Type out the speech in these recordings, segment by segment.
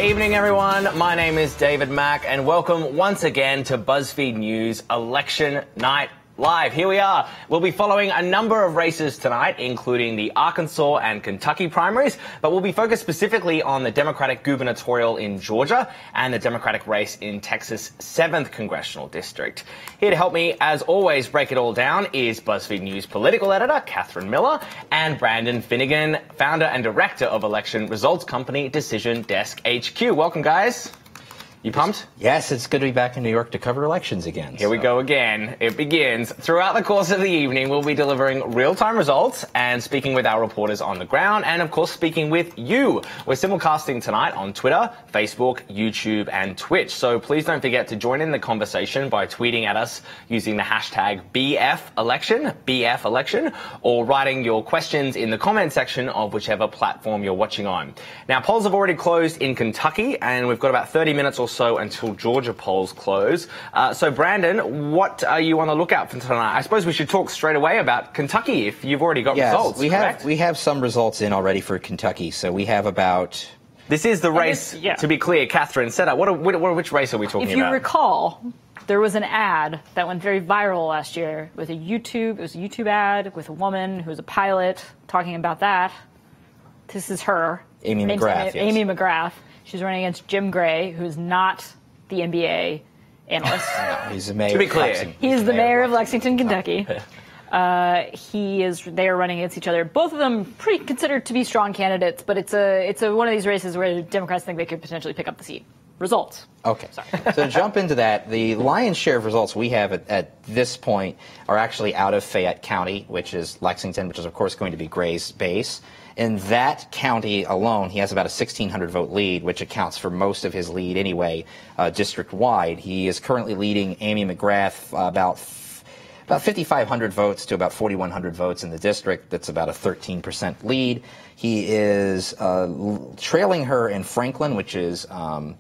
evening, everyone. My name is David Mack, and welcome once again to BuzzFeed News Election Night Live. Here we are. We'll be following a number of races tonight, including the Arkansas and Kentucky primaries, but we'll be focused specifically on the Democratic Gubernatorial in Georgia and the Democratic race in Texas' 7th Congressional District. Here to help me, as always, break it all down is BuzzFeed News political editor Catherine Miller and Brandon Finnegan, founder and director of election results company Decision Desk HQ. Welcome, guys. You pumped? Yes, it's good to be back in New York to cover elections again. Here we go again. It begins. Throughout the course of the evening, we'll be delivering real-time results and speaking with our reporters on the ground and, of course, speaking with you. We're simulcasting tonight on Twitter, Facebook, YouTube, and Twitch. So please don't forget to join in the conversation by tweeting at us using the hashtag BFElection, or writing your questions in the comment section of whichever platform you're watching on. Now, polls have already closed in Kentucky, and we've got about 30 minutes or so until Georgia polls close. So, Brandon, what are you on the lookout for tonight? I suppose we should talk straight away about Kentucky if you've already got results. We have some results in already for Kentucky. So we have about... This is the race, to be clear, Catherine set up. Which race are we talking about? If you recall, there was an ad that went very viral last year with it was a YouTube ad with a woman who was a pilot talking about that. This is her. Amy McGrath. Yes. Amy McGrath. She's running against Jim Gray, who's not the NBA analyst. No, he's the mayor. To be clear, he's the mayor of Lexington, Kentucky. They are running against each other. Both of them pretty considered to be strong candidates, but it's one of these races where Democrats think they could potentially pick up the seat. Results. Okay. Sorry. So to jump into that, the lion's share of results we have at this point are actually out of Fayette County, which is Lexington, which is, of course, going to be Gray's base. In that county alone, he has about a 1,600 vote lead, which accounts for most of his lead anyway, district-wide. He is currently leading Amy McGrath about 5,500 votes to about 4,100 votes in the district. That's about a 13% lead. He is trailing her in Franklin, which is, oh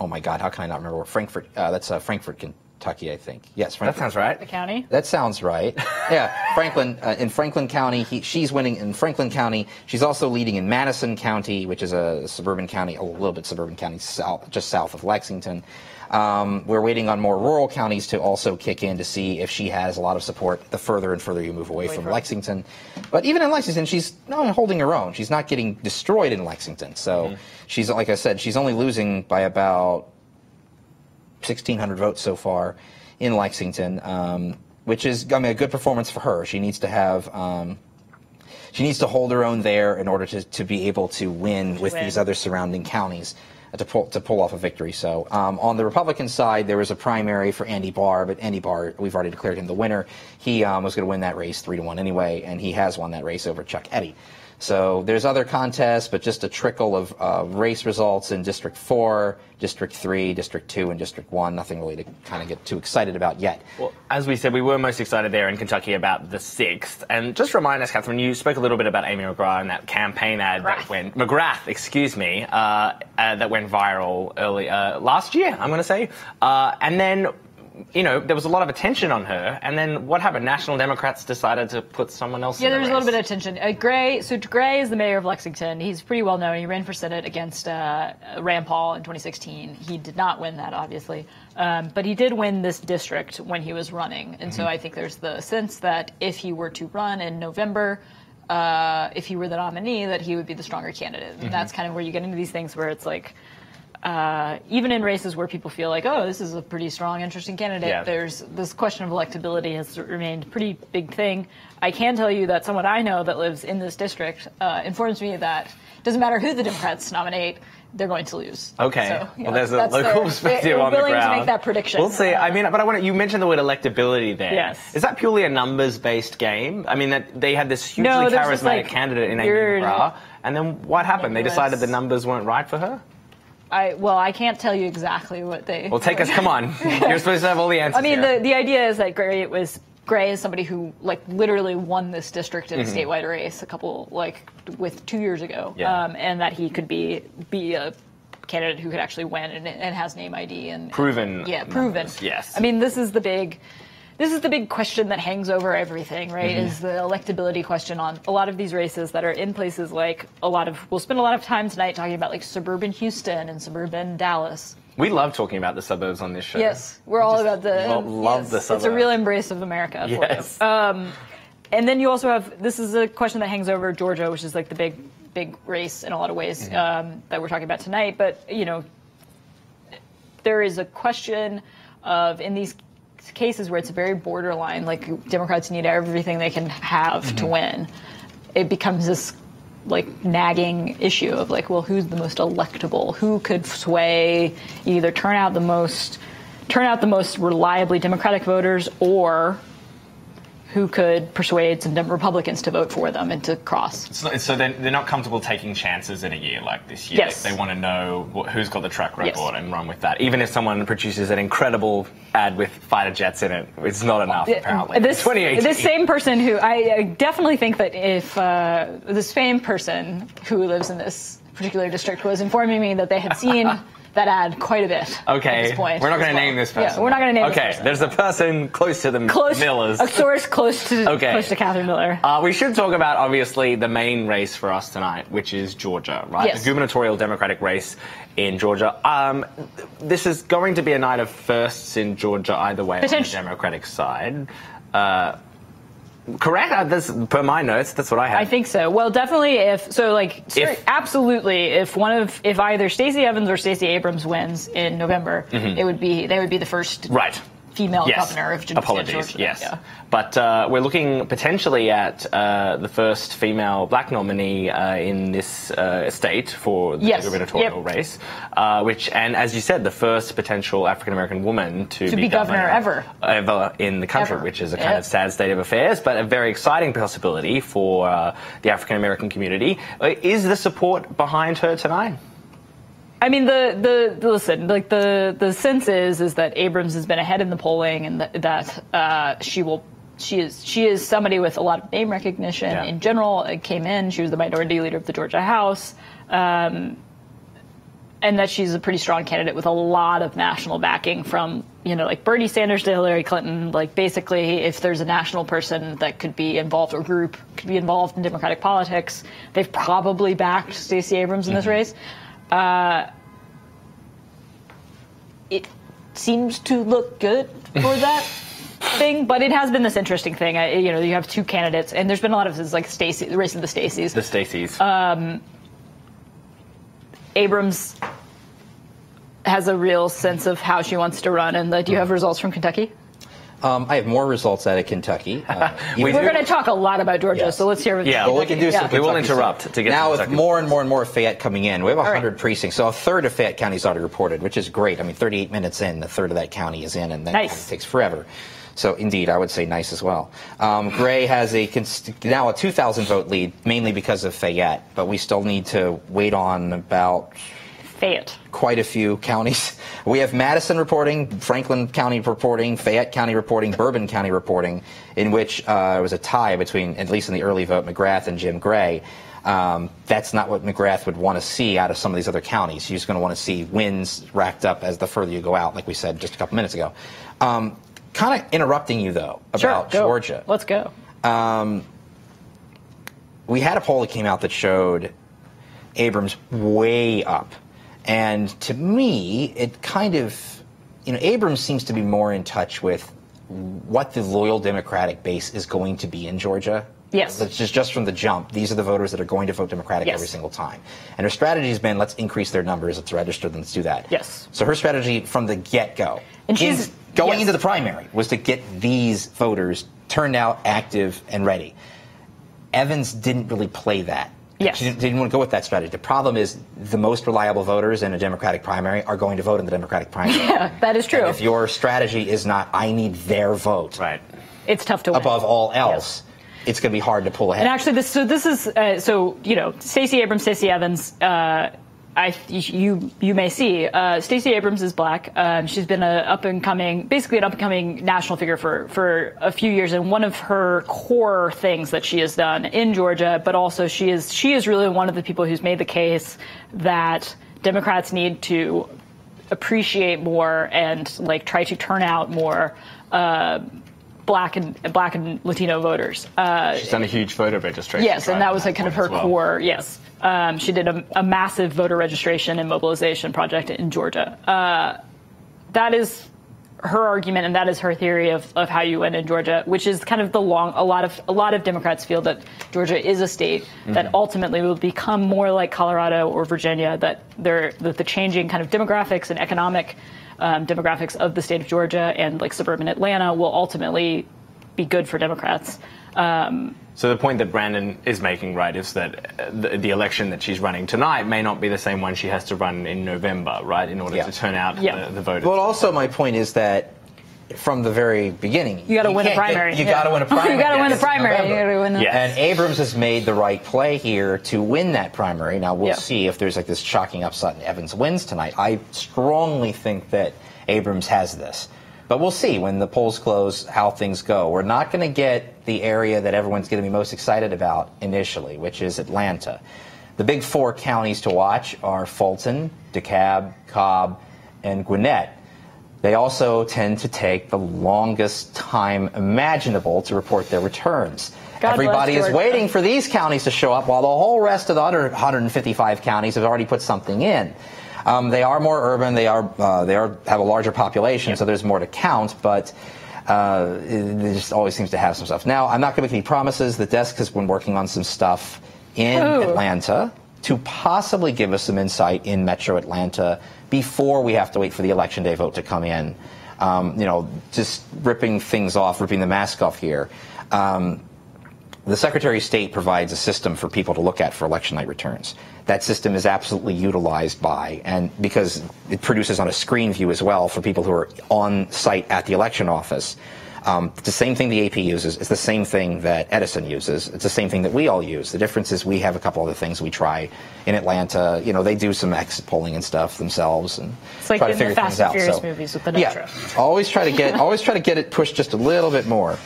my God, how can I not remember where Frankfort? That's Frankfort, Kentucky, I think. Yes, Frankfort. That sounds right. The county? That sounds right. Yeah, Franklin, in Franklin County, she's winning in Franklin County. She's also leading in Madison County, which is a suburban county, a little bit suburban county, just south of Lexington. We're waiting on more rural counties to also kick in to see if she has a lot of support the further and further you move away from Lexington. But even in Lexington, she's not holding her own. She's not getting destroyed in Lexington. So she's, like I said, she's only losing by about 1,600 votes so far in Lexington, which is, a good performance for her. She needs to have, she needs to hold her own there in order to be able to win with these other surrounding counties to pull off a victory. So on the Republican side, there was a primary for Andy Barr, but Andy Barr, we've already declared him the winner. He was going to win that race 3-1 anyway, and he has won that race over Chuck Eddy. So there's other contests, but just a trickle of race results in District 4, District 3, District 2, and District 1. Nothing really to kind of get too excited about yet. Well, as we said, we were most excited there in Kentucky about the 6th. And just remind us, Catherine, you spoke a little bit about Amy McGrath and that campaign ad that went that went viral early last year, I'm going to say. And then, there was a lot of attention on her, and then what happened? National Democrats decided to put someone else in the race. Yeah, there was a little bit of attention. Gray is the mayor of Lexington. He's pretty well known. He ran for Senate against Rand Paul in 2016. He did not win that, obviously. But he did win this district when he was running. And so I think there's the sense that if he were to run in November, if he were the nominee, that he would be the stronger candidate. And that's kind of where you get into these things where it's like, even in races where people feel like, oh, this is a pretty strong, interesting candidate, there's this question of electability has remained a pretty big thing. I can tell you that someone I know that lives in this district informs me that it doesn't matter who the Democrats nominate, they're going to lose. Okay. So, well, there's a local perspective on the ground. Willing to make that prediction. We'll see. But you mentioned the word electability there. Yes. Is that purely a numbers-based game? I mean, that they had this hugely charismatic candidate in Amy McGrath, and then what happened? They decided the numbers weren't right for her? I can't tell you exactly what they... Well, take us, come on. You're supposed to have all the answers. I mean, the idea is that Gray is somebody who, literally won this district in a statewide race with 2 years ago. Yeah. And that he could be a candidate who could actually win and has name ID and... Proven. Yeah, proven. Yes. I mean, this is the big this is the big question that hangs over everything, right? Is the electability question on a lot of these races that are in places like we'll spend a lot of time tonight talking about like suburban Houston and suburban Dallas. We love talking about the suburbs on this show. Yes, we're all about the love the suburbs. It's a real embrace of America. Yes. And then you also have, this is a question that hangs over Georgia, which is like the big race in a lot of ways that we're talking about tonight. But, you know, there is a question of, in these cases where it's very borderline, like Democrats need everything they can have to win, it becomes this like nagging issue of like, well, who's the most electable? Who could sway, either turn out the most reliably Democratic voters, or who could persuade some Republicans to vote for them and to cross. So they're not comfortable taking chances in a year like this year. Yes. They want to know who's got the track record and run with that. Even if someone produces an incredible ad with fighter jets in it, it's not enough, apparently. This 2018. This same person who, I definitely think that if this same person who lives in this particular district was informing me that they had seen that ad quite a bit. Okay, at this point, we're not going to name this person. Yeah, we're not going to name this person. Okay, there's a person close to the Millers. A source close to Catherine Miller. We should talk about, obviously, the main race for us tonight, which is Georgia, right? Yes. The gubernatorial Democratic race in Georgia. This is going to be a night of firsts in Georgia either way on the Democratic side. Correct? Per my notes, that's what I have. I think so. Well, definitely absolutely. If either Stacey Evans or Stacey Abrams wins in November, they would be the first female governor of Georgia. Apologies, yes. Yeah. But we're looking potentially at the first female black nominee in this state for the gubernatorial race, and as you said, the first potential African-American woman to be governor ever in the country, which is a kind of sad state of affairs, but a very exciting possibility for the African-American community. Is the support behind her tonight? I mean, the sense is that Abrams has been ahead in the polling, and that she is somebody with a lot of name recognition in general. It came in, she was the minority leader of the Georgia House, and that she's a pretty strong candidate with a lot of national backing from, like Bernie Sanders to Hillary Clinton. Like, basically, if there's a national person that could be involved, or group could be involved in Democratic politics, they've probably backed Stacey Abrams in this race. It seems to look good for that thing, but it has been this interesting thing. You have two candidates, and there's been a lot of this, like the race of the Staceys. The Staceys. Abrams has a real sense of how she wants to run, and do you have results from Kentucky? I have more results out of Kentucky. We're going to talk a lot about Georgia, so let's hear what we can do some. We will interrupt to get now to with more and more Fayette coming in. We have 100 precincts, so a third of Fayette County is already reported, which is great. I mean, 38 minutes in, a third of that county is in, and that takes forever. So, indeed, I would say nice as well. Gray has now a 2,000 vote lead, mainly because of Fayette, but we still need to wait on about Fayette. Quite a few counties. We have Madison reporting, Franklin County reporting, Fayette County reporting, Bourbon County reporting, in which it was a tie between, at least in the early vote, McGrath and Jim Gray. That's not what McGrath would want to see out of some of these other counties. He's going to want to see wins racked up as the further you go out, like we said just a couple minutes ago. Kind of interrupting you, though, about Georgia. Let's go. We had a poll that came out that showed Abrams way up. And to me, it kind of, Abrams seems to be more in touch with what the loyal Democratic base is going to be in Georgia. Yes. It's just from the jump. These are the voters that are going to vote Democratic every single time. And her strategy has been, let's increase their numbers, let's register them, let's do that. Yes. So her strategy from the get-go, and she's going into the primary, was to get these voters turned out, active, and ready. Evans didn't really play that. Yes. She didn't want to go with that strategy. The problem is the most reliable voters in a Democratic primary are going to vote in the Democratic primary. Yeah, that is true. And if your strategy is not, I need their vote. Right. It's tough to win. Above all else, it's going to be hard to pull ahead. And actually, this is, Stacey Abrams, Stacey Evans, you may see, Stacey Abrams is black. She's been an up-and-coming national figure for a few years, and one of her core things that she has done in Georgia, but also she is really one of the people who's made the case that Democrats need to appreciate more and try to turn out more black and Latino voters. She's done a huge voter registration. Yes, and that was like kind of her core. Yes, she did a massive voter registration and mobilization project in Georgia. That is her argument, and that is her theory of how you win in Georgia, which is kind of a lot of Democrats feel that Georgia is a state that ultimately will become more like Colorado or Virginia, that the changing kind of demographics and economic demographics of the state of Georgia and like suburban Atlanta will ultimately be good for Democrats. So the point that Brandon is making, right, is that the election that she's running tonight may not be the same one she has to run in November, right, in order to turn out the voters. Well, also my point is that from the very beginning, you got to win a primary. You got to win a primary. You got to win a primary. And Abrams has made the right play here to win that primary. Now we'll see if there's like this shocking upset and Evans wins tonight. I strongly think that Abrams has this. But we'll see when the polls close how things go. We're not going to get the area that everyone's going to be most excited about initially, which is Atlanta. The big 4 counties to watch are Fulton, DeKalb, Cobb, and Gwinnett. They also tend to take the longest time imaginable to report their returns. Everybody is waiting for these counties to show up while the whole rest of the other 155 counties have already put something in. They are more urban. They have a larger population, so there's more to count. But it just always seems to have some stuff. Now, I'm not going to make any promises. The desk has been working on some stuff in Atlanta to possibly give us some insight in Metro Atlanta before we have to wait for the Election Day vote to come in. Just ripping the mask off here. The Secretary of State provides a system for people to look at for election night returns. That system is absolutely utilized and because it produces on a screen view as well for people who are on site at the election office. It's the same thing the AP uses. It's the same thing that Edison uses. It's the same thing that we all use. The difference is we have a couple other things we try in Atlanta. They do some exit polling and stuff themselves and it's like try to figure Fast things and out. Furious movies with the nitro. Yeah, always try to get it pushed just a little bit more.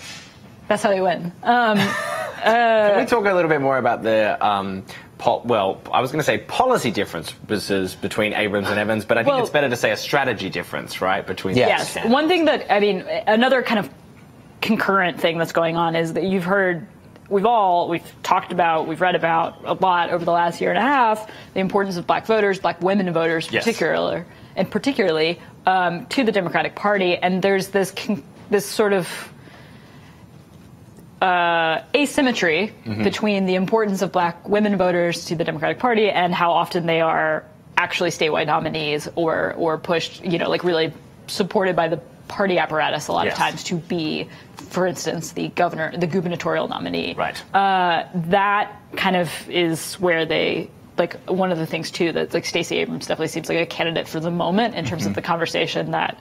That's how they win. Can we talk a little bit more about the, I was going to say policy differences between Abrams and Evans, but I think it's better to say a strategy difference, right, between Yes. One thing that, another kind of concurrent thing that's going on is that we've talked about, we've read about a lot over the last year and a half, the importance of black voters, black women voters particularly to the Democratic Party. And there's this sort of asymmetry between the importance of black women voters to the Democratic Party and how often they are actually statewide nominees or pushed, really supported by the party apparatus a lot of times to be, for instance, the gubernatorial nominee. Right. That kind of is where they, one of the things too that Stacey Abrams definitely seems like a candidate for the moment in terms of the conversation that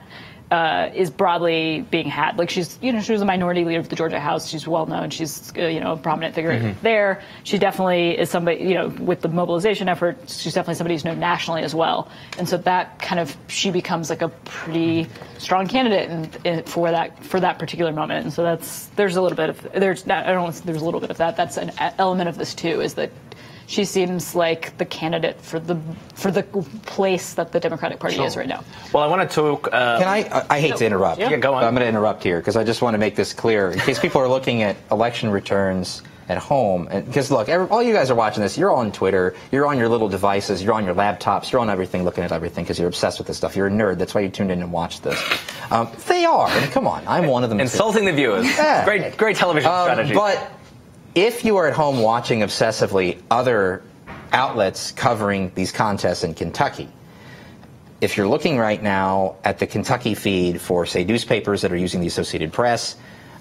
is broadly being had. She was a minority leader of the Georgia House. She's well known. She's a prominent figure there. She definitely is somebody, with the mobilization effort, she's definitely somebody who's known nationally as well. And so that kind of, she becomes like a pretty strong candidate for that particular moment. And so there's a little bit of that. That's an element of this too, is that she seems like the candidate for the place that the Democratic Party is right now. Well, I want to talk. I hate to interrupt. Yeah, go on. I'm going to interrupt here because I just want to make this clear in case people are looking at election returns at home. Because look, all you guys are watching this. You're on Twitter. You're on your little devices. You're on your laptops. You're on everything, looking at everything because you're obsessed with this stuff. You're a nerd. That's why you tuned in and watched this. They are. I mean, come on. I'm one of them. Insulting the viewers. Yeah. Great television strategy. But if you are at home watching obsessively other outlets covering these contests in Kentucky, if you're looking right now at the Kentucky feed for, say, newspapers that are using the Associated Press,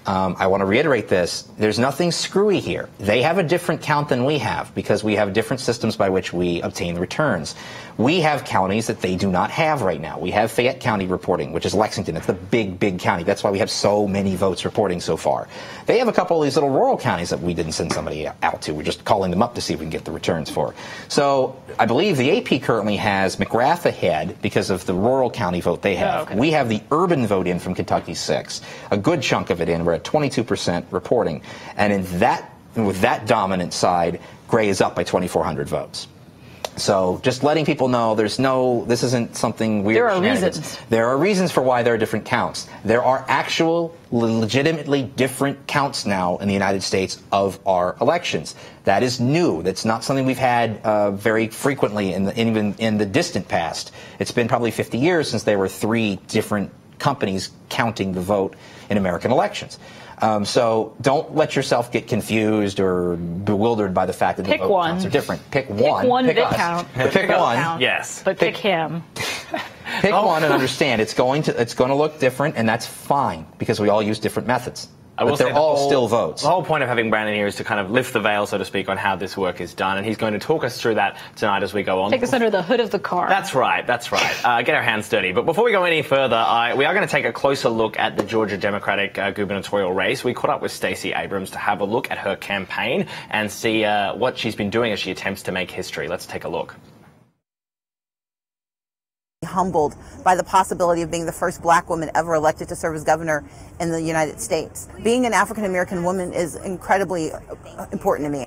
I want to reiterate this. There's nothing screwy here. They have a different count than we have because we have different systems by which we obtain the returns. We have counties that they do not have right now. We have Fayette County reporting, which is Lexington. It's the big county. That's why we have so many votes reporting so far. They have a couple of these little rural counties that we didn't send somebody out to. We're just calling them up to see if we can get the returns for. So I believe the AP currently has McGrath ahead because of the rural county vote they have. Okay. We have the urban vote in from Kentucky 6. A good chunk of it in. We're at 22% reporting. And with that dominant side, Gray is up by 2,400 votes. So just letting people know this isn't something weird. There are reasons. There are reasons for why there are different counts. There are actual, legitimately different counts now in the United States of our elections. That is new. That's not something we've had very frequently even in the distant past. It's been probably 50 years since there were 3 different companies counting the vote in American elections. So don't let yourself get confused or bewildered by the fact that the vote counts are different. Pick one. Pick one pick that us. count. Pick one. Yes. But pick him. Pick one and understand it's going to look different, and that's fine because we all use different methods. But they're all still votes. The whole point of having Brandon here is to kind of lift the veil, so to speak, on how this work is done, and he's going to talk us through that tonight as we go on. Take us under the hood of the car. That's right. Get our hands dirty. But before we go any further, we are going to take a closer look at the Georgia Democratic gubernatorial race. We caught up with Stacey Abrams to have a look at her campaign and see what she's been doing as she attempts to make history. Let's take a look. Humbled by the possibility of being the first black woman ever elected to serve as governor in the United States. Being an African American woman is incredibly important to me.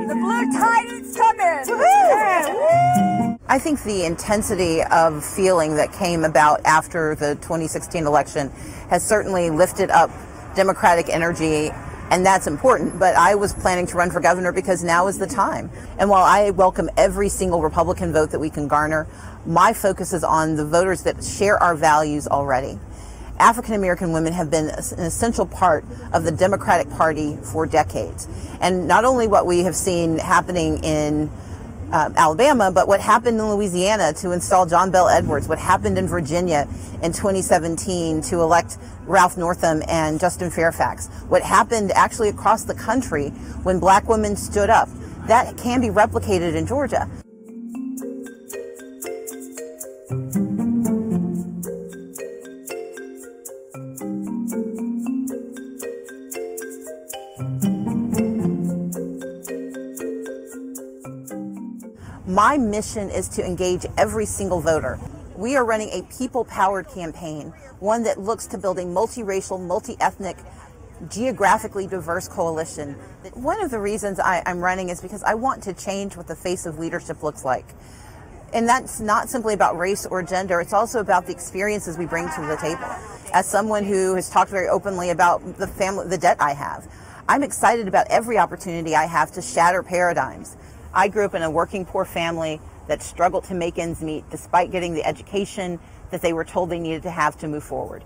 The blue tide is coming! I think the intensity of feeling that came about after the 2016 election has certainly lifted up Democratic energy. And that's important, but I was planning to run for governor because now is the time. And while I welcome every single Republican vote that we can garner, my focus is on the voters that share our values already. African American women have been an essential part of the Democratic Party for decades. And not only what we have seen happening in Alabama, but what happened in Louisiana to install John Bel Edwards, what happened in Virginia in 2017 to elect Ralph Northam and Justin Fairfax, what happened actually across the country when black women stood up. That can be replicated in Georgia. My mission is to engage every single voter. We are running a people-powered campaign, one that looks to build a multiracial, multi-ethnic, geographically diverse coalition. One of the reasons I'm running is because I want to change what the face of leadership looks like. And that's not simply about race or gender, it's also about the experiences we bring to the table. As someone who has talked very openly about the debt I have, I'm excited about every opportunity I have to shatter paradigms. I grew up in a working poor family that struggled to make ends meet despite getting the education that they were told they needed to have to move forward.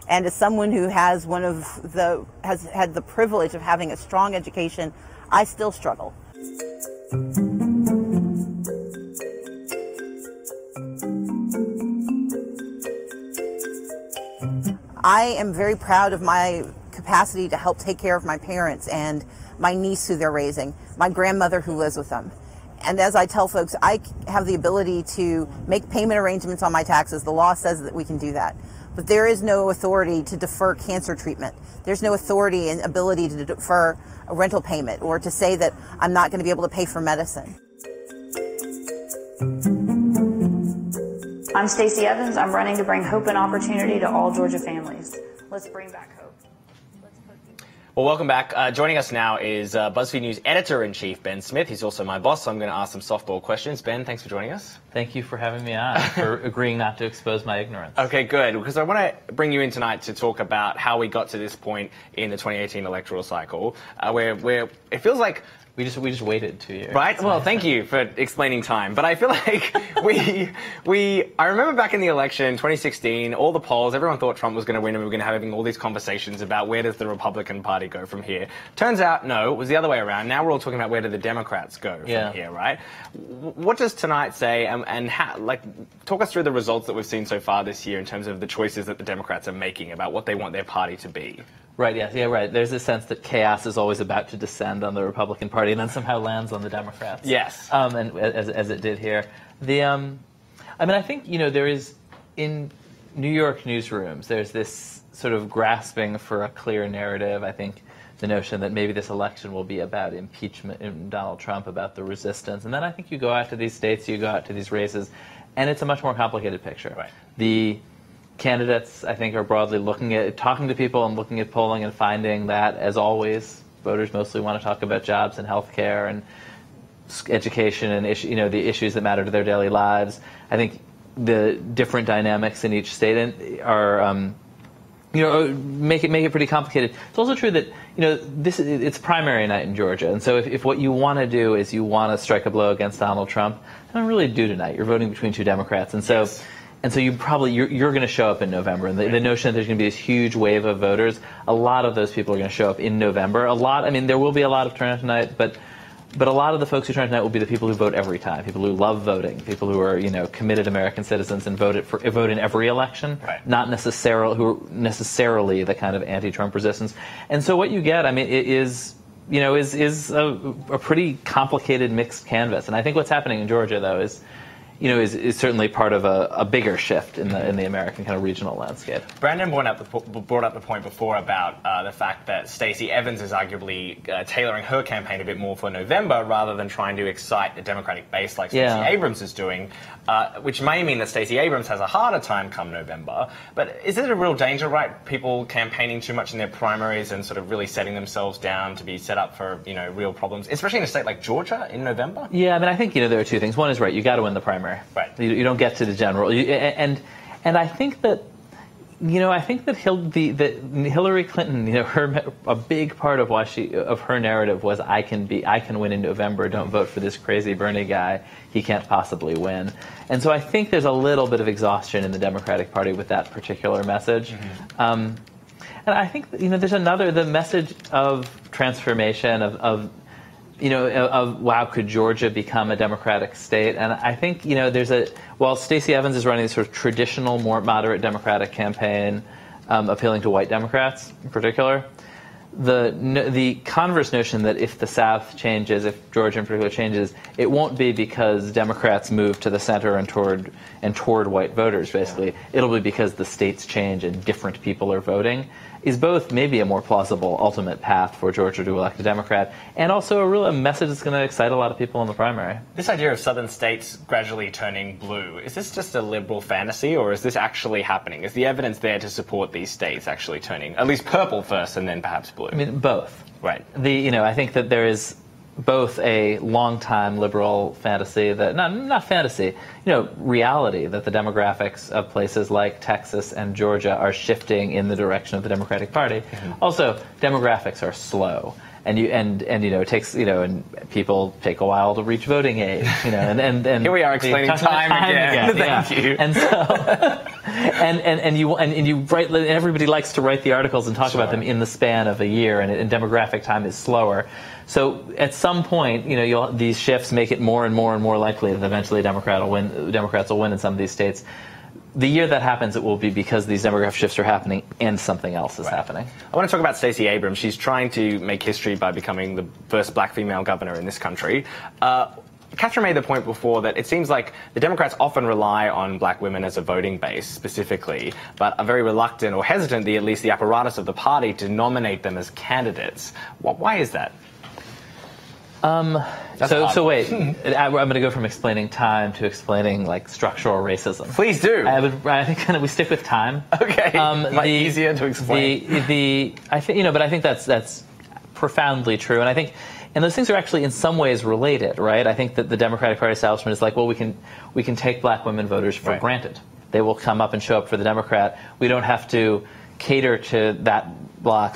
And as someone who has had the privilege of having a strong education, I still struggle. I am very proud of my capacity to help take care of my parents and my niece who they're raising, my grandmother who lives with them. And as I tell folks, I have the ability to make payment arrangements on my taxes. The law says that we can do that. But there is no authority to defer cancer treatment. There's no authority and ability to defer a rental payment or to say that I'm not going to be able to pay for medicine. I'm Stacey Evans. I'm running to bring hope and opportunity to all Georgia families. Let's bring back hope. Well, welcome back. Joining us now is BuzzFeed News Editor-in-Chief Ben Smith. He's also my boss, so I'm going to ask some softball questions. Ben, thanks for joining us. Thank you for having me on, for agreeing not to expose my ignorance. Okay, good, because I want to bring you in tonight to talk about how we got to this point in the 2018 electoral cycle, where it feels like we just waited 2 years. Right? Well, thank you for explaining time. But I feel like I remember back in the election, 2016, all the polls, everyone thought Trump was going to win and we were going to have all these conversations about where does the Republican Party go from here. Turns out, no, it was the other way around. Now we're all talking about where do the Democrats go from here, right? What does tonight say and how, talk us through the results that we've seen so far this year in terms of the choices that the Democrats are making about what they want their party to be? Right, yeah, right. There's a sense that chaos is always about to descend on the Republican Party and then somehow lands on the Democrats. Yes. And as it did here. I think, there is, in New York newsrooms, there's this sort of grasping for a clear narrative. I think the notion that maybe this election will be about impeachment in Donald Trump, about the resistance. And then I think you go out to these states, you go out to these races, and it's a much more complicated picture. Right. The candidates, I think, are broadly talking to people and looking at polling and finding that, as always, voters mostly want to talk about jobs and health care and education and the issues that matter to their daily lives. I think the different dynamics in each state are make it pretty complicated. It's also true that it's primary night in Georgia, and so if what you want to do is you want to strike a blow against Donald Trump, you don't really do tonight. You're voting between two Democrats, and so. Yes. And so you're going to show up in November, and the notion that there's going to be this huge wave of voters, a lot of those people are going to show up in November. There will be a lot of turnout tonight, but a lot of the folks who turn out tonight will be the people who vote every time, people who love voting, people who are committed American citizens and vote in every election, right. Not necessarily the kind of anti-Trump resistance. And so what you get, is a pretty complicated mixed canvas. And I think what's happening in Georgia, though, is certainly part of a bigger shift in the American kind of regional landscape. Brandon brought up the point before about the fact that Stacey Evans is arguably tailoring her campaign a bit more for November rather than trying to excite the Democratic base like Stacey Abrams is doing, which may mean that Stacey Abrams has a harder time come November. But is it a real danger, right? People campaigning too much in their primaries and sort of really setting themselves down to be set up for real problems, especially in a state like Georgia in November? Yeah, I think there are two things. One is, right, you got to win the primary. Right. You don't get to the general. And I think that Hillary Clinton, a big part of her narrative was I can win in November. Don't vote for this crazy Bernie guy. He can't possibly win. And so I think there's a little bit of exhaustion in the Democratic Party with that particular message. Mm-hmm. And I think there's the message of transformation of wow, could Georgia become a Democratic state? And I think, while Stacey Evans is running this sort of traditional, more moderate Democratic campaign, appealing to white Democrats in particular, the converse notion that if the South changes, if Georgia in particular changes, it won't be because Democrats move to the center and toward white voters, basically. It'll be because the states change and different people are voting, is both maybe a more plausible ultimate path for Georgia to elect a Democrat, and also a message that's going to excite a lot of people in the primary. This idea of southern states gradually turning blue, is this just a liberal fantasy, or is this actually happening? Is the evidence there to support these states actually turning at least purple first and then perhaps blue? Both. Right. I think that there is both a long-time liberal fantasy that not fantasy, reality that the demographics of places like Texas and Georgia are shifting in the direction of the Democratic Party. Mm-hmm. Also, demographics are slow. And it takes and people take a while to reach voting age, and here we are explaining time again. Thank you. And so and you write, and everybody likes to write the articles and talk about them in the span of a year, and demographic time is slower. So at some point, these shifts make it more and more and more likely that eventually Democrats will win in some of these states. The year that happens, it will be because these demographic shifts are happening and something else is happening. I want to talk about Stacey Abrams. She's trying to make history by becoming the first black female governor in this country. Catherine made the point before that it seems like the Democrats often rely on black women as a voting base specifically, but are very reluctant or hesitant, at least the apparatus of the party, to nominate them as candidates. Why is that? So wait, I'm going to go from explaining time to explaining structural racism. Please do. I think we stick with time. Okay. Easier to explain. I think that's profoundly true, and those things are actually in some ways related, right? I think that the Democratic Party establishment is like, well, we can take black women voters for granted. They will come up and show up for the Democrat. We don't have to cater to that bloc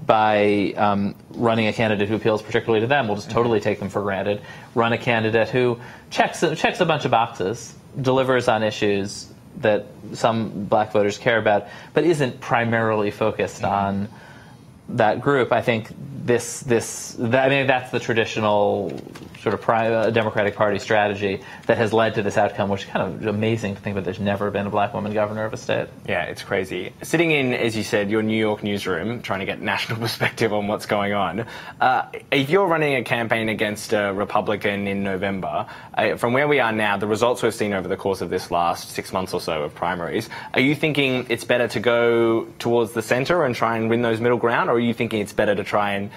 by running a candidate who appeals particularly to them. We'll just totally take them for granted. Run a candidate who checks a bunch of boxes, delivers on issues that some black voters care about, but isn't primarily focused on that group. I think that's the traditional sort of Democratic Party strategy that has led to this outcome, which is kind of amazing to think that there's never been a black woman governor of a state. Yeah, it's crazy. Sitting in, as you said, your New York newsroom, trying to get national perspective on what's going on, if you're running a campaign against a Republican in November, from where we are now, the results we've seen over the course of this last 6 months or so of primaries, are you thinking it's better to go towards the center and try and win those middle ground, or are you thinking it's better to try and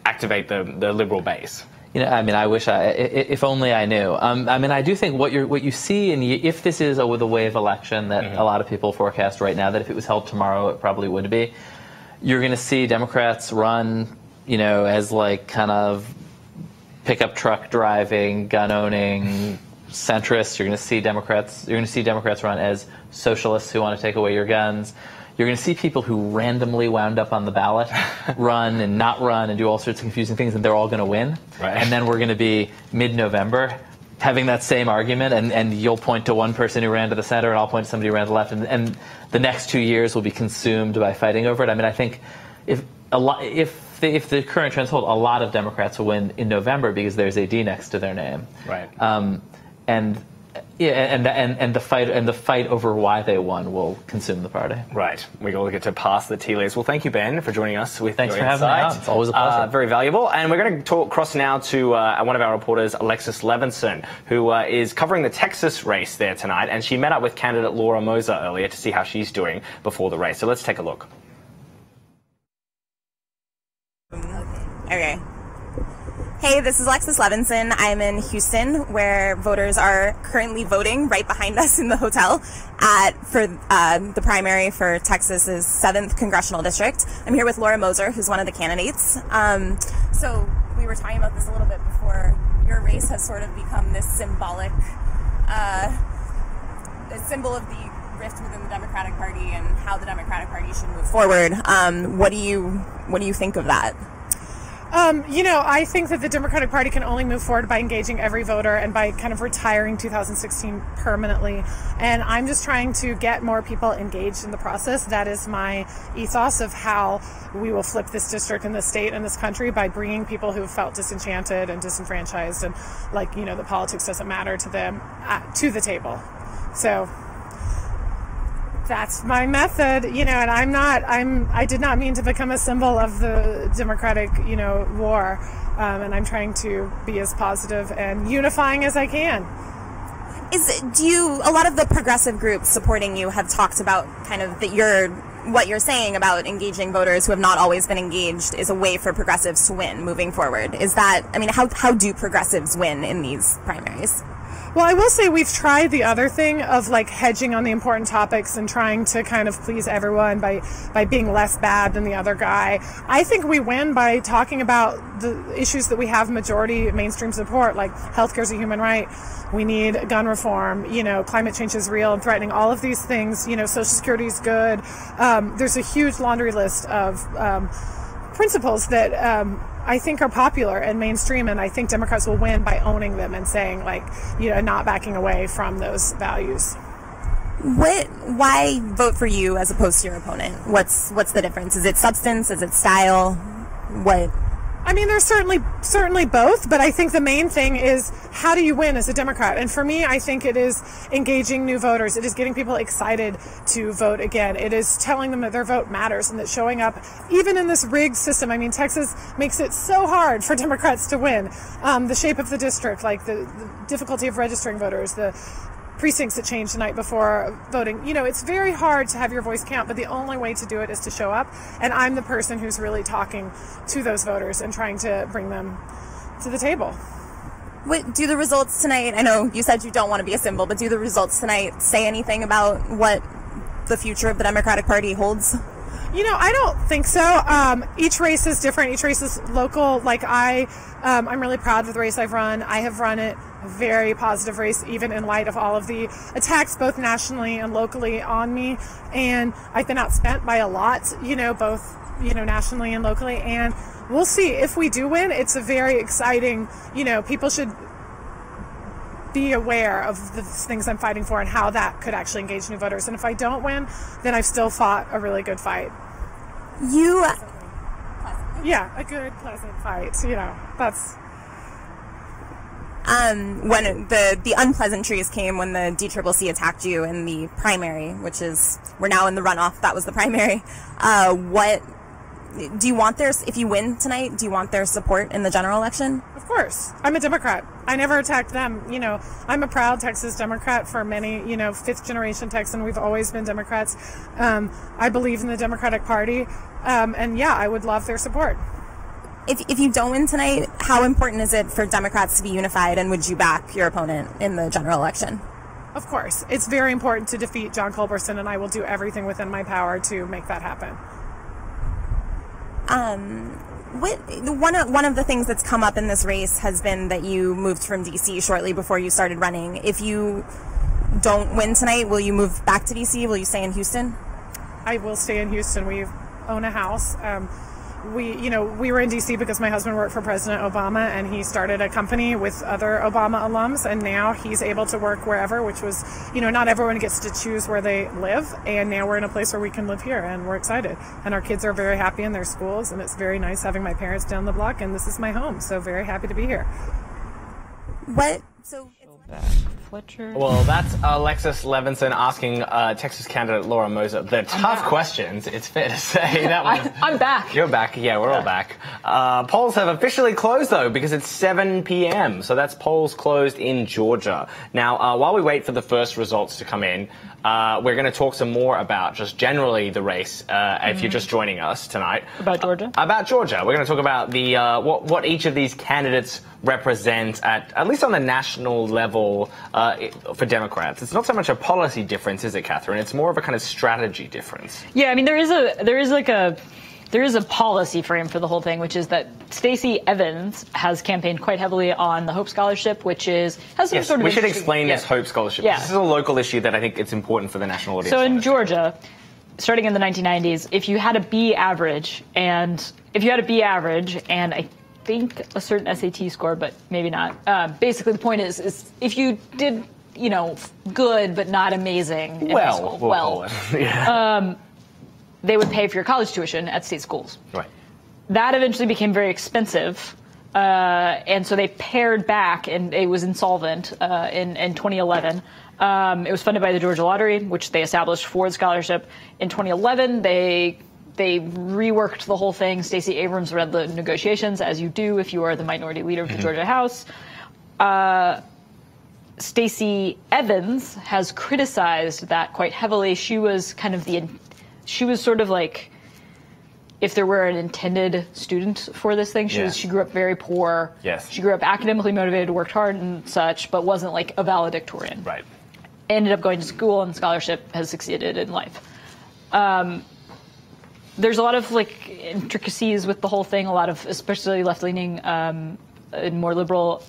activate the liberal base? I mean, I wish if only I knew. I mean, I do think what you see, if this is the wave election that a lot of people forecast right now, that if it was held tomorrow, it probably would be. You're going to see Democrats run, as like kind of pickup truck driving, gun owning centrists. You're going to see Democrats run as socialists who want to take away your guns. You're going to see people who randomly wound up on the ballot run and not run and do all sorts of confusing things, and they're all going to win. Right. And then we're going to be mid-November having that same argument, and you'll point to one person who ran to the center, and I'll point to somebody who ran to the left, and the next 2 years will be consumed by fighting over it. I mean, I think if the current trends hold, a lot of Democrats will win in November because there's a D next to their name. Right. And the fight over why they won will consume the party. Right. We all get to pass the tea leaves. Well, thank you, Ben, for joining us with Thanks your for having me insight. on. It's always a pleasure. Very valuable. And we're going to cross now to one of our reporters, Alexis Levinson, who is covering the Texas race there tonight. And she met up with candidate Laura Moser earlier to see how she's doing before the race. So let's take a look. Okay. Hey, this is Alexis Levinson. I'm in Houston, where voters are currently voting right behind us in the hotel for the primary for Texas's 7th congressional district. I'm here with Laura Moser, who's one of the candidates. So we were talking about this a little bit before. Your race has sort of become this symbolic symbol of the rift within the Democratic Party and how the Democratic Party should move forward. What do you think of that? I think that the Democratic Party can only move forward by engaging every voter and by kind of retiring 2016 permanently. And I'm just trying to get more people engaged in the process. That is my ethos of how we will flip this district and this state and this country, by bringing people who felt disenchanted and disenfranchised and the politics doesn't matter to them to the table. So that's my method, and I did not mean to become a symbol of the Democratic, war. And I'm trying to be as positive and unifying as I can. A lot of the progressive groups supporting you have talked about kind of what you're saying about engaging voters who have not always been engaged is a way for progressives to win moving forward. How do progressives win in these primaries? Well, I will say we've tried the other thing of hedging on the important topics and trying to kind of please everyone by being less bad than the other guy. I think we win by talking about the issues that we have majority mainstream support, like healthcare is a human right. We need gun reform. Climate change is real and threatening. All of these things. Social Security is good. There's a huge laundry list of principles that I think are popular and mainstream, and I think Democrats will win by owning them and saying, not backing away from those values. Why vote for you as opposed to your opponent? What's the difference? Is it substance? Is it style? What? I mean, there's certainly both, but I think the main thing is, how do you win as a Democrat? And for me, I think it is engaging new voters. It is getting people excited to vote again. It is telling them that their vote matters and that showing up, even in this rigged system. I mean, Texas makes it so hard for Democrats to win. The shape of the district, the difficulty of registering voters, the precincts that change the night before voting. It's very hard to have your voice count, but the only way to do it is to show up. And I'm the person who's really talking to those voters and trying to bring them to the table. Do the results tonight, I know you said you don't want to be a symbol, but do the results tonight say anything about what the future of the Democratic Party holds? I don't think so. Each race is different. Each race is local. I'm really proud of the race I've run. I have run it a very positive race, even in light of all of the attacks, both nationally and locally, on me. And I've been outspent by a lot, both, nationally and locally. And we'll see. If we do win, it's a very exciting, people should be aware of the things I'm fighting for and how that could actually engage new voters. And if I don't win, then I've still fought a really good fight. A good, pleasant fight. That's... When the unpleasantries came when the DCCC attacked you in the primary, which is, we're now in the runoff, that was the primary. What do you want if you win tonight, do you want their support in the general election? Of course. I'm a Democrat. I never attacked them. I'm a proud Texas Democrat for many, fifth generation Texan. We've always been Democrats. I believe in the Democratic Party. I would love their support. If you don't win tonight, how important is it for Democrats to be unified, and would you back your opponent in the general election? Of course. It's very important to defeat John Culberson, and I will do everything within my power to make that happen. One of the things that's come up in this race has been that you moved from D.C. shortly before you started running. If you don't win tonight, will you move back to D.C.? Will you stay in Houston? I will stay in Houston. We own a house. We were in D.C. because my husband worked for President Obama, and he started a company with other Obama alums, and now he's able to work wherever, which was, not everyone gets to choose where they live, and now we're in a place where we can live here, and we're excited. And our kids are very happy in their schools, and it's very nice having my parents down the block, and this is my home, so very happy to be here. Fletcher. Well, that's Alexis Levinson asking Texas candidate Laura Moser the tough questions. It's fair to say that one. I'm back. You're back. Yeah, we're all back. Polls have officially closed, though, because it's 7 p.m. So that's polls closed in Georgia. Now, while we wait for the first results to come in, we're going to talk some more about just generally the race, if you're just joining us tonight. About Georgia? About Georgia. We're going to talk about the what each of these candidates represent at least on the national level for Democrats. It's not so much a policy difference, is it, Catherine? It's more of a kind of strategy difference. Yeah, I mean, there is a policy frame for the whole thing, which is that Stacey Abrams has campaigned quite heavily on the Hope Scholarship, which has some sort of... We should explain this Hope Scholarship. Yeah. This is a local issue that I think it's important for the national audience. So in Georgia, starting in the 1990s, if you had a B average and I think a certain SAT score, but maybe not. Basically, the point is if you did, good but not amazing in high school, they would pay for your college tuition at state schools. Right. That eventually became very expensive, and so they pared back, and it was insolvent in 2011. It was funded by the Georgia Lottery, which they established for the scholarship. In 2011, they reworked the whole thing. Stacey Abrams led the negotiations, as you do if you are the minority leader of the Georgia House. Stacey Abrams has criticized that quite heavily. She was sort of like, if there were an intended student for this thing, she grew up very poor. Yes. She grew up academically motivated, worked hard and such, but wasn't like a valedictorian. Right. Ended up going to school, and scholarship has succeeded in life. There's a lot of intricacies with the whole thing. A lot of, especially left-leaning and more liberal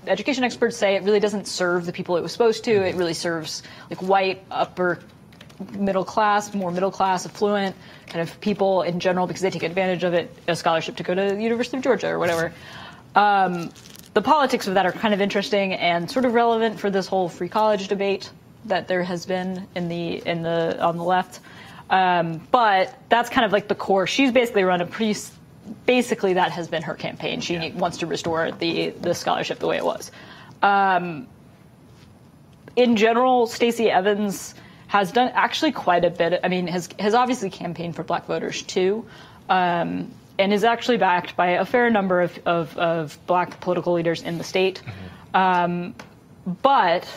education experts say it really doesn't serve the people it was supposed to. It really serves white, upper middle class, more middle class, affluent kind of people in general, because they take advantage of it, a scholarship to go to the University of Georgia or whatever. The politics of that are kind of interesting and sort of relevant for this whole free college debate that there has been on the left. But that's kind of like the core. She's basically run basically that has been her campaign. She wants to restore the scholarship the way it was. In general, Stacey Abrams has done actually quite a bit. I mean, has obviously campaigned for black voters too, and is actually backed by a fair number of black political leaders in the state. But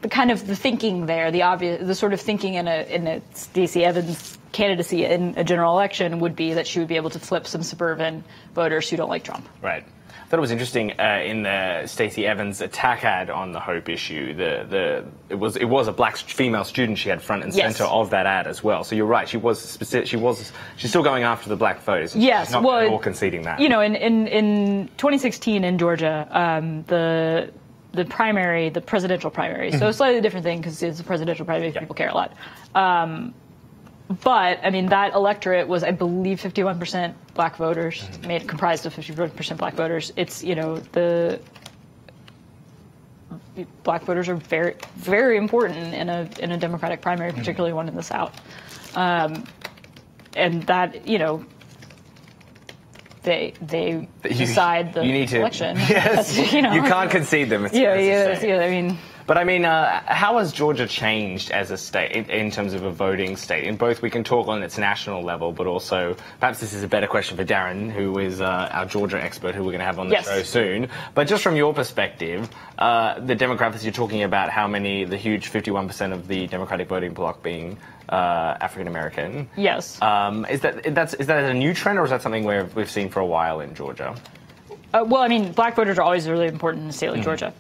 the thinking there, the sort of thinking in a Stacey Abrams candidacy in a general election would be that she would be able to flip some suburban voters who don't like Trump. Right. I thought it was interesting in the Stacey Abrams attack ad on the Hope issue. It was a black female student she had front and center of that ad as well. So you're right. She's still going after the black voters. Yes, she's not at all conceding that. In 2016 in Georgia, the presidential primary. So a slightly different thing because it's a presidential primary. People care a lot. But, I mean, that electorate was, I believe, 51% black voters, comprised of 51% black voters. It's, the black voters are very, very important in a Democratic primary, particularly one in the South. And that, they decide the election. Yes, you can't concede them. I mean... But I mean, how has Georgia changed as a state in terms of a voting state? In both, we can talk on its national level, but also, perhaps this is a better question for Darren, who is our Georgia expert, who we're going to have on the show soon. But just from your perspective, the demographics you're talking about, how many, the huge 51% of the Democratic voting bloc being African American. Yes. Is that a new trend, or is that something we've seen for a while in Georgia? Well, I mean, black voters are always really important in a state like Georgia.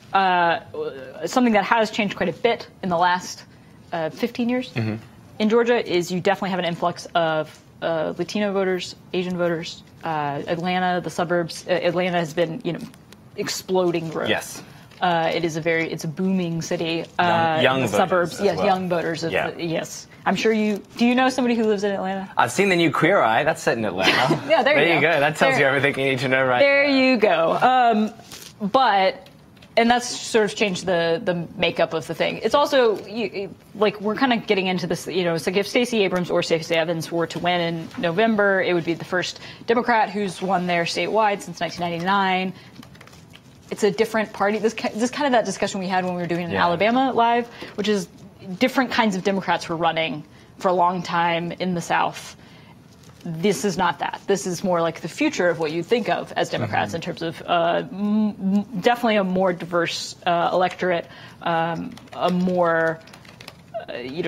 Something that has changed quite a bit in the last 15 years in Georgia is you definitely have an influx of Latino voters, Asian voters. Atlanta, the suburbs. Atlanta has been, exploding growth. Yes. It's a booming city. Young the suburbs, yes, young voters. Yes. I'm sure do you know somebody who lives in Atlanta? I've seen the new Queer Eye. That's set in Atlanta. Yeah, there you go. That tells you everything you need to know, right? There you go. And that's sort of changed the makeup of the thing. It's also, we're kind of getting into this, it's like if Stacey Abrams or Stacey Evans were to win in November, it would be the first Democrat who's won there statewide since 1999. It's a different party. This kind of that discussion we had when we were doing it in Alabama Live, which is different kinds of Democrats were running for a long time in the South. This is not that. This is more like the future of what you think of as Democrats in terms of definitely a more diverse electorate, a more,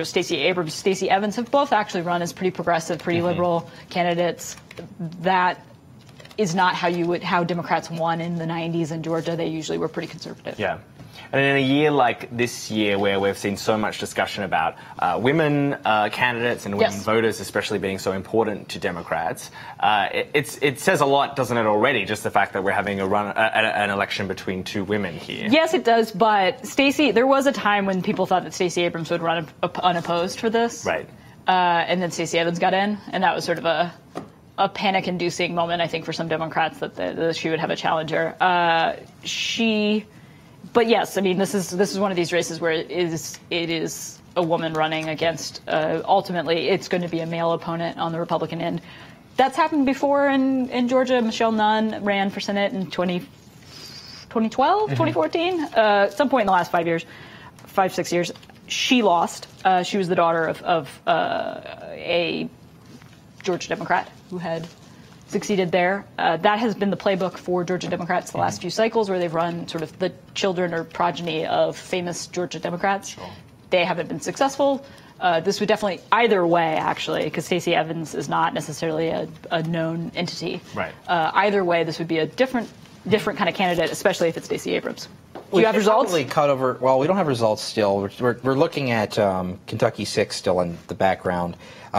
Stacey Abrams, Stacey Evans have both actually run as pretty progressive, pretty liberal candidates. That is not how Democrats won in the 90s in Georgia. They usually were pretty conservative. Yeah. And in a year like this year, where we've seen so much discussion about women candidates and women voters especially being so important to Democrats, it says a lot, doesn't it, already, just the fact that we're having an election between two women here? Yes, it does, but there was a time when people thought that Stacey Abrams would run unopposed for this. Right. And then Stacey Evans got in, and that was sort of a panic-inducing moment, I think, for some Democrats that she would have a challenger. But yes, I mean, this is one of these races where it is a woman running against. Ultimately, it's going to be a male opponent on the Republican end. That's happened before in Georgia. Michelle Nunn ran for Senate in 2012, 2014, some point in the last 6 years. She lost. She was the daughter of a Georgia Democrat who had succeeded there. That has been the playbook for Georgia Democrats the last few cycles, where they've run sort of the children or progeny of famous Georgia Democrats. Sure. They haven't been successful. This would definitely, either way, actually, because Stacey Evans is not necessarily a known entity. Right. Either way, this would be a different kind of candidate, especially if it's Stacey Abrams. Do you have results? Well, we don't have results still. We're looking at Kentucky 6 still in the background,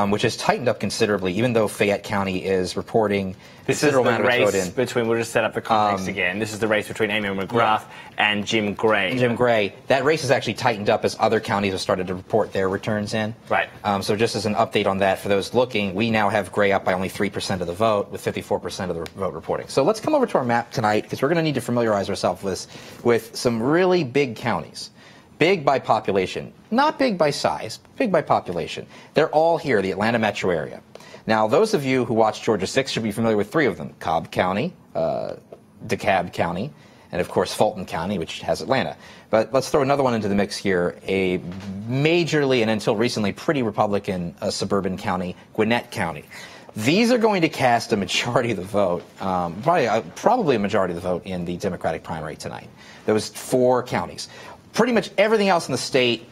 which has tightened up considerably, even though Fayette County is reporting this is the race between, we'll just set up the context again. This is the race between Amy McGrath and Jim Gray. That race has actually tightened up as other counties have started to report their returns in. Right. So just as an update on that, for those looking, we now have Gray up by only 3% of the vote, with 54% of the vote reporting. So let's come over to our map tonight, because we're going to need to familiarize ourselves with some really big counties. Big by population, not big by size, big by population. They're all here, the Atlanta metro area. Now, those of you who watch Georgia 6 should be familiar with 3 of them: Cobb County, DeKalb County, and of course Fulton County, which has Atlanta. But let's throw another one into the mix here, a majorly and until recently pretty Republican suburban county, Gwinnett County. These are going to cast a majority of the vote, probably a majority of the vote in the Democratic primary tonight. Those 4 counties. Pretty much everything else in the state,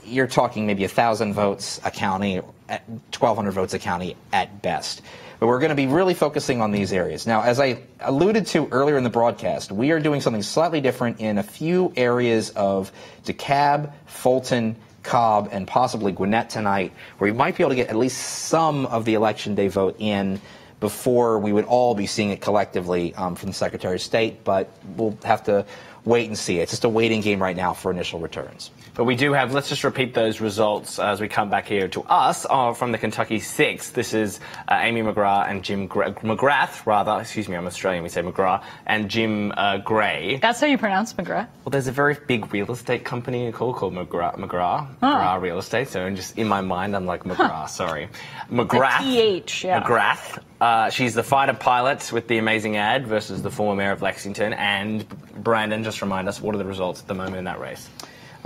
you're talking maybe 1,000 votes a county, 1,200 votes a county at best. But we're going to be really focusing on these areas. Now, as I alluded to earlier in the broadcast, we are doing something slightly different in a few areas of DeKalb, Fulton, Cobb, and possibly Gwinnett tonight, where we might be able to get at least some of the Election Day vote in before we would all be seeing it collectively from the Secretary of State. But we'll have to wait and see. It's just a waiting game right now for initial returns. But we do have, let's just repeat those results as we come back here to us from the Kentucky 6. This is Amy McGrath and Jim McGrath, rather. Excuse me, I'm Australian, we say McGrath, and Jim Gray. That's how you pronounce McGrath? Well, there's a very big real estate company called McGrath Real Estate. So just in my mind, I'm like McGrath, sorry. McGrath. TH, yeah. McGrath. She's the fighter pilot with the amazing ad versus the former mayor of Lexington. And Brandon, just remind us, what are the results at the moment in that race?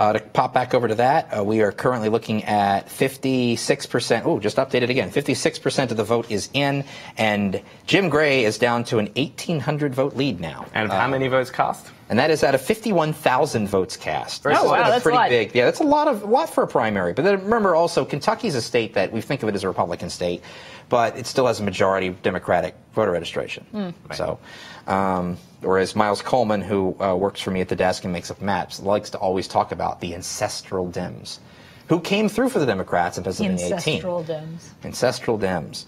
To pop back over to that, we are currently looking at 56%. Oh, just updated again. 56% of the vote is in, and Jim Gray is down to an 1,800 vote lead now. And how many votes cast? And that is out of 51,000 votes cast. Oh, wow, that's pretty a lot. big. Yeah, that's a lot for a primary. But then remember also, Kentucky's a state that we think of it as a Republican state, but it still has a majority Democratic voter registration. Right. So, whereas Miles Coleman, who works for me at the desk and makes up maps, likes to always talk about the ancestral Dems, who came through for the Democrats in Pennsylvania 18. Ancestral Dems. Ancestral Dems.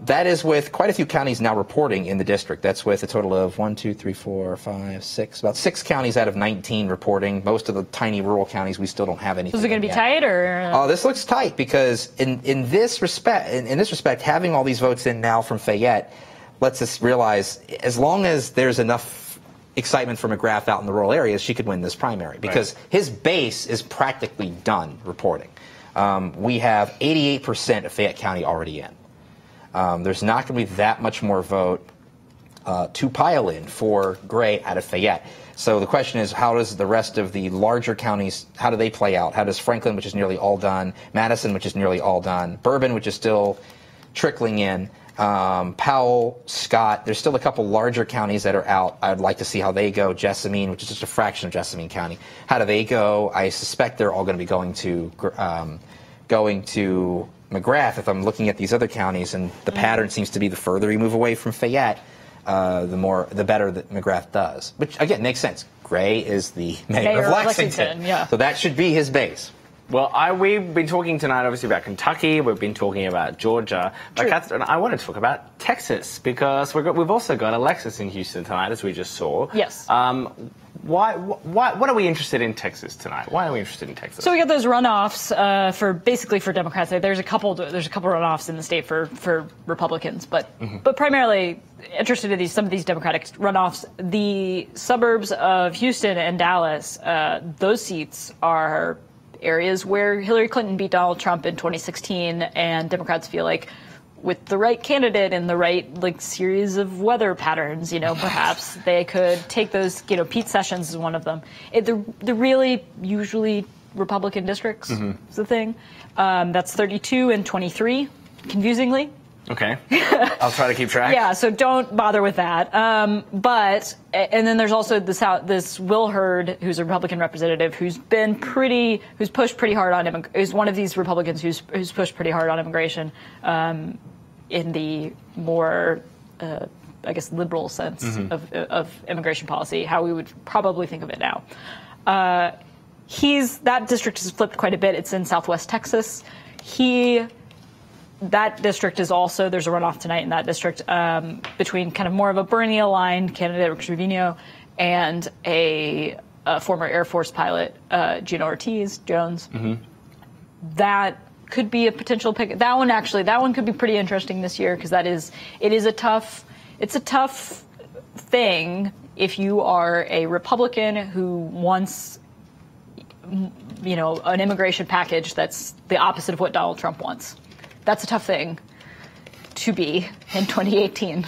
That is with quite a few counties now reporting in the district. That's with a total of 1, 2, 3, 4, 5, 6, about 6 counties out of 19 reporting. Most of the tiny rural counties, we still don't have anything. So is it going to be yet. tight, or? Oh, this looks tight because in this respect, having all these votes in now from Fayette lets us realize as long as there's enough excitement for McGrath out in the rural areas, she could win this primary because his base is practically done reporting. We have 88% of Fayette County already in. There's not going to be that much more vote to pile in for Gray out of Fayette. So the question is, how does the rest of the larger counties, how do they play out? How does Franklin, which is nearly all done, Madison, which is nearly all done, Bourbon, which is still trickling in, Powell, Scott, there's still a couple larger counties that are out. I'd like to see how they go. Jessamine, which is just a fraction of Jessamine County. How do they go? I suspect they're all going to be going to McGrath if I'm looking at these other counties, and the pattern seems to be the further you move away from Fayette, the better that McGrath does. Which, again, makes sense. Gray is the mayor of Lexington. Yeah. So that should be his base. Well, we've been talking tonight, obviously, about Kentucky. We've been talking about Georgia. But Catherine, I want to talk about Texas because we've also got Alexis in Houston tonight, as we just saw. Yes. What are we interested in Texas tonight? Why are we interested in Texas? So we got those runoffs for Democrats. There's a couple runoffs in the state for Republicans, but primarily interested in some of these Democratic runoffs. The suburbs of Houston and Dallas, those seats are areas where Hillary Clinton beat Donald Trump in 2016, and Democrats feel like with the right candidate and the right series of weather patterns, perhaps they could take those. Pete Sessions is one of them. The really usually Republican districts is the thing. That's 32 and 23, confusingly. Okay. I'll try to keep track. Yeah, so don't bother with that. And then there's also this Will Hurd, who's a Republican representative, who's pushed pretty hard on who's one of these Republicans who's pushed pretty hard on immigration in the more, I guess, liberal sense of immigration policy, how we would probably think of it now. That district has flipped quite a bit. It's in Southwest Texas. That district is also, there's a runoff tonight in that district between kind of more of a Bernie-aligned candidate, Rick Trevino, and a former Air Force pilot, Gina Ortiz Jones. That could be a potential pick. That one could be pretty interesting this year because it's a tough thing if you are a Republican who wants an immigration package that's the opposite of what Donald Trump wants. That's a tough thing to be in 2018,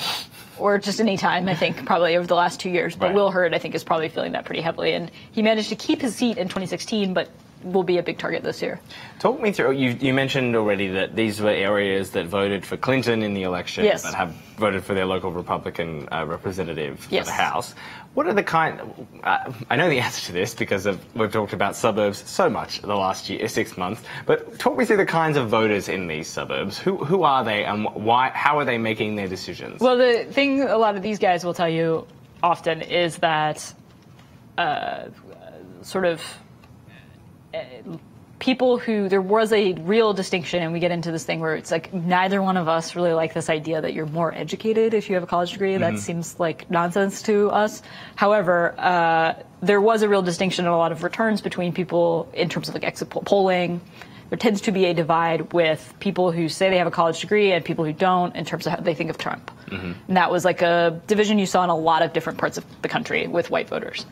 or just any time, I think, probably over the last 2 years. But Will Hurd, I think, is probably feeling that pretty heavily. And he managed to keep his seat in 2016, but will be a big target this year. Talk me through, you mentioned already that these were areas that voted for Clinton in the election, yes, that have voted for their local Republican representative for yes, the House. What are the I know the answer to this because we've talked about suburbs so much the last 6 months, but talk me through the kinds of voters in these suburbs. Who are they and why? How are they making their decisions? Well, the thing a lot of these guys will tell you often is that people who, there was a real distinction, and we get into this thing where it's like neither one of us really like this idea that you're more educated if you have a college degree. That seems like nonsense to us. However, there was a real distinction in a lot of returns between people in terms of exit polling. There tends to be a divide with people who say they have a college degree and people who don't in terms of how they think of Trump. And that was like a division you saw in a lot of different parts of the country with white voters.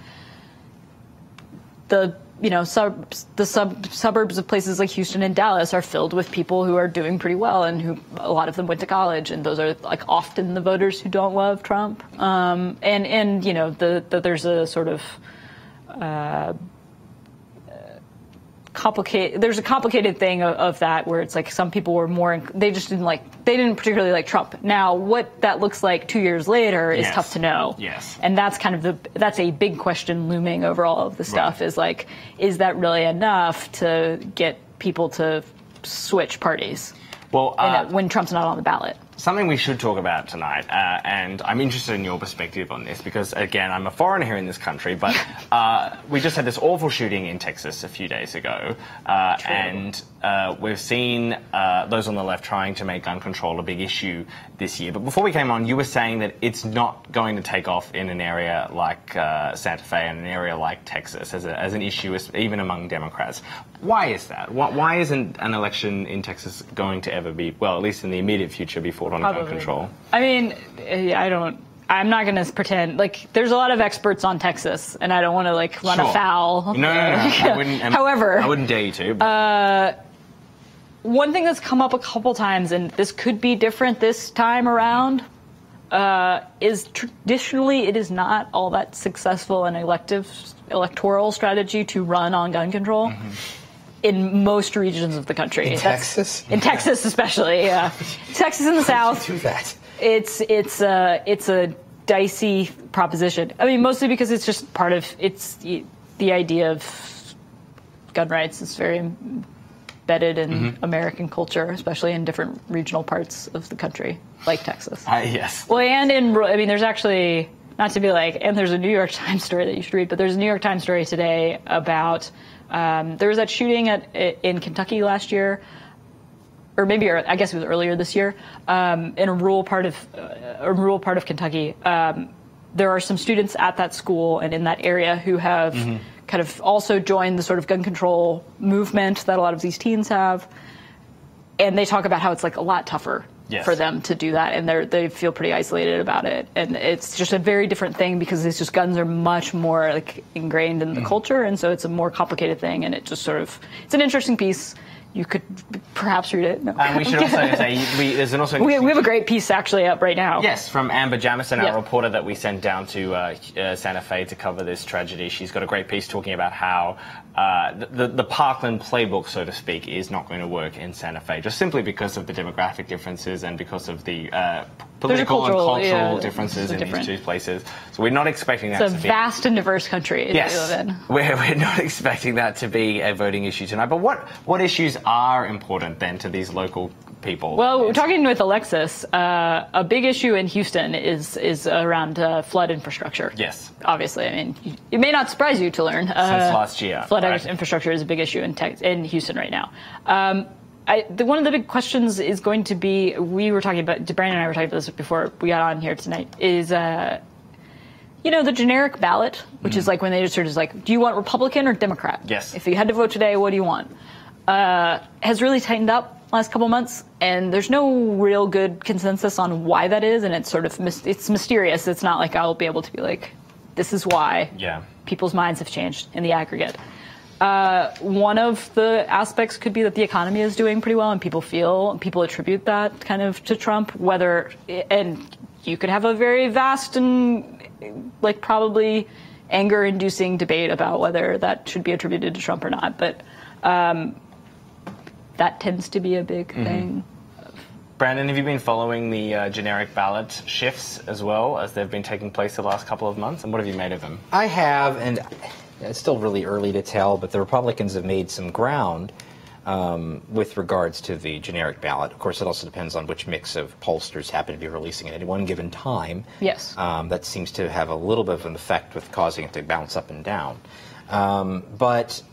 The suburbs of places like Houston and Dallas are filled with people who are doing pretty well and who a lot of them went to college, and those are often the voters who don't love Trump. There's a sort of there's a complicated thing of that where it's like some people were they didn't particularly like Trump. Now, what that looks like 2 years later is tough to know. Yes. And that's kind of that's a big question looming over all of the stuff is like, is that really enough to get people to switch parties? Well, when Trump's not on the ballot. Something we should talk about tonight, and I'm interested in your perspective on this because, again, I'm a foreigner here in this country, but we just had this awful shooting in Texas a few days ago, and we've seen those on the left trying to make gun control a big issue this year. But before we came on, you were saying that it's not going to take off in an area like Santa Fe and an area like Texas as an issue, even among Democrats. Why is that? Why isn't an election in Texas going to ever be, well, at least in the immediate future, be fought on gun control? I mean, I'm not going to pretend. Like, there's a lot of experts on Texas, and I don't want to, like, run afoul. No. I wouldn't, however, I wouldn't dare you to. One thing that's come up a couple times, and this could be different this time around, is traditionally it is not all that successful an electoral strategy to run on gun control. In most regions of the country. In Texas? In Texas especially, yeah. Texas in the South. Do that. It's a dicey proposition. I mean, mostly because it's just part of the idea of gun rights is very embedded in American culture, especially in different regional parts of the country, like Texas. Yes. Well, and there's actually, not to be like, and there's a New York Times story that you should read, but there's a New York Times story today about there was that shooting in Kentucky last year, or maybe I guess it was earlier this year, in a rural part of Kentucky. There are some students at that school and in that area who have kind of also joined the sort of gun control movement that a lot of these teens have, and they talk about how it's like a lot tougher for them to do that, and they feel pretty isolated about it, and it's just a very different thing because it's just guns are much more like ingrained in the culture, and so it's a more complicated thing, and it just sort of it's an interesting piece. You could perhaps read it. No. And we should also say there's also we have a great piece actually up right now. Yes, from Amber Jamison, our reporter that we sent down to Santa Fe to cover this tragedy. She's got a great piece talking about how the Parkland playbook, so to speak, is not going to work in Santa Fe, just simply because of the demographic differences and because of the political and cultural differences in these two places. So we're not expecting that to be... It's a vast and diverse country that we live in. We're not expecting that to be a voting issue tonight. But what issues are important then to these local people? Well, we're talking with Alexis. A big issue in Houston is around flood infrastructure. Yes. Obviously. I mean, it may not surprise you to learn. Since last year. Flood infrastructure is a big issue in Houston right now. One of the big questions is going to be, Brandon and I were talking about this before we got on here tonight, is, the generic ballot, which is like when they just sort of like, do you want Republican or Democrat? Yes. If you had to vote today, what do you want? Has really tightened up last couple months, and there's no real good consensus on why that is, and it's sort of, it's mysterious. It's not like I'll be able to be like, this is why people's minds have changed in the aggregate. One of the aspects could be that the economy is doing pretty well, and people attribute that kind of to Trump. And you could have a very vast and like probably anger-inducing debate about whether that should be attributed to Trump or not. But that tends to be a big thing. Brandon, have you been following the generic ballot shifts as well as they've been taking place the last couple of months? And what have you made of them? I have, and it's still really early to tell, but the Republicans have made some ground with regards to the generic ballot. Of course, it also depends on which mix of pollsters happen to be releasing at any one given time. Yes. That seems to have a little bit of an effect with causing it to bounce up and down. But,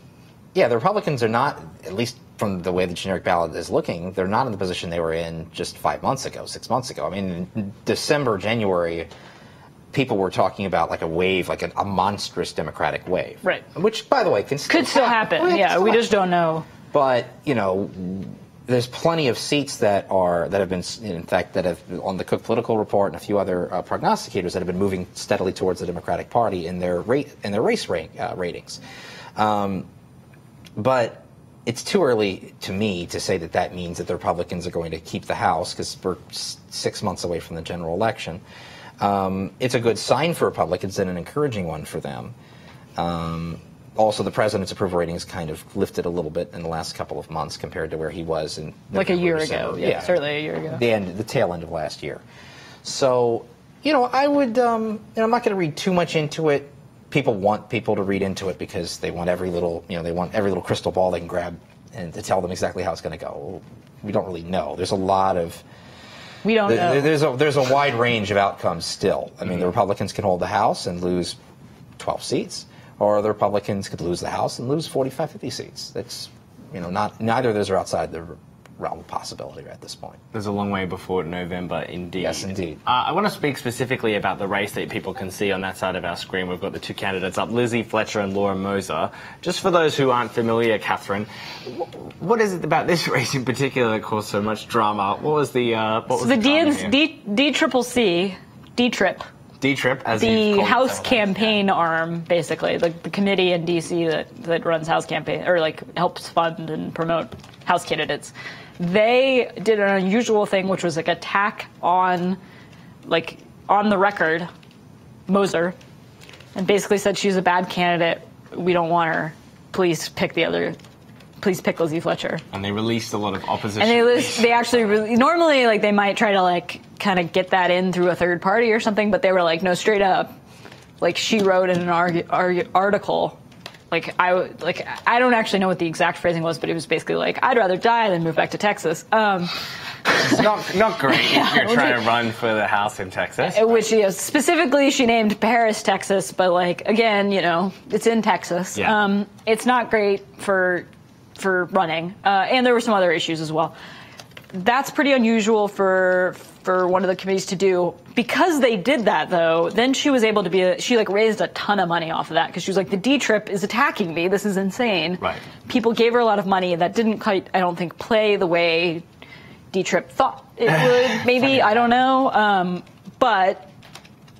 yeah, the Republicans are not, at least from the way the generic ballot is looking, they're not in the position they were in just 5 months ago, 6 months ago. I mean, in December, January, people were talking about like a wave, like a monstrous Democratic wave. Right. Which, by the way, could still happen. Yeah, we just don't know. But, there's plenty of seats that have been, in fact, that have on the Cook Political Report and a few other prognosticators that have been moving steadily towards the Democratic Party in their race ratings. But it's too early to me to say that means that the Republicans are going to keep the House because we're 6 months away from the general election. It's a good sign for Republicans and an encouraging one for them. also the president's approval rating has kind of lifted a little bit in the last couple of months compared to where he was in like a year November, ago. December. Yeah, certainly a year ago. The tail end of last year. So, I would, I'm not going to read too much into it. People want people to read into it because they want every little, they want every little crystal ball they can grab and to tell them exactly how it's going to go. We don't really know. There's a lot of... We don't know. There's a wide range of outcomes still. I mean, the Republicans can hold the House and lose 12 seats, or the Republicans could lose the House and lose 45, 50 seats. That's, neither of those are outside the realm of possibility at this point. There's a long way before November, indeed. Yes, indeed. I want to speak specifically about the race that people can see on that side of our screen. We've got the two candidates up, Lizzie Fletcher and Laura Moser. Just for those who aren't familiar, Catherine, what is it about this race in particular that caused so much drama? What was the DCCC, D-Trip, as the House campaign arm, basically, the committee in D.C. that runs House campaign, or helps fund and promote House candidates. They did an unusual thing, which was attack on the record, Moser, and basically said she's a bad candidate. We don't want her. Please pick Lizzie Fletcher. And they released a lot of opposition. And they actually normally they might try to kind of get that in through a third party or something, but they were no, straight up. She wrote in an article. I don't actually know what the exact phrasing was, but it was basically I'd rather die than move back to Texas. It's not great if you're trying to run for the House in Texas. Which specifically she named Paris, Texas, but again, it's in Texas. Yeah. It's not great for running, and there were some other issues as well. That's pretty unusual for one of the committees to do. Because they did that, though, then she was able to she raised a ton of money off of that, because she was the D-Trip is attacking me. This is insane. Right. People gave her a lot of money that didn't quite, I don't think, play the way D-Trip thought it would. Maybe, I don't know. But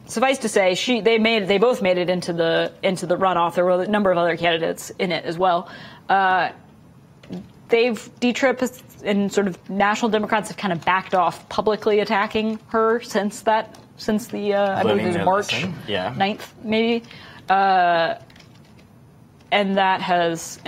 suffice to say, they both made it into the runoff. There were a number of other candidates in it as well. D-Trip and sort of National Democrats have kind of backed off publicly attacking her since the I believe it was March 9th, maybe. And that has,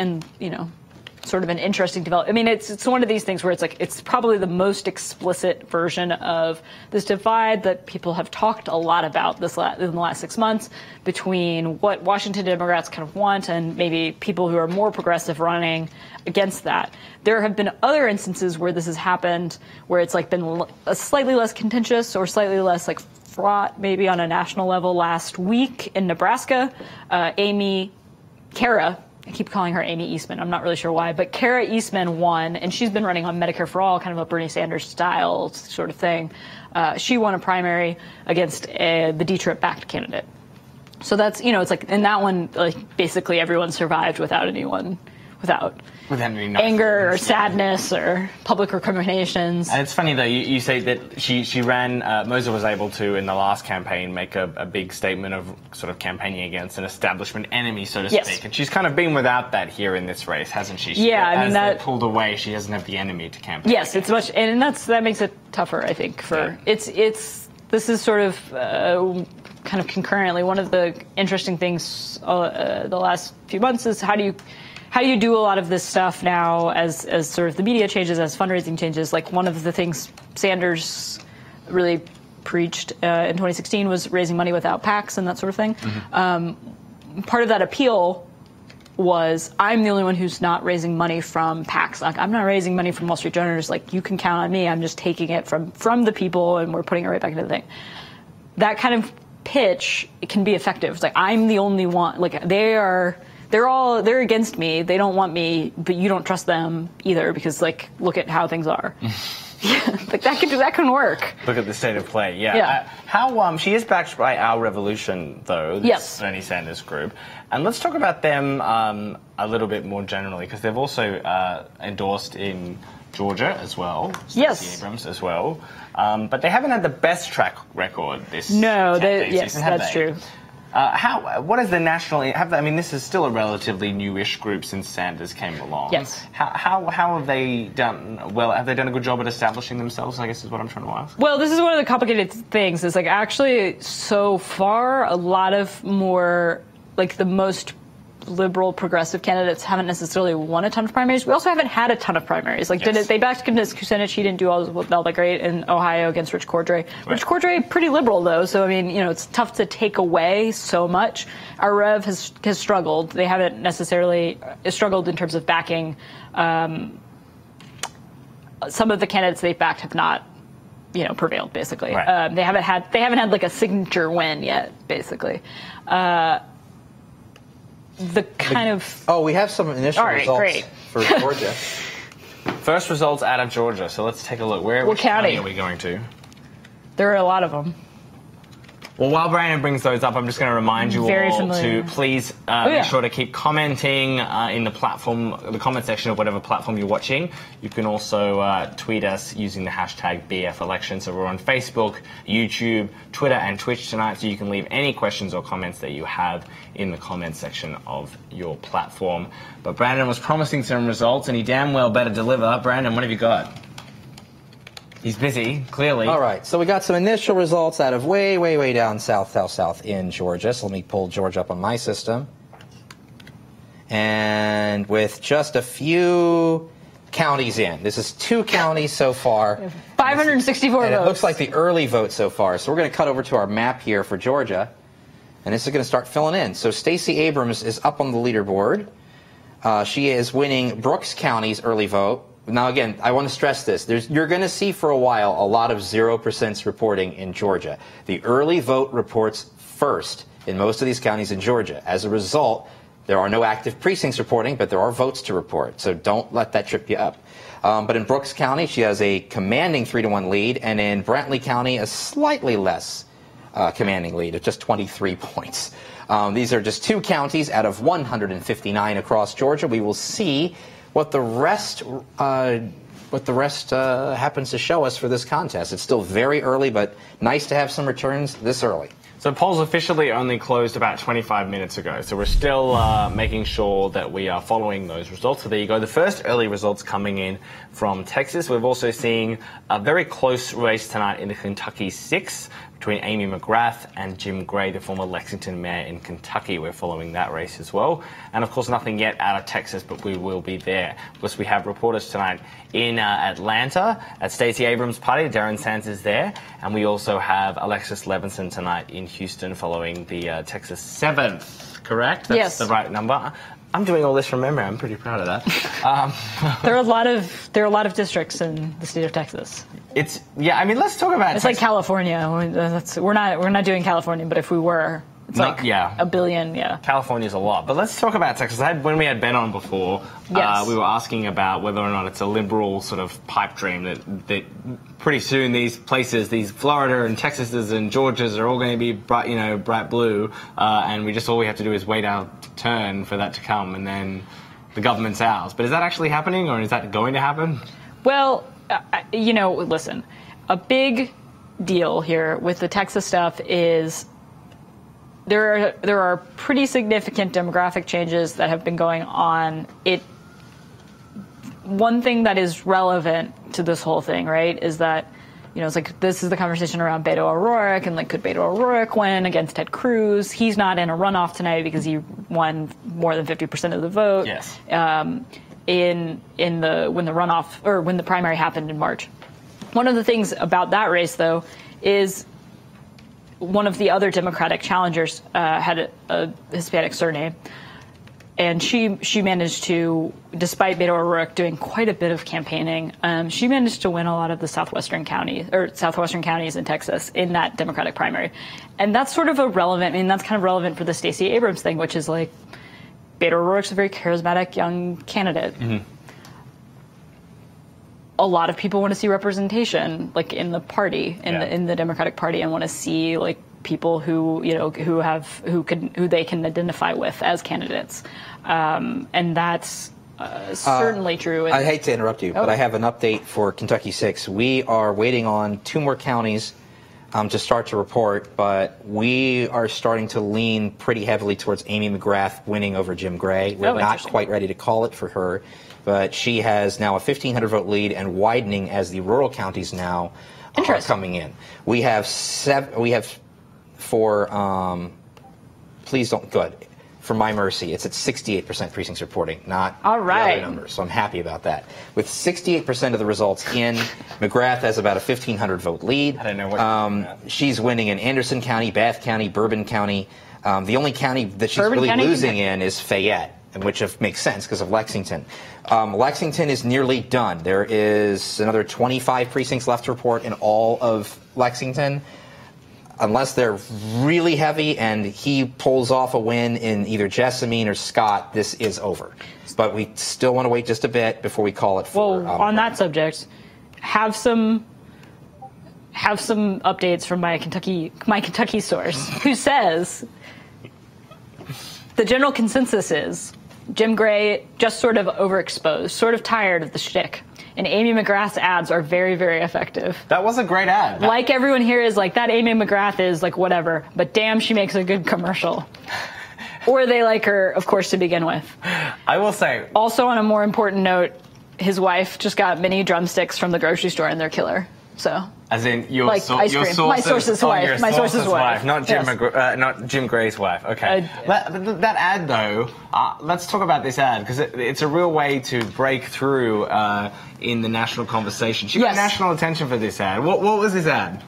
sort of an interesting development. I mean, it's one of these things where it's probably the most explicit version of this divide that people have talked a lot about in the last 6 months between what Washington Democrats kind of want and maybe people who are more progressive running against that. There have been other instances where this has happened, where it's been slightly less contentious or slightly less fraught, maybe on a national level. Last week in Nebraska, Kara, I keep calling her Amy Eastman. I'm not really sure why, but Kara Eastman won, and she's been running on Medicare for All, kind of a Bernie Sanders style sort of thing. She won a primary against the D-Trip backed candidate. So that's, in that one, basically everyone survived without anger or sadness or public recriminations. And it's funny, though, you say that she ran, Moser was able to, in the last campaign, make a big statement of sort of campaigning against an establishment enemy, so to speak. And she's kind of been without that here in this race, hasn't she? As they pulled away, she doesn't have the enemy to campaign against. It's much, and that makes it tougher, I think, this is sort of kind of concurrently, one of the interesting things the last few months is how do you do a lot of this stuff now as sort of the media changes, as fundraising changes? One of the things Sanders really preached in 2016 was raising money without PACs and that sort of thing. Mm-hmm. Part of that appeal was, I'm the only one who's not raising money from PACs. I'm not raising money from Wall Street donors. You can count on me. I'm just taking it from the people, and we're putting it right back into the thing. That kind of pitch, it can be effective. It's I'm the only one. They're against me. They don't want me, but you don't trust them either, because look at how things are. that can work. Look at the state of play. Yeah. How she is backed by Our Revolution, though. Yes. Bernie Sanders group, and let's talk about them a little bit more generally, because they've also endorsed in Georgia as well. Stacey Abrams as well, but they haven't had the best track record this. No, season, that's true. What is the national? This is still a relatively newish group since Sanders came along. Yes. How have they done? Well, have they done a good job at establishing themselves, I guess is what I'm trying to ask. Well, this is one of the complicated things. Is actually so far a lot of more the most liberal progressive candidates haven't necessarily won a ton of primaries. We also haven't had a ton of primaries. Like, they backed Kucinich. He didn't do all that great in Ohio against Rich Cordray. Right. Rich Cordray, pretty liberal, though. So, I mean, it's tough to take away so much. Our Rev has struggled. They haven't necessarily struggled in terms of backing. Some of the candidates they've backed have not, prevailed, basically. Right. They haven't had like a signature win yet, basically. We have some initial results for Georgia. First results out of Georgia. So let's take a look. Which county are we going to? There are a lot of them. Well, while Brandon brings those up, I'm just going to remind you all to please make sure to keep commenting in the comment section of whatever platform you're watching. You can also tweet us using the hashtag BFElection. So we're on Facebook, YouTube, Twitter, and Twitch tonight. So you can leave any questions or comments that you have in the comment section of your platform. But Brandon was promising some results, and he damn well better deliver. Brandon, what have you got? He's busy, clearly. All right, so we got some initial results out of way down south in Georgia. So let me pull Georgia up on my system. And with just a few counties in. This is 2 counties so far. 564 votes. And it looks like the early vote so far. So we're going to cut over to our map here for Georgia. And this is going to start filling in. So Stacey Abrams is up on the leaderboard. She is winning Brooks County's early vote. Now, again, I want to stress this. You're going to see for a while a lot of 0% reporting in Georgia. The early vote reports first in most of these counties in Georgia. As a result, there are no active precincts reporting, but there are votes to report. So don't let that trip you up. But in Brooks County, she has a commanding 3-1 lead, and in Brantley County, a slightly less commanding lead of just 23 points. These are just 2 counties out of 159 across Georgia. We will see what the rest happens to show us for this contest. It's still very early, but nice to have some returns this early. So polls officially only closed about 25 minutes ago. So we're still making sure that we are following those results. So there you go. The first early results coming in from Texas. We've also seen a very close race tonight in the Kentucky 6 between Amy McGrath and Jim Gray, the former Lexington mayor in Kentucky. We're following that race as well. And of course, nothing yet out of Texas, but we will be there. Of course, we have reporters tonight in Atlanta at Stacey Abrams' party. Darren Sands is there. And we also have Alexis Levinson tonight in Houston following the Texas 7th, correct? That's the right number. I'm doing all this from memory. I'm pretty proud of that. There are a lot of districts in the state of Texas. I mean, let's talk about. It's like California. We're not doing California, but if we were, it's like a billion. Yeah. California's a lot, but let's talk about Texas. When we had Ben on before, we were asking about whether or not it's a liberal sort of pipe dream that pretty soon these places, these Florida and Texases and Georgias, are all going to be bright blue, and all we have to do is wait our turn for that to come, and then the government's ours. But is that actually happening, or is that going to happen? Well, listen, a big deal here with the Texas stuff is there are pretty significant demographic changes that have been going on. One thing that is relevant to this whole thing, right, is that, it's like this is the conversation around Beto O'Rourke, and could Beto O'Rourke win against Ted Cruz? He's not in a runoff tonight because he won more than 50% of the vote. Yes. When the primary happened in March. One of the things about that race, though, is one of the other Democratic challengers had a Hispanic surname, and she managed to, despite Beto O'Rourke doing quite a bit of campaigning, she managed to win a lot of the southwestern counties in Texas in that Democratic primary, and that's sort of that's kind of relevant for the Stacey Abrams thing, which is like Beto O'Rourke's a very charismatic young candidate. Mm-hmm. A lot of people want to see representation, in the party, in the Democratic Party, and want to see people who they can identify with as candidates, and that's certainly true. I hate to interrupt you, but I have an update for Kentucky 6. We are waiting on 2 more counties to start to report, but we are starting to lean pretty heavily towards Amy McGrath winning over Jim Gray. We're not quite ready to call it for her, but she has now a 1,500 vote lead and widening as the rural counties now are coming in. We have 4 for My Mercy. It's at 68% precincts reporting, not All right. the other numbers. So I'm happy about that. With 68% of the results in, McGrath has about a 1,500 vote lead. I don't know what she's winning in Anderson County, Bath County, Bourbon County. The only county that she's Bourbon really County? losing in is Fayette, which makes sense because of Lexington. Lexington is nearly done. There is another 25 precincts left to report in all of Lexington. Unless they're really heavy and he pulls off a win in either Jessamine or Scott, this is over. But we still want to wait just a bit before we call it for. Well, on that subject, have some updates from my Kentucky source, who says the general consensus is Jim Gray just sort of overexposed, sort of tired of the shtick. And Amy McGrath's ads are very, very effective. That was a great ad. Like everyone here is like, that Amy McGrath is like whatever, but damn, she makes a good commercial. Or they like her, of course, to begin with. I will say. Also, on a more important note, his wife just got mini drumsticks from the grocery store and they're killer. So. As in your like ice your cream. My source's wife. My source's wife. Not Jim not Jim Gray's wife. Okay. That ad though. Let's talk about this ad because it's a real way to break through in the national conversation. She got national attention for this ad. What was this ad?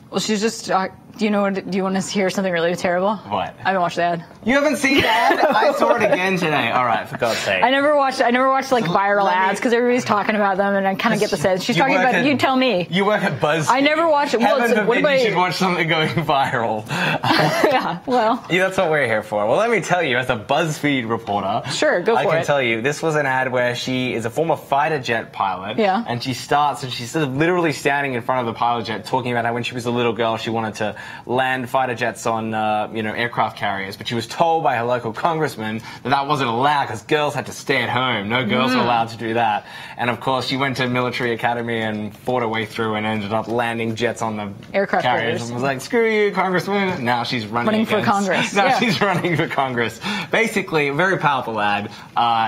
Well, she's just. Do you want to hear something really terrible? What? I haven't watched the ad. You haven't seen the ad? I saw it again today. All right, for God's sake. I never watched like viral ads because everybody's talking about them, and I kind of get the sense she's talking about. You tell me. You work at BuzzFeed. I never watched it. Well, you should watch something going viral. Yeah. Well. Yeah, that's what we're here for. Well, let me tell you, as a BuzzFeed reporter, sure, go for it. I can tell you, this was an ad where she is a former fighter jet pilot. Yeah. And she's sort of literally standing in front of the pilot jet, talking about how when she was a little girl, she wanted to land fighter jets on, aircraft carriers, but she was told by her local congressman that wasn't allowed because girls had to stay at home. No girls were allowed to do that. And of course, she went to military academy and fought her way through and ended up landing jets on the aircraft carriers. And was like, screw you, congressman. Now she's running for Congress. Now she's running for Congress. Basically, a very powerful ad.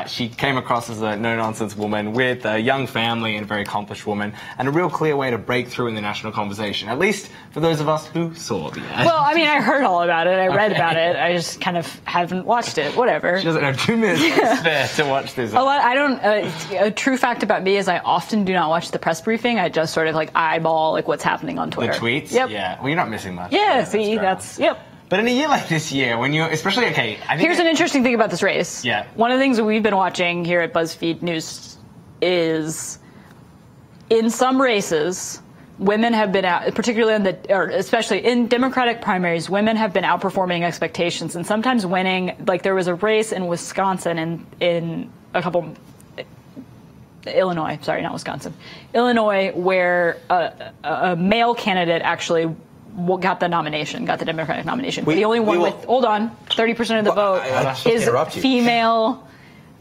She came across as a no-nonsense woman with a young family and a very accomplished woman, and a real clear way to break through in the national conversation, at least for those of us who saw the ad. Well, I mean, I heard all about it. I read about it. I just kind of haven't watched it. Whatever. She doesn't have 2 minutes spare to watch this. I don't. A true fact about me is I often do not watch the press briefing. I just sort of like eyeball like what's happening on Twitter. The tweets? Yep. Yeah. Well, you're not missing much. Yeah. See, yep. But in a year like this year, when you're, especially, okay, I think here's an interesting thing about this race. Yeah. One of the things that we've been watching here at BuzzFeed News is in some races, women have been out, particularly especially in Democratic primaries, women have been outperforming expectations and sometimes winning. Like there was a race in Wisconsin in a couple, Illinois, sorry, not Wisconsin, Illinois, where a male candidate actually got the nomination, got the Democratic nomination. The only one with, hold on, 30% of the vote is female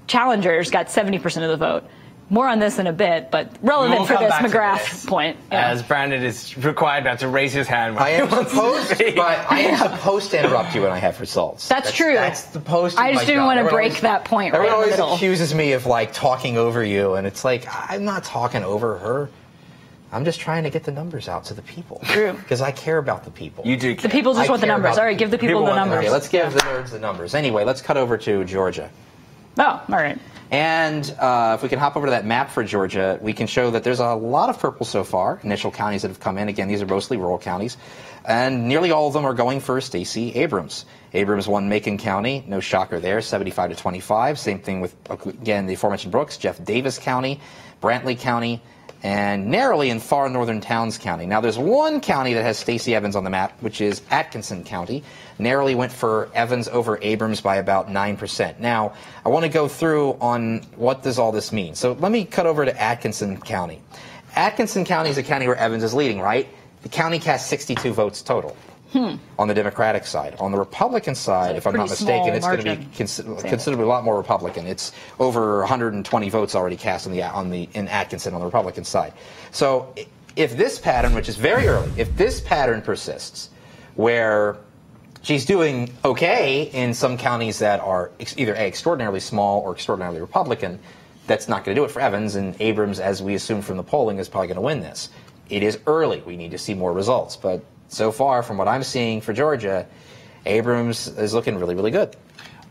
challengers got 70% of the vote. More on this in a bit, but relevant for this McGrath point. Yeah. As Brandon is required now to raise his hand. I am supposed to interrupt you when I have results. That's true. That's supposed to. I just didn't want to break that point. Everyone always accuses me of like talking over you, and it's like I'm not talking over her. I'm just trying to get the numbers out to the people. True. Because I care about the people. You do care. The people just want the numbers. All right, give the people the numbers. Okay, let's give the nerds the numbers. Anyway, let's cut over to Georgia. Oh, all right. And if we can hop over to that map for Georgia, we can show that there's a lot of purple so far. Initial counties that have come in. Again, these are mostly rural counties. And nearly all of them are going for Stacey Abrams. Abrams won Macon County. No shocker there, 75-25. Same thing with, again, the aforementioned Brooks, Jeff Davis County, Brantley County, and narrowly in far northern Towns County. Now, there's one county that has Stacey Evans on the map, which is Atkinson County. Narrowly went for Evans over Abrams by about 9%. Now, I want to go through on what does all this mean. So let me cut over to Atkinson County. Atkinson County is a county where Evans is leading, right? The county cast 62 votes total. On the Democratic side. On the Republican side, if I'm not mistaken, it's going to be considerably a lot more Republican. It's over 120 votes already cast in Atkinson on the Republican side. So if this pattern, which is very early, if this pattern persists, where she's doing okay in some counties that are either extraordinarily small or extraordinarily Republican, that's not going to do it for Evans, and Abrams, as we assume from the polling, is probably going to win this. It is early. We need to see more results, but so far, from what I'm seeing for Georgia, Abrams is looking really, really good.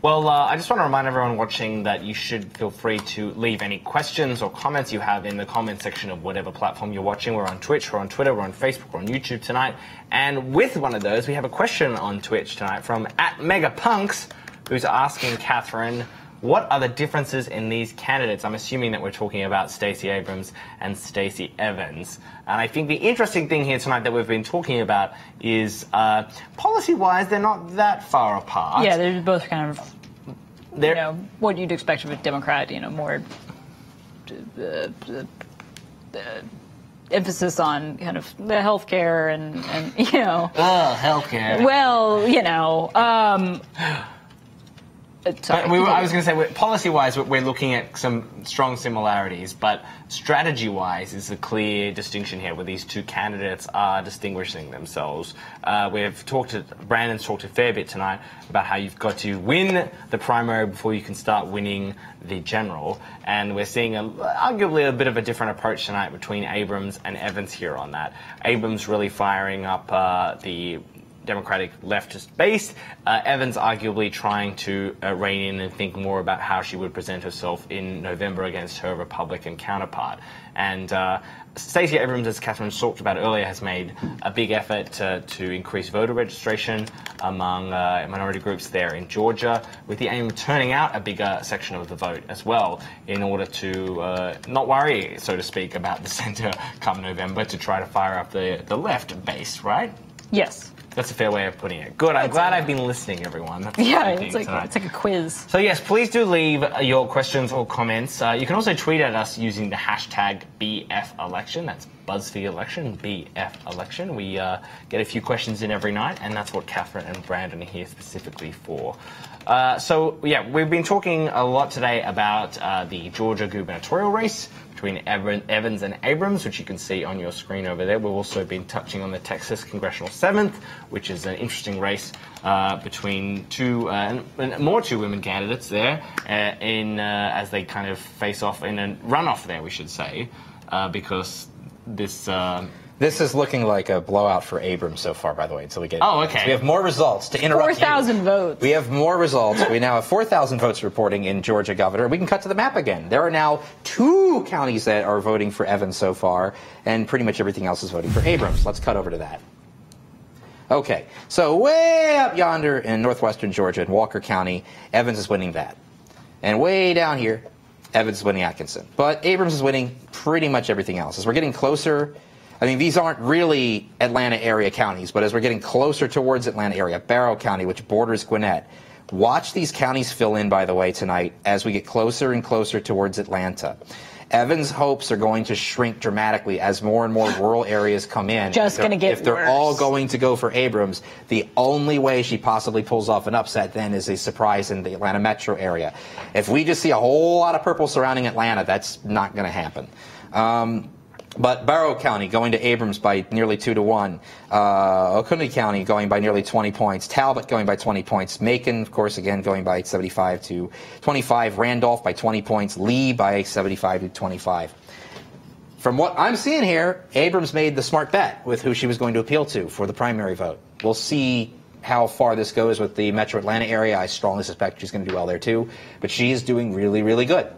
Well, I just want to remind everyone watching that you should feel free to leave any questions or comments you have in the comment section of whatever platform you're watching. We're on Twitch, we're on Twitter, we're on Facebook, we're on YouTube tonight. And with one of those, we have a question on Twitch tonight from @Megapunks, who's asking Catherine, what are the differences in these candidates? I'm assuming that we're talking about Stacey Abrams and Stacey Evans. And I think the interesting thing here tonight that we've been talking about is policy-wise, they're not that far apart. Yeah, they're both kind of, you know, what you'd expect of a Democrat, you know, more emphasis on kind of the healthcare and you know. Healthcare. Well, you know. I was going to say, policy-wise, we're looking at some strong similarities, but strategy-wise is a clear distinction here where these two candidates are distinguishing themselves. Brandon's talked a fair bit tonight about how you've got to win the primary before you can start winning the general, and we're seeing arguably a bit of a different approach tonight between Abrams and Evans here on that. Abrams really firing up the Democratic leftist base. Evans arguably trying to rein in and think more about how she would present herself in November against her Republican counterpart. And Stacey Abrams, as Catherine talked about earlier, has made a big effort to increase voter registration among minority groups there in Georgia, with the aim of turning out a bigger section of the vote as well, in order to not worry, so to speak, about the center come November, to try to fire up the left base, right? Yes. That's a fair way of putting it. Good. I'm glad I've been listening, everyone. That's it's like a quiz. So yes, please do leave your questions or comments. You can also tweet at us using the hashtag BFElection. That's BuzzFeed election, BF election. We get a few questions in every night, and that's what Catherine and Brandon are here specifically for. So yeah, we've been talking a lot today about the Georgia gubernatorial race between Evans and Abrams, which you can see on your screen over there. We've also been touching on the Texas congressional 7th, which is an interesting race between two women candidates there as they kind of face off in a runoff there, we should say, because this is looking like a blowout for Abrams so far, by the way, until we get Oh, okay. So we have more results to interrupt 4,000 votes. We have more results. We now have 4,000 votes reporting in Georgia governor. We can cut to the map again. There are now 2 counties that are voting for Evans so far, and pretty much everything else is voting for Abrams. Let's cut over to that. Okay, so way up yonder in northwestern Georgia in Walker County, Evans is winning that. And way down here, Evans is winning Atkinson. But Abrams is winning pretty much everything else. As we're getting closer, I mean, these aren't really Atlanta area counties, but as we're getting closer towards Atlanta area, Barrow County, which borders Gwinnett, watch these counties fill in, by the way, tonight as we get closer and closer towards Atlanta. Evans' hopes are going to shrink dramatically as more and more rural areas come in. Just going to get If they're all going to go for Abrams, the only way she possibly pulls off an upset then is a surprise in the Atlanta metro area. If we just see a whole lot of purple surrounding Atlanta, that's not going to happen. But Barrow County going to Abrams by nearly 2-1. Oconee County going by nearly 20 points. Talbot going by 20 points. Macon, of course, again going by 75-25. Randolph by 20 points. Lee by 75-25. From what I'm seeing here, Abrams made the smart bet with who she was going to appeal to for the primary vote. We'll see how far this goes with the metro Atlanta area. I strongly suspect she's going to do well there too. But she is doing really, really good.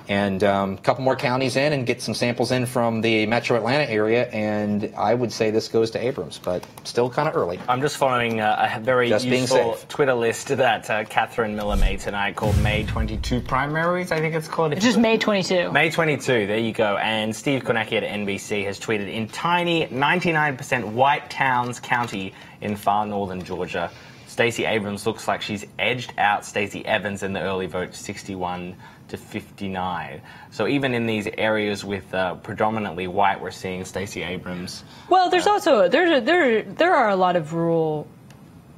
And a couple more counties in and get some samples in from the metro Atlanta area, and I would say this goes to Abrams, but still kind of early. I'm just following a very useful Twitter list that Catherine Miller made tonight called May 22 Primaries, I think it's called. It's just May 22. May 22, there you go. And Steve Kornacki at NBC has tweeted, in tiny 99% white towns county in far northern Georgia, Stacey Abrams looks like she's edged out Stacey Evans in the early vote, 61-59. So even in these areas with predominantly white, we're seeing Stacey Abrams. Well, there's also there are a lot of rural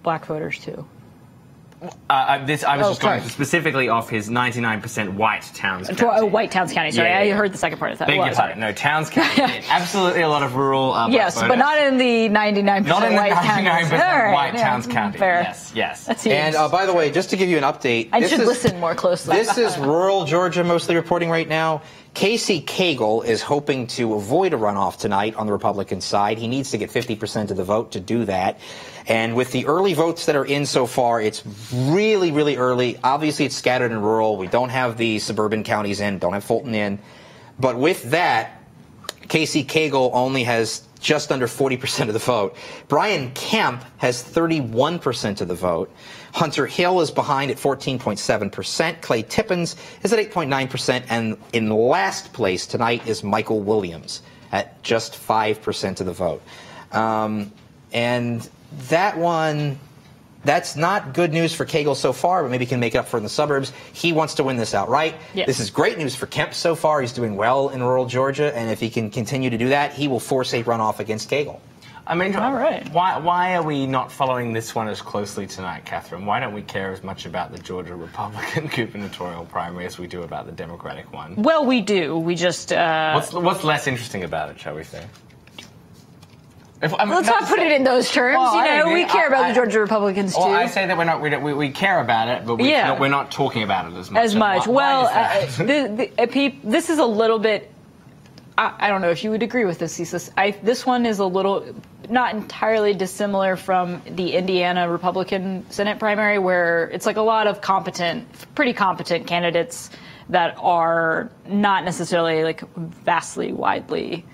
black voters too. I was just going specifically off his 99% white towns county. White towns county. Sorry, I heard the second part of that. Beg your pardon. No, towns county. Absolutely a lot of rural yes, black but not in the 99% not in the white 99% white towns county. Fair. Yes. And by the way, just to give you an update, I should listen more closely. This is rural Georgia mostly reporting right now. Casey Cagle is hoping to avoid a runoff tonight on the Republican side. He needs to get 50% of the vote to do that. And with the early votes that are in so far, it's really, really early. Obviously, it's scattered and rural. We don't have the suburban counties in, don't have Fulton in. But with that, Casey Cagle only has just under 40% of the vote. Brian Kemp has 31% of the vote. Hunter Hill is behind at 14.7%. Clay Tippins is at 8.9%. And in last place tonight is Michael Williams at just 5% of the vote. And that one, that's not good news for Cagle so far, but maybe can make it up for in the suburbs. He wants to win this outright. Yes. This is great news for Kemp so far. He's doing well in rural Georgia, and if he can continue to do that, he will force a runoff against Cagle. I mean, all right. Why are we not following this one as closely tonight, Catherine? Why don't we care as much about the Georgia Republican gubernatorial primary as we do about the Democratic one? Well, we do. We just... What's less interesting about it, shall we say? Let's not put it in those terms. Well, we care about the Georgia Republicans, too. Well, I say that we care about it, but we're not talking about it as much. This is a little bit... I don't know if you would agree with this thesis. This one is a little, not entirely dissimilar from the Indiana Republican Senate primary, where it's like a lot of pretty competent candidates that are not necessarily like vastly widely,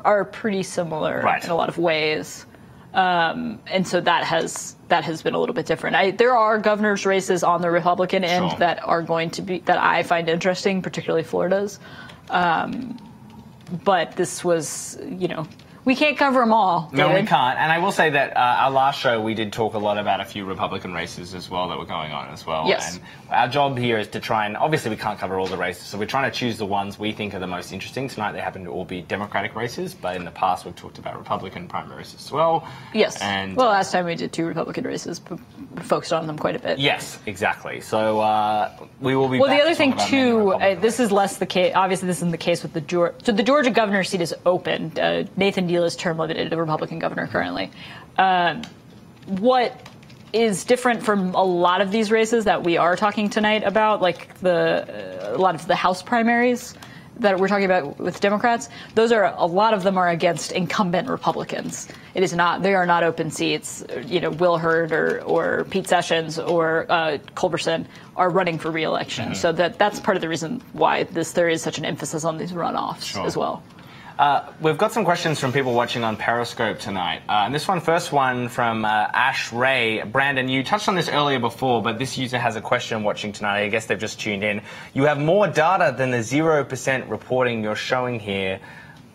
are pretty similar in a lot of ways. And so that has been a little bit different. There are governor's races on the Republican end that are going to be, that I find interesting, particularly Florida's. But this was, we can't cover them all. No, David. we can't. And I will say that our last show, we did talk a lot about a few Republican races as well that were going on as well. Yes. And our job here is to try and, obviously we can't cover all the races, so we're trying to choose the ones we think are the most interesting. Tonight they happen to all be Democratic races, but in the past we've talked about Republican primaries as well. Yes. And last time we did 2 Republican races, focused on them quite a bit. yes, exactly. So we will be Well, back the other to thing, talk about too, many Republican this is less the case. Obviously, this isn't the case with the Georgia. So the Georgia governor seat is open. Nathan Deal is term limited, a Republican governor currently. What is different from a lot of these races that we are talking tonight about, like a lot of the House primaries that we're talking about with Democrats, a lot of them are against incumbent Republicans. It is not; they are not open seats. Will Hurd or Pete Sessions or Culberson are running for re-election. Mm-hmm. So that's part of the reason why there is such an emphasis on these runoffs as well. We've got some questions from people watching on Periscope tonight. And this first one from Ash Ray. Brandon, you touched on this earlier before, but this user has a question watching tonight. I guess they've just tuned in. You have more data than the 0% reporting you're showing here.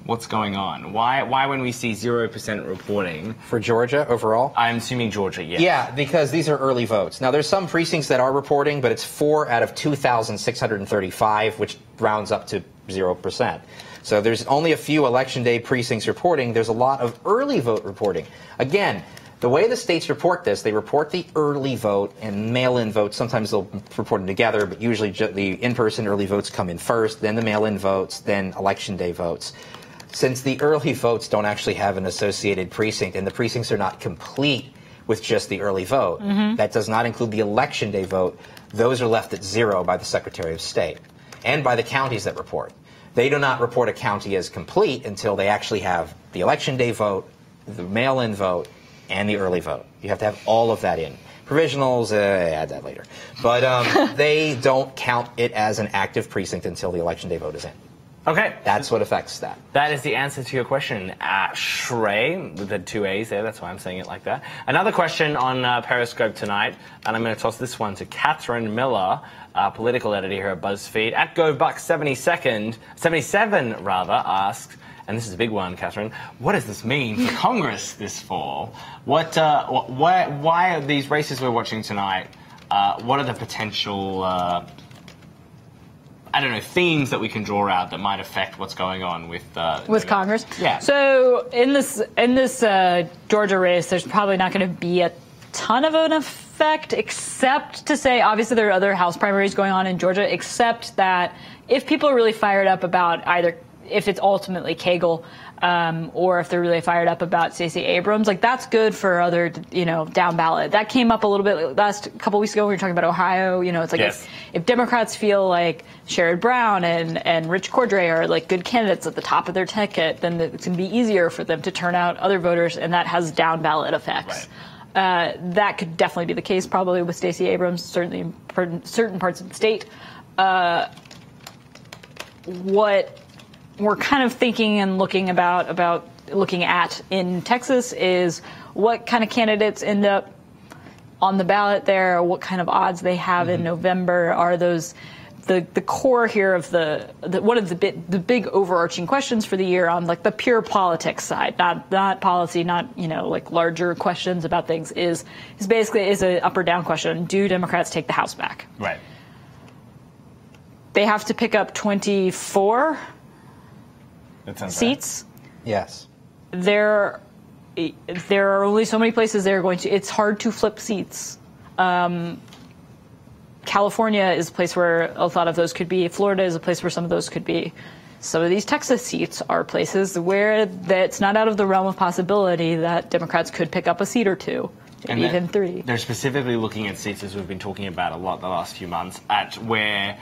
What's going on? Why when we see 0% reporting? For Georgia overall? I'm assuming Georgia, yes. Yeah, because these are early votes. Now, there's some precincts that are reporting, but it's 4 out of 2,635, which rounds up to 0%. So there's only a few Election Day precincts reporting. There's a lot of early vote reporting. Again, the way the states report this, they report the early vote and mail-in votes. Sometimes they'll report them together, but usually the in-person early votes come in first, then the mail-in votes, then Election Day votes. Since the early votes don't actually have an associated precinct and the precincts are not complete with just the early vote, that does not include the Election Day vote, those are left at 0 by the Secretary of State and by the counties that report. They do not report a county as complete until they actually have the Election Day vote, the mail-in vote, and the early vote. You have to have all of that in. Provisionals, add that later. But they don't count it as an active precinct until the Election Day vote is in. Okay. That's what affects that. That is the answer to your question, Shrey, with the 2 A's there. That's why I'm saying it like that. Another question on Periscope tonight, and I'm going to toss this one to Catherine Miller, political editor here at BuzzFeed. At GoBuck77 asks, and this is a big one, Catherine, what does this mean for Congress this fall? Why are these races we're watching tonight, what are the potential themes that we can draw out that might affect what's going on with Congress? Yeah. So in this Georgia race, there's probably not going to be a ton of an effect, except to say, obviously there are other House primaries going on in Georgia, except that if people are really fired up about either if it's ultimately Cagle, or if they're really fired up about Stacey Abrams, like that's good for other, down ballot. That came up a little bit last couple weeks ago. We were talking about Ohio. It's like if Democrats feel like Sherrod Brown and Rich Cordray are like good candidates at the top of their ticket, then it's going to be easier for them to turn out other voters, and that has down ballot effects. Right. That could definitely be the case, probably with Stacey Abrams, certainly in certain parts of the state. What we're kind of thinking and looking at in Texas is what kind of candidates end up on the ballot there, what kind of odds they have in November. Are those the core here of the one of the big overarching questions for the year on like the pure politics side, not policy, not like larger questions about things, is basically an up or down question. Do Democrats take the House back? Right. They have to pick up 24 seats. Right. Yes. There are only so many places they're going to. It's hard to flip seats. California is a place where a lot of those could be. Florida is a place where some of those could be. Some of these Texas seats are places where it's not out of the realm of possibility that Democrats could pick up a seat or two. And even three. They're specifically looking at seats, as we've been talking about a lot the last few months, at where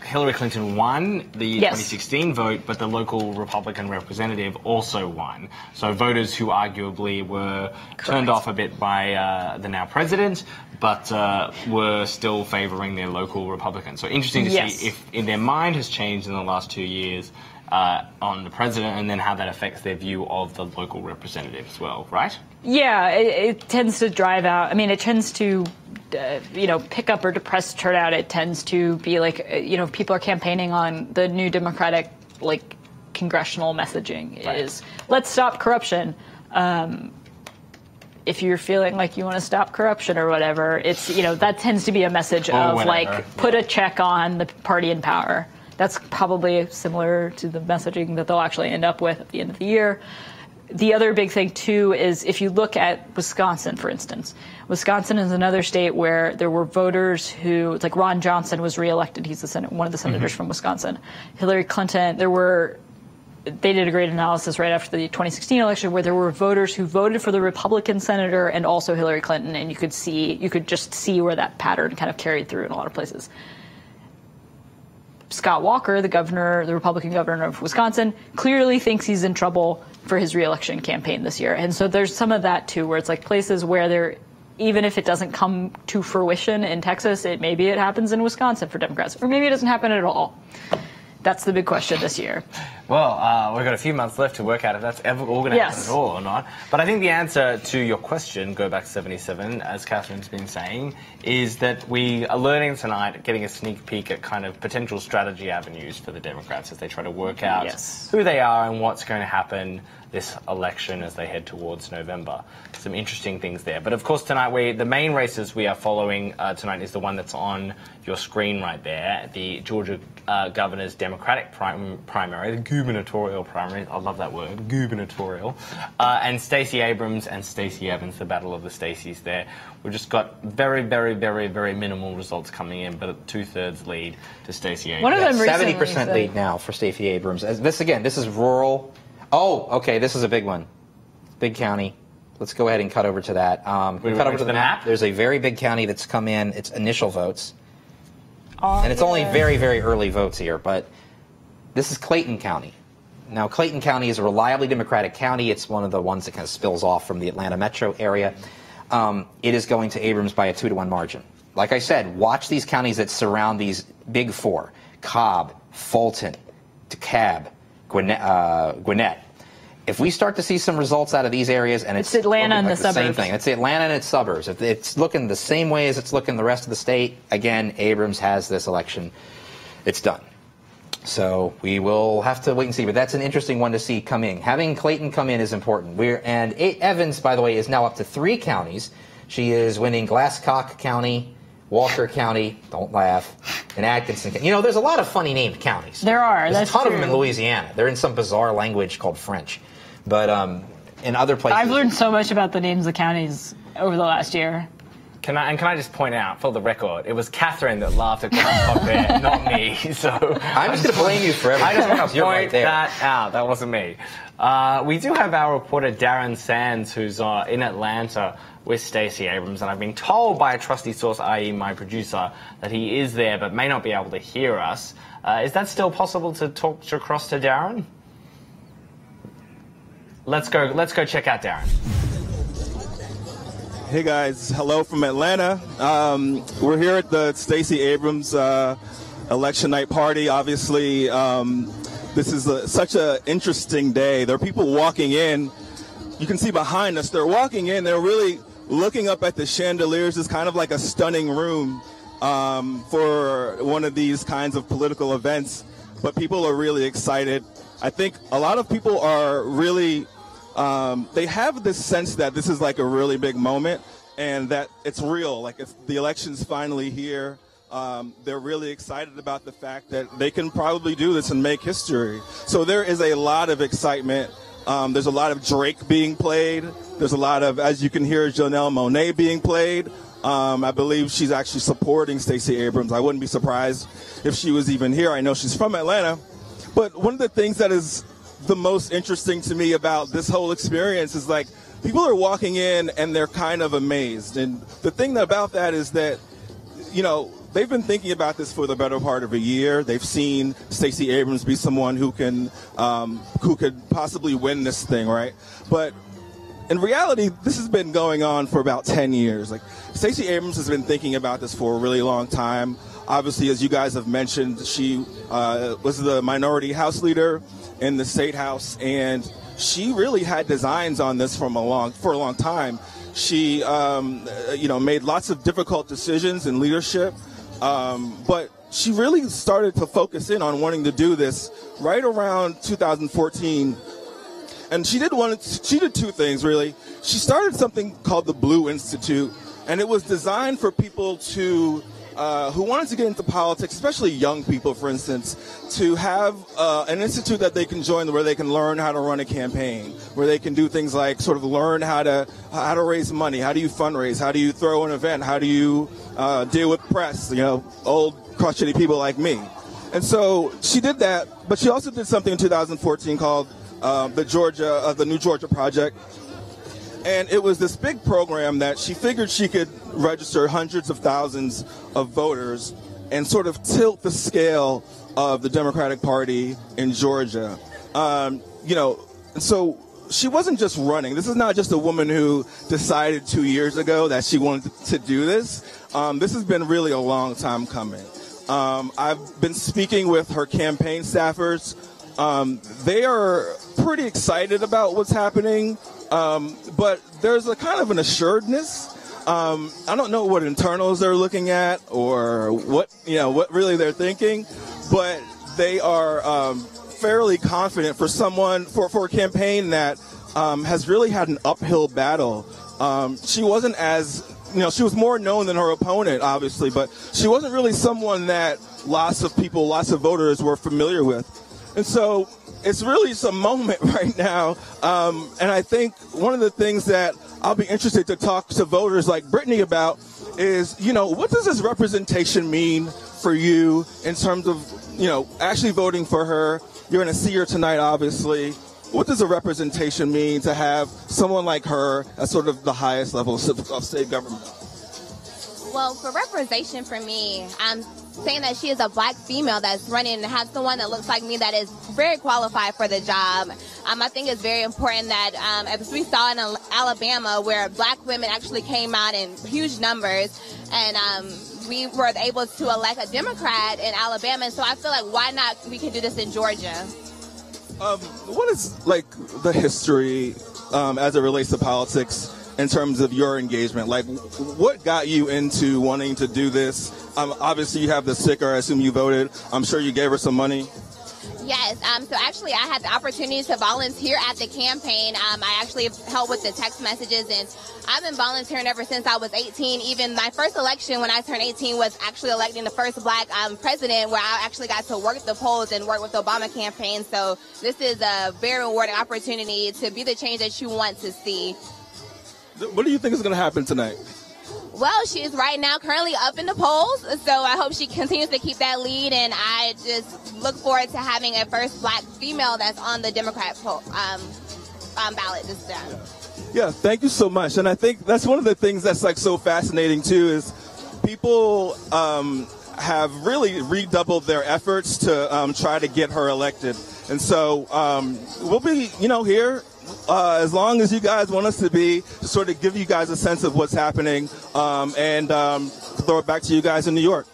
Hillary Clinton won the 2016 vote, but the local Republican representative also won. So voters who arguably were turned off a bit by the now president, but were still favoring their local Republican. So interesting to see if in their mind has changed in the last 2 years on the president, and then how that affects their view of the local representative as well, right? Yeah, it tends to drive out. I mean, it tends to, pick up or depress turnout. It tends to be like, people are campaigning on the new Democratic, like, congressional messaging is let's stop corruption. If you're feeling like you want to stop corruption or whatever, it's, that tends to be a message of like, put a check on the party in power. That's probably similar to the messaging that they'll actually end up with at the end of the year. The other big thing, too, is if you look at Wisconsin, for instance. Wisconsin is another state where there were voters who, it's like Ron Johnson was reelected. He's one of the senators from Wisconsin. Hillary Clinton, they did a great analysis right after the 2016 election where there were voters who voted for the Republican senator and also Hillary Clinton, and you could just see where that pattern kind of carried through in a lot of places. Scott Walker, the Republican governor of Wisconsin, clearly thinks he's in trouble for his reelection campaign this year. And so there's some of that, too, where it's like places where even if it doesn't come to fruition in Texas, maybe it happens in Wisconsin for Democrats, or maybe it doesn't happen at all. That's the big question this year. Well, we've got a few months left to work out if that's ever all going to happen at all or not. But I think the answer to your question, go back to 77, as Catherine's been saying, is that we are learning tonight, getting a sneak peek at kind of potential strategy avenues for the Democrats as they try to work out who they are and what's going to happen this election as they head towards November. Some interesting things there. But of course tonight, the main races we are following tonight is the one that's on your screen right there, the Georgia governor's Democratic primary, the gubernatorial primary. I love that word, gubernatorial. And Stacey Abrams and Stacey Evans, the battle of the Staceys there. We've just got very, very, very, very minimal results coming in, but a 2/3 lead to Stacey Abrams. One of them 70% lead now for Stacey Abrams. This is rural. Oh, okay, this is a big one. Big county. Let's go ahead and cut over to that. Cut over to the map. There's a very big county that's come in. It's initial votes. And it's only very, very early votes here, but this is Clayton County. Now, Clayton County is a reliably Democratic county. It's one of the ones that kind of spills off from the Atlanta metro area. It is going to Abrams by a 2-to-1 margin. Like I said, watch these counties that surround these big four: Cobb, Fulton, DeKalb, Gwinnett. If we start to see some results out of these areas, and it's Atlanta and like the suburbs. Same thing. It's Atlanta and its suburbs. If it's looking the same way as it's looking the rest of the state, again, Abrams has this election. It's done. So we will have to wait and see. But that's an interesting one to see come in. Having Clayton come in is important. And Evans, by the way, is now up to 3 counties. She is winning Glasscock County, Walker County, don't laugh, and Atkinson County. There's a lot of funny named counties. There are. There's a ton of them in Louisiana. They're in some bizarre language called French. But in other places... I've learned so much about the names of counties over the last year. Can I just point out, for the record, it was Catherine that laughed at Groundhog Bear, not me. So I'm just going to blame you for everything. I just want to You're point right there. that out. That wasn't me. We do have our reporter Darren Sands, who's in Atlanta with Stacey Abrams, and I've been told by a trusty source, i.e. my producer, that he is there but may not be able to hear us. Is that still possible to talk across to Darren? Let's go check out Darren. Hey guys, hello from Atlanta. We're here at the Stacey Abrams election night party. Obviously, this is such an interesting day. There are people walking in. You can see behind us, they're walking in. They're really looking up at the chandeliers. It's kind of like a stunning room for one of these kinds of political events. But people are really excited. I think a lot of people are really they have this sense that this is like a really big moment and that it's real, like the election's finally here. They're really excited about the fact that they can probably do this and make history. So there is a lot of excitement. There's a lot of Drake being played. There's a lot of, as you can hear, Janelle Monáe being played. I believe she's actually supporting Stacey Abrams. I wouldn't be surprised if she was even here. I know she's from Atlanta. But one of the things that is the most interesting to me about this whole experience is like people are walking in and they're kind of amazed. And the thing about that is that, you know, they've been thinking about this for the better part of a year. They've seen Stacey Abrams be someone who could possibly win this thing, right? But in reality, this has been going on for about 10 years. Like Stacey Abrams has been thinking about this for a really long time. Obviously, as you guys have mentioned, she was the minority House leader in the State House, and she really had designs on this for a long time. She, made lots of difficult decisions in leadership, but she really started to focus in on wanting to do this right around 2014. And she did two things, really. She started something called the Blue Institute, and it was designed for people to who wanted to get into politics, especially young people, for instance, to have an institute that they can join where they can learn how to run a campaign, where they can do things like sort of learn how to raise money, how do you fundraise, how do you throw an event, how do you deal with press, old crotchety people like me. And so she did that, but she also did something in 2014 called the New Georgia Project. And it was this big program that she figured she could register hundreds of thousands of voters and sort of tilt the scale of the Democratic Party in Georgia. So she wasn't just running. This is not just a woman who decided 2 years ago that she wanted to do this. This has been really a long time coming. I've been speaking with her campaign staffers. They are pretty excited about what's happening. But there's a kind of an assuredness. I don't know what internals they're looking at or what really they're thinking, but they are fairly confident for a campaign that has really had an uphill battle. She wasn't she was more known than her opponent, obviously, but she wasn't really someone that lots of voters were familiar with. And so it's really some moment right now. And I think one of the things that I'll be interested to talk to voters like Brittany about is, what does this representation mean for you in terms of, actually voting for her? You're going to see her tonight, obviously. What does a representation mean to have someone like her at sort of the highest level of state government? Well, for representation for me, I'm saying that she is a black female that's running and has someone that looks like me that is very qualified for the job. I think it's very important that, as we saw in Alabama, where black women actually came out in huge numbers, and we were able to elect a Democrat in Alabama. So I feel like why not we can do this in Georgia? What is the history as it relates to politics in terms of your engagement? Like, what got you into wanting to do this? Obviously, you have the sticker. I assume you voted. I'm sure you gave her some money. Yes. So actually, I had the opportunity to volunteer at the campaign. I actually helped with the text messages, and I've been volunteering ever since I was 18. Even my first election when I turned 18 was actually electing the first black president, where I actually got to work the polls and work with the Obama campaign. So this is a very rewarding opportunity to be the change that you want to see. What do you think is going to happen tonight? Well, she is right now currently up in the polls, so I hope she continues to keep that lead, and I just look forward to having a first black female that's on the Democrat ballot this time. Yeah, thank you so much. And I think that's one of the things that's like so fascinating too is people have really redoubled their efforts to try to get her elected. And so we'll be, here as long as you guys want us to be, to sort of give you guys a sense of what's happening and throw it back to you guys in New York.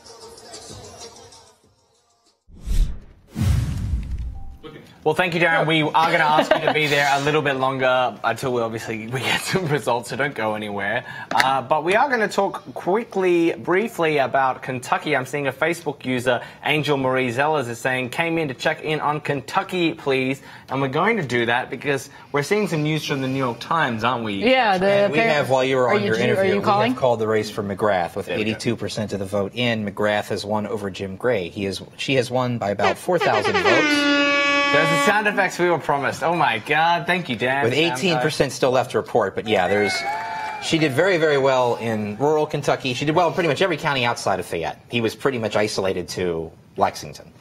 Well, thank you, Darren. We are going to ask you to be there a little bit longer until we get some results, so don't go anywhere. But we are going to talk briefly about Kentucky. I'm seeing a Facebook user, Angel Marie Zellers, is saying, came in to check in on Kentucky, please. And we're going to do that because we're seeing some news from the New York Times, aren't we? Yeah. We have, while you were on your interview, we calling? have called the race for McGrath with 82% of the vote in. McGrath has won over Jim Gray. She has won by about 4,000 votes. There's the sound effects we were promised. Oh, my God. Thank you, Dan. With 18% still left to report. But, yeah, she did very, very well in rural Kentucky. She did well in pretty much every county outside of Fayette. He was pretty much isolated to Lexington.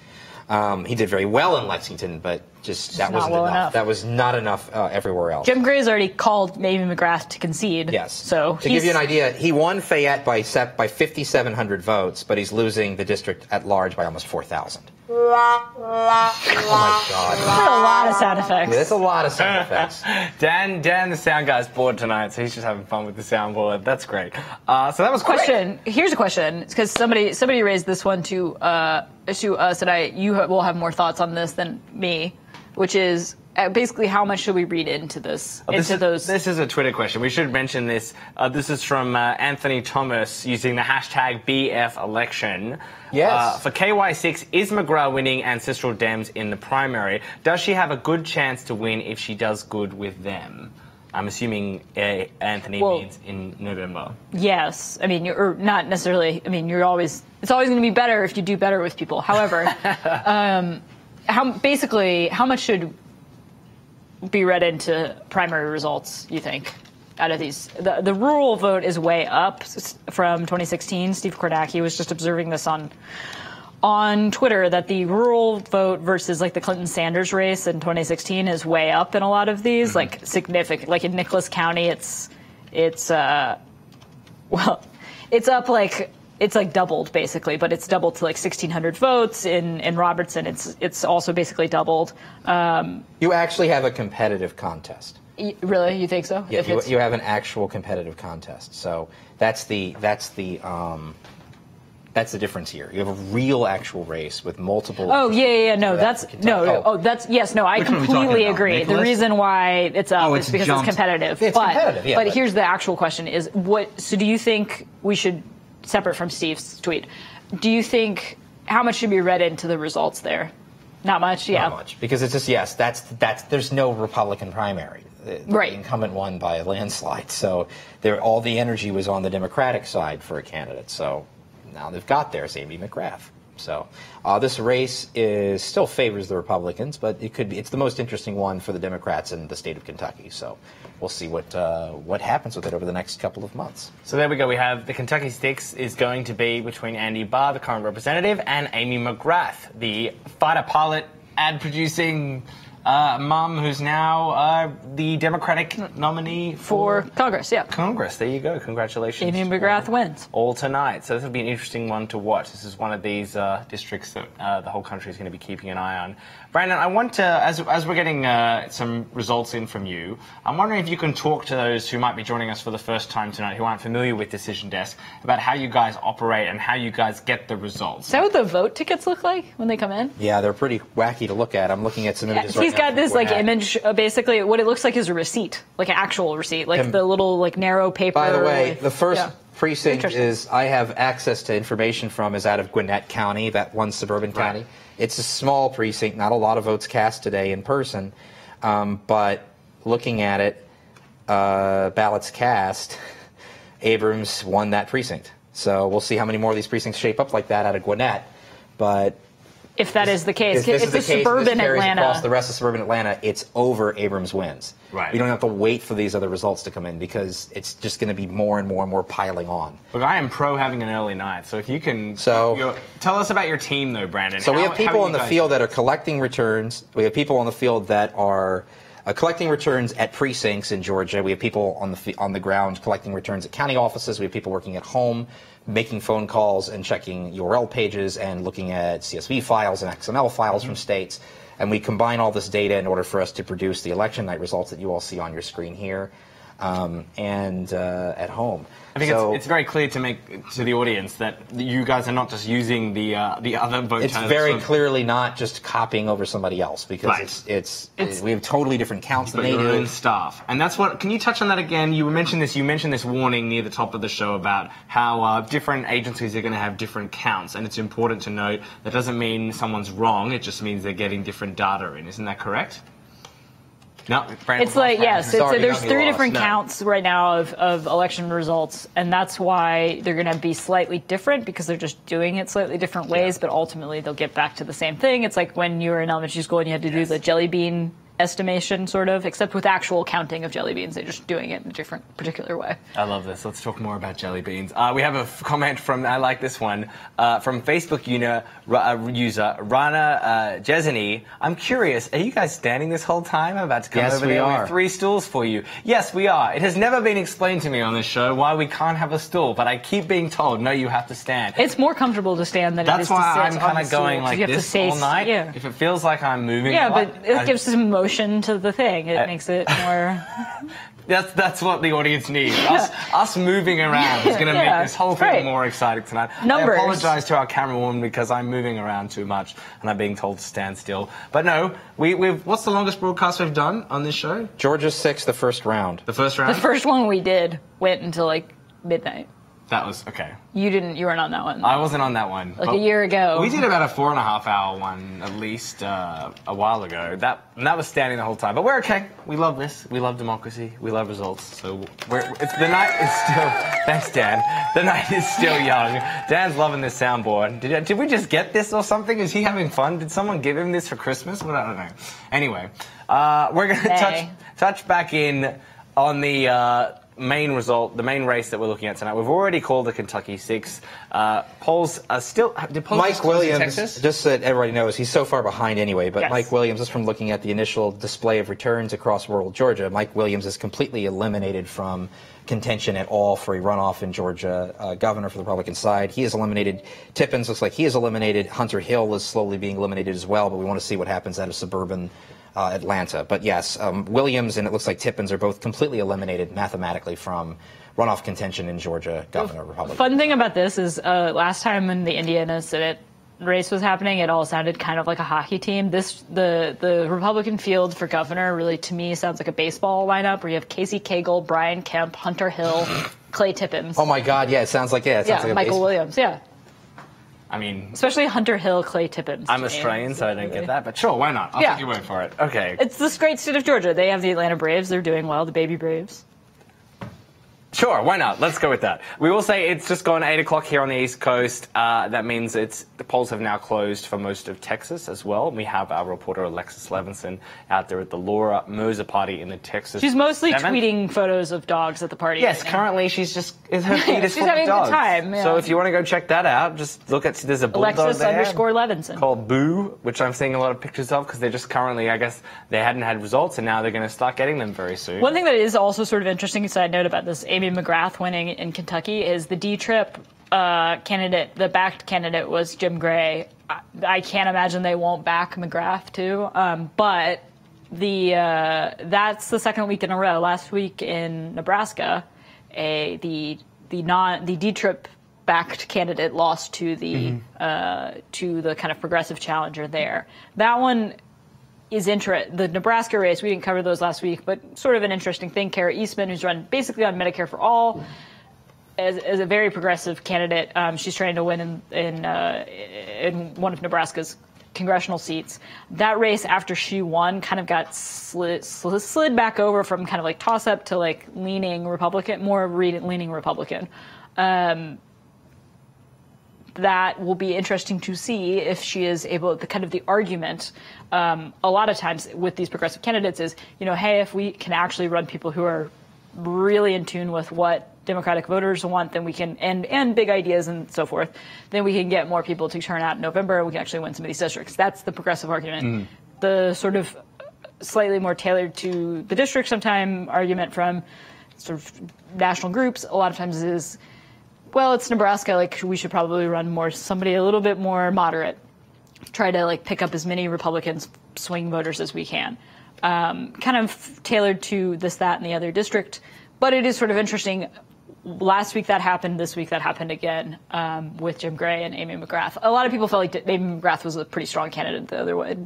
He did very well in Lexington, but that wasn't enough. That was not enough everywhere else. Jim Gray's already called Amy McGrath to concede. Yes. So to give you an idea, he won Fayette by 5,700 votes, but he's losing the district at large by almost 4,000. Oh, my God. That's a lot of sound effects. Yeah, that's a lot of sound effects. Dan, the sound guy's bored tonight, so he's just having fun with the soundboard. That's great. So that was question. Here's a question, because somebody raised this one to us, and you will have more thoughts on this than me, which is basically how much should we read into this? This is a Twitter question. We should mention this. This is from Anthony Thomas using the hashtag BFElection. Yes. For KY6, is McGrath winning ancestral Dems in the primary? Does she have a good chance to win if she does good with them? I'm assuming Anthony means in November. Yes. I mean, or not necessarily. I mean, it's always going to be better if you do better with people. However, how much should be read into primary results, you think, out of these? The rural vote is way up from 2016. Steve Kornacki was just observing this on Twitter, that the rural vote versus like the Clinton-Sanders race in 2016 is way up in a lot of these, like significant. Like in Nicholas County, it's up like. It's like doubled basically, but it's doubled to like 1,600 votes. In Robertson, it's also basically doubled. You actually have a competitive contest. Really, you think so? Yeah, you have an actual competitive contest. So that's the difference here. You have a real actual race with multiple. Oh yeah. No, that's no. Oh, that's yes. No, I completely agree. Nicholas? The reason why it's up is because it's competitive. It's competitive. Yeah, but here's the actual question: is what? So do you think we should? Separate from Steve's tweet, do you think how much should be read into the results there? Not much, yeah. Not much, because it's just that's there's no Republican primary. The incumbent won by a landslide, so all the energy was on the Democratic side for a candidate. So now they've got theirs, Amy McGrath. So this race still favors the Republicans, but it's the most interesting one for the Democrats in the state of Kentucky. So we'll see what happens with it over the next couple of months. So there we go. We have the Kentucky Sticks is going to be between Andy Barr, the current representative, and Amy McGrath, the fighter pilot, ad-producing mum who's now the Democratic nominee for Congress. Yeah, Congress. There you go. Congratulations. Amy McGrath wins all tonight. So this will be an interesting one to watch. This is one of these districts that the whole country is going to be keeping an eye on. Brandon, I want to, as we're getting some results in from you, I'm wondering if you can talk to those who might be joining us for the first time tonight, who aren't familiar with Decision Desk, about how you guys operate and how you guys get the results. Is that what the vote tickets look like when they come in? Yeah, they're pretty wacky to look at. I'm looking at some images right now. He's got this image, basically what it looks like is a receipt, like an actual receipt, like the little narrow paper. By the way, the first precinct I have access to information from is out of Gwinnett County, that one suburban county. It's a small precinct, not a lot of votes cast today in person, but looking at it, ballots cast, Abrams won that precinct. So we'll see how many more of these precincts shape up like that out of Gwinnett. But If that is the case, if this it's is the a case, suburban this carries Atlanta. across the rest of suburban Atlanta, it's over Abrams wins. Right. We don't have to wait for these other results to come in because it's just going to be more and more and more piling on. Look, I am pro having an early night, so if you can tell us about your team, though, Brandon. So we have people on the field that are collecting returns. We have people on the field that are collecting returns at precincts in Georgia. We have people on the ground collecting returns at county offices. We have people working at home, making phone calls and checking URL pages and looking at CSV files and XML files from states. And we combine all this data in order for us to produce the election night results that you all see on your screen here and at home. I think it's very clear to make to the audience that you guys are not just using the other vote. It's very clearly not just copying over somebody else because we have totally different counts than they do. Your own staff, and that's what. Can you touch on that again? You mentioned this warning near the top of the show about how different agencies are going to have different counts, and it's important to note that doesn't mean someone's wrong. It just means they're getting different data in. Isn't that correct? No, it's like, yes, there's 3 different counts right now of election results, and that's why they're going to be slightly different because they're just doing it slightly different ways, but ultimately they'll get back to the same thing. It's like when you were in elementary school and you had to do the jelly bean estimation, sort of, except with actual counting of jelly beans. They're just doing it in a different, particular way. I love this. Let's talk more about jelly beans. We have a comment from, I like this one, from Facebook user Rana Jezini. I'm curious, are you guys standing this whole time? I'm about to come over there with 3 stools for you. Yes, we are. It has never been explained to me on this show why we can't have a stool, but I keep being told, no, you have to stand. It's more comfortable to stand than it is to sit. That's why I'm kind of going like this all night. Yeah. If it feels like I'm moving a lot, but it gives some motion to the thing. It makes it more... That's what the audience needs. Us moving around is going to make this whole thing more exciting tonight. Numbers. I apologize to our camerawoman because I'm moving around too much and I'm being told to stand still. But no, we've what's the longest broadcast we've done on this show? Georgia 6, the first round. The first round? The first one we did went until like midnight. That was okay. You weren't on that one. I wasn't on that one. Like a year ago. We did about a 4.5 hour one at least a while ago. That was standing the whole time. But we're okay. We love this. We love democracy. We love results. So the night is still. Thanks, Dan. The night is still young. Dan's loving this soundboard. Did we just get this or something? Is he having fun? Did someone give him this for Christmas? Well, I don't know. Anyway, we're going to touch back in on the main result, the main race that we're looking at tonight. We've already called the Kentucky 6. Polls are still... Mike Williams, just so that everybody knows, he's so far behind anyway, but Mike Williams, just from looking at the initial display of returns across rural Georgia, Mike Williams is completely eliminated from contention at all for a runoff in Georgia, governor for the Republican side. He is eliminated. Tippins looks like he is eliminated. Hunter Hill is slowly being eliminated as well, but we want to see what happens out of suburban Atlanta. But yes, Williams and it looks like Tippins are both completely eliminated mathematically from runoff contention in Georgia, governor, Republican. Fun thing about this is last time when the Indiana Senate race was happening, it all sounded kind of like a hockey team. The Republican field for governor really, to me, sounds like a baseball lineup where you have Casey Cagle, Brian Kemp, Hunter Hill, Clay Tippins. Oh my God, yeah, it sounds like it sounds like Michael Williams, I mean, especially Hunter Hill, Clay Tippins. I'm Australian, so I don't get that, but sure, why not? I'll take your word for it. Okay. It's this great state of Georgia. They have the Atlanta Braves. They're doing well, the baby Braves. Sure, why not? Let's go with that. We will say it's just gone 8 o'clock here on the East Coast. That means the polls have now closed for most of Texas as well. We have our reporter Alexis Levinson out there at the Laura Moser party in the Texas. She's mostly tweeting photos of dogs at the party. Yes, currently she's just her feed is she's full having of dogs. a good time. Yeah. So if you want to go check that out, just look at there's a bulldog Alexis_Levinson called Boo, which I'm seeing a lot of pictures of because they're just currently, I guess, they hadn't had results and now they're going to start getting them very soon. One thing that is also sort of interesting, side note about this Amy McGrath winning in Kentucky is the D-Trip candidate, the backed candidate was Jim Gray. I can't imagine they won't back McGrath too, but that's the second week in a row. Last week in Nebraska, the D-Trip backed candidate lost to the kind of progressive challenger there. That one is the Nebraska race. We didn't cover those last week, but sort of an interesting thing. Kara Eastman, who's run basically on Medicare for All, as a very progressive candidate. She's trying to win in one of Nebraska's congressional seats. That race, after she won, kind of got slid back over from kind of like toss-up to like leaning Republican, more leaning Republican. that will be interesting to see if she is able, the argument a lot of times with these progressive candidates is, hey, if we can actually run people who are really in tune with what Democratic voters want, then we can, and big ideas and so forth, then we can get more people to turn out in November. We can actually win some of these districts. That's the progressive argument. The sort of slightly more tailored to the district sometime argument from sort of national groups a lot of times is, well, it's Nebraska, like we should probably run somebody a little bit more moderate, try to pick up as many Republicans swing voters as we can. Kind of tailored to this, that, and the other district. But it is sort of interesting. Last week that happened. This week that happened again with Jim Gray and Amy McGrath. A lot of people felt like Amy McGrath was a pretty strong candidate the other way.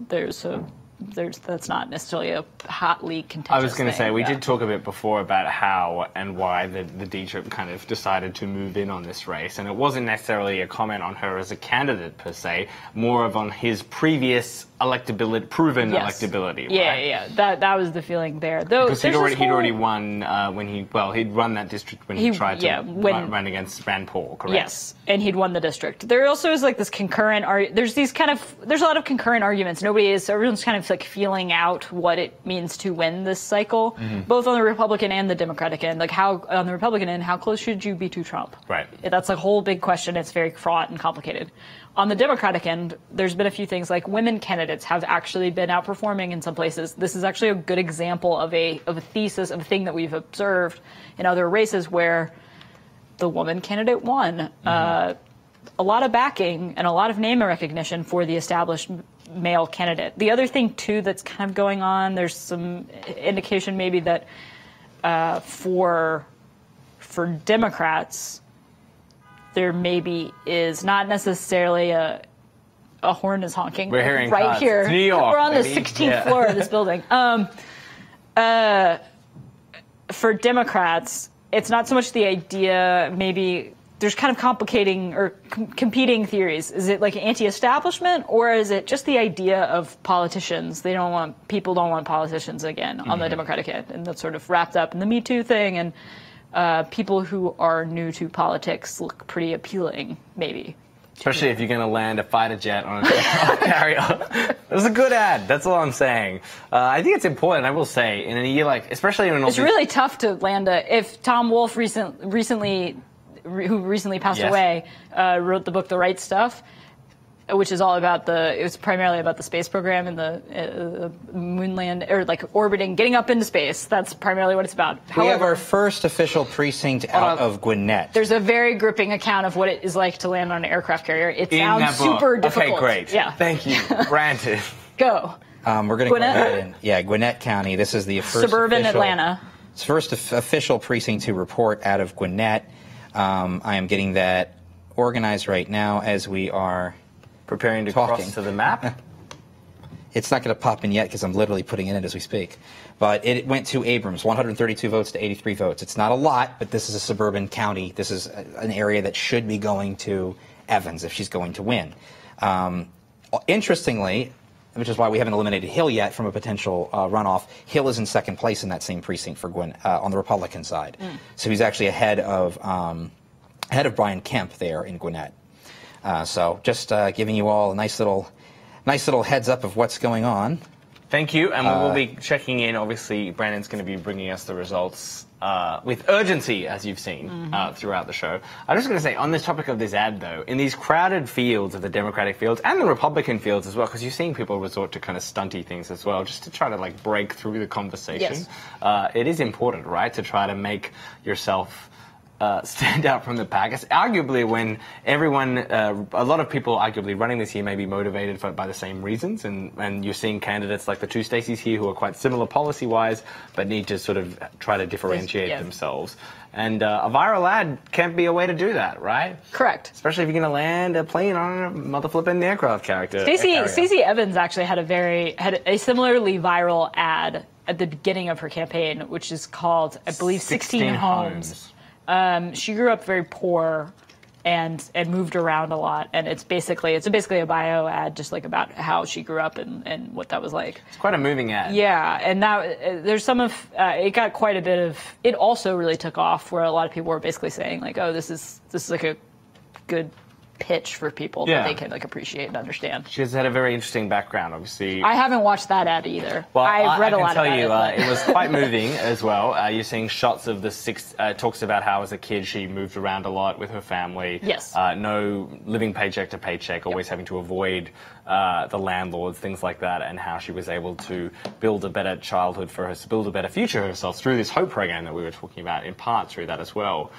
That's not necessarily a hotly contentious I was going to say, we yeah. did talk a bit before about how and why the D-Trip kind of decided to move in on this race. And it wasn't necessarily a comment on her as a candidate, per se, more of on his previous proven electability. Yeah. That was the feeling there. Though, because he'd already won when he'd run that district when he tried to run against Rand Paul, correct? Yes, and he'd won the district. There also is this concurrent there's a lot of concurrent arguments. Everyone's kind of feeling out what it means to win this cycle, both on the Republican and the Democratic end. On the Republican end, how close should you be to Trump? Right. That's a whole big question. It's very fraught and complicated. On the Democratic end, there's been a few things like women candidates have actually been outperforming in some places. This is actually a good example of a thesis, of a thing that we've observed in other races where the woman candidate won. A lot of backing and a lot of name recognition for the established male candidate. The other thing, too, that's kind of going on, there's some indication maybe that for Democrats, there maybe is not necessarily a horn is honking. We're hearing right cuts. here. New York, we're on baby. the 16th floor of this building. For Democrats, it's not so much the idea, maybe there's kind of complicating or competing theories. Is it anti-establishment, or is it just the idea of politicians? People don't want politicians again on the Democratic end, and that's sort of wrapped up in the Me Too thing, and people who are new to politics look pretty appealing, maybe. Especially if you're going to land a fighter jet on a carrier. It was a good ad. That's all I'm saying. I think it's important, I will say, in a year especially in an It's really tough to land if Tom Wolfe recently who recently passed away, wrote the book The Right Stuff, which is all about it was primarily about the space program and the moonland, or orbiting, getting up into space. That's primarily what it's about. We have our first official precinct out of Gwinnett. There's a very gripping account of what it is like to land on an aircraft carrier. It sounds super difficult. Okay, great. Yeah. Thank you. Granted. Go. We're going to go ahead and, Gwinnett County. This is the first suburban Atlanta. It's first official precinct to report out of Gwinnett. I am getting that organized right now as we are preparing to cross to the map. It's not going to pop in yet because I'm literally putting it in as we speak. But it went to Abrams, 132 votes to 83 votes. It's not a lot, but this is a suburban county. This is an area that should be going to Evans if she's going to win. Interestingly, which is why we haven't eliminated Hill yet from a potential runoff, Hill is in second place in that same precinct for on the Republican side. So he's actually ahead of Brian Kemp there in Gwinnett. So just giving you all a nice little heads up of what's going on. Thank you, and we will be checking in. Obviously, Brandon's going to be bringing us the results with urgency, as you've seen throughout the show. I'm just going to say, on this topic of this ad, though, in these crowded fields of the Democratic fields and the Republican fields as well, because you're seeing people resort to kind of stunty things as well, just to try to break through the conversation. Yes. It is important, right, to try to make yourself stand out from the pack. It's arguably when everyone, a lot of people arguably running this year may be motivated by the same reasons, and you're seeing candidates like the two Stacys here who are quite similar policy-wise, but need to sort of try to differentiate themselves. And a viral ad can't be a way to do that, right? Correct. Especially if you're going to land a plane on a mother-flipping aircraft character. Stacey Evans actually had a similarly viral ad at the beginning of her campaign, which is called, I believe, 16 Homes. She grew up very poor and moved around a lot, and it's basically a bio ad just about how she grew up and what that was like. It's quite a moving ad. Yeah, and now there's some of it got quite a bit of it. Also, really took off where a lot of people were basically saying oh, this is a good pitch for people that they can like appreciate and understand. She's had a very interesting background, obviously. I haven't watched that ad either. Well, I've read a lot about it. I can tell you, it was quite moving as well. You're seeing shots of the talks about how as a kid she moved around a lot with her family. Yes. No living paycheck to paycheck, always having to avoid the landlords, things like that, and how she was able to build a better childhood for herself, build a better future for herself through this HOPE program that we were talking about, in part through that as well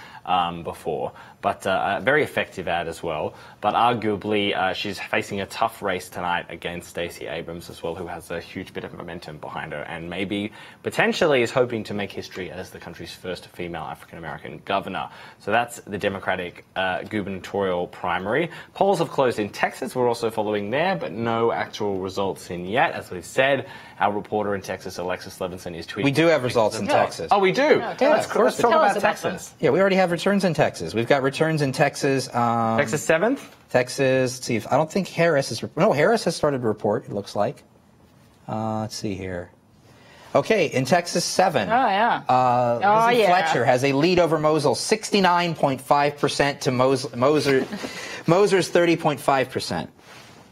before. But a very effective ad as well. But arguably, she's facing a tough race tonight against Stacey Abrams as well, who has a huge bit of momentum behind her and maybe potentially is hoping to make history as the country's first female African-American governor. So that's the Democratic gubernatorial primary. Polls have closed in Texas. We're also following there, but no actual results in yet. As we've said, our reporter in Texas, Alexis Levinson, is tweeting. We do have results in Texas. Oh, we do? No, Let's talk about Texas. Yeah, we already have returns in Texas. We've got returns in Texas. Texas 7th? Texas, let's see. I don't think Harris is... No, Harris has started to report, it looks like. Let's see here. Okay, in Texas 7. Oh, yeah. Lizzie Fletcher has a lead over Mosul, 69.5% to Moser's 30.5%.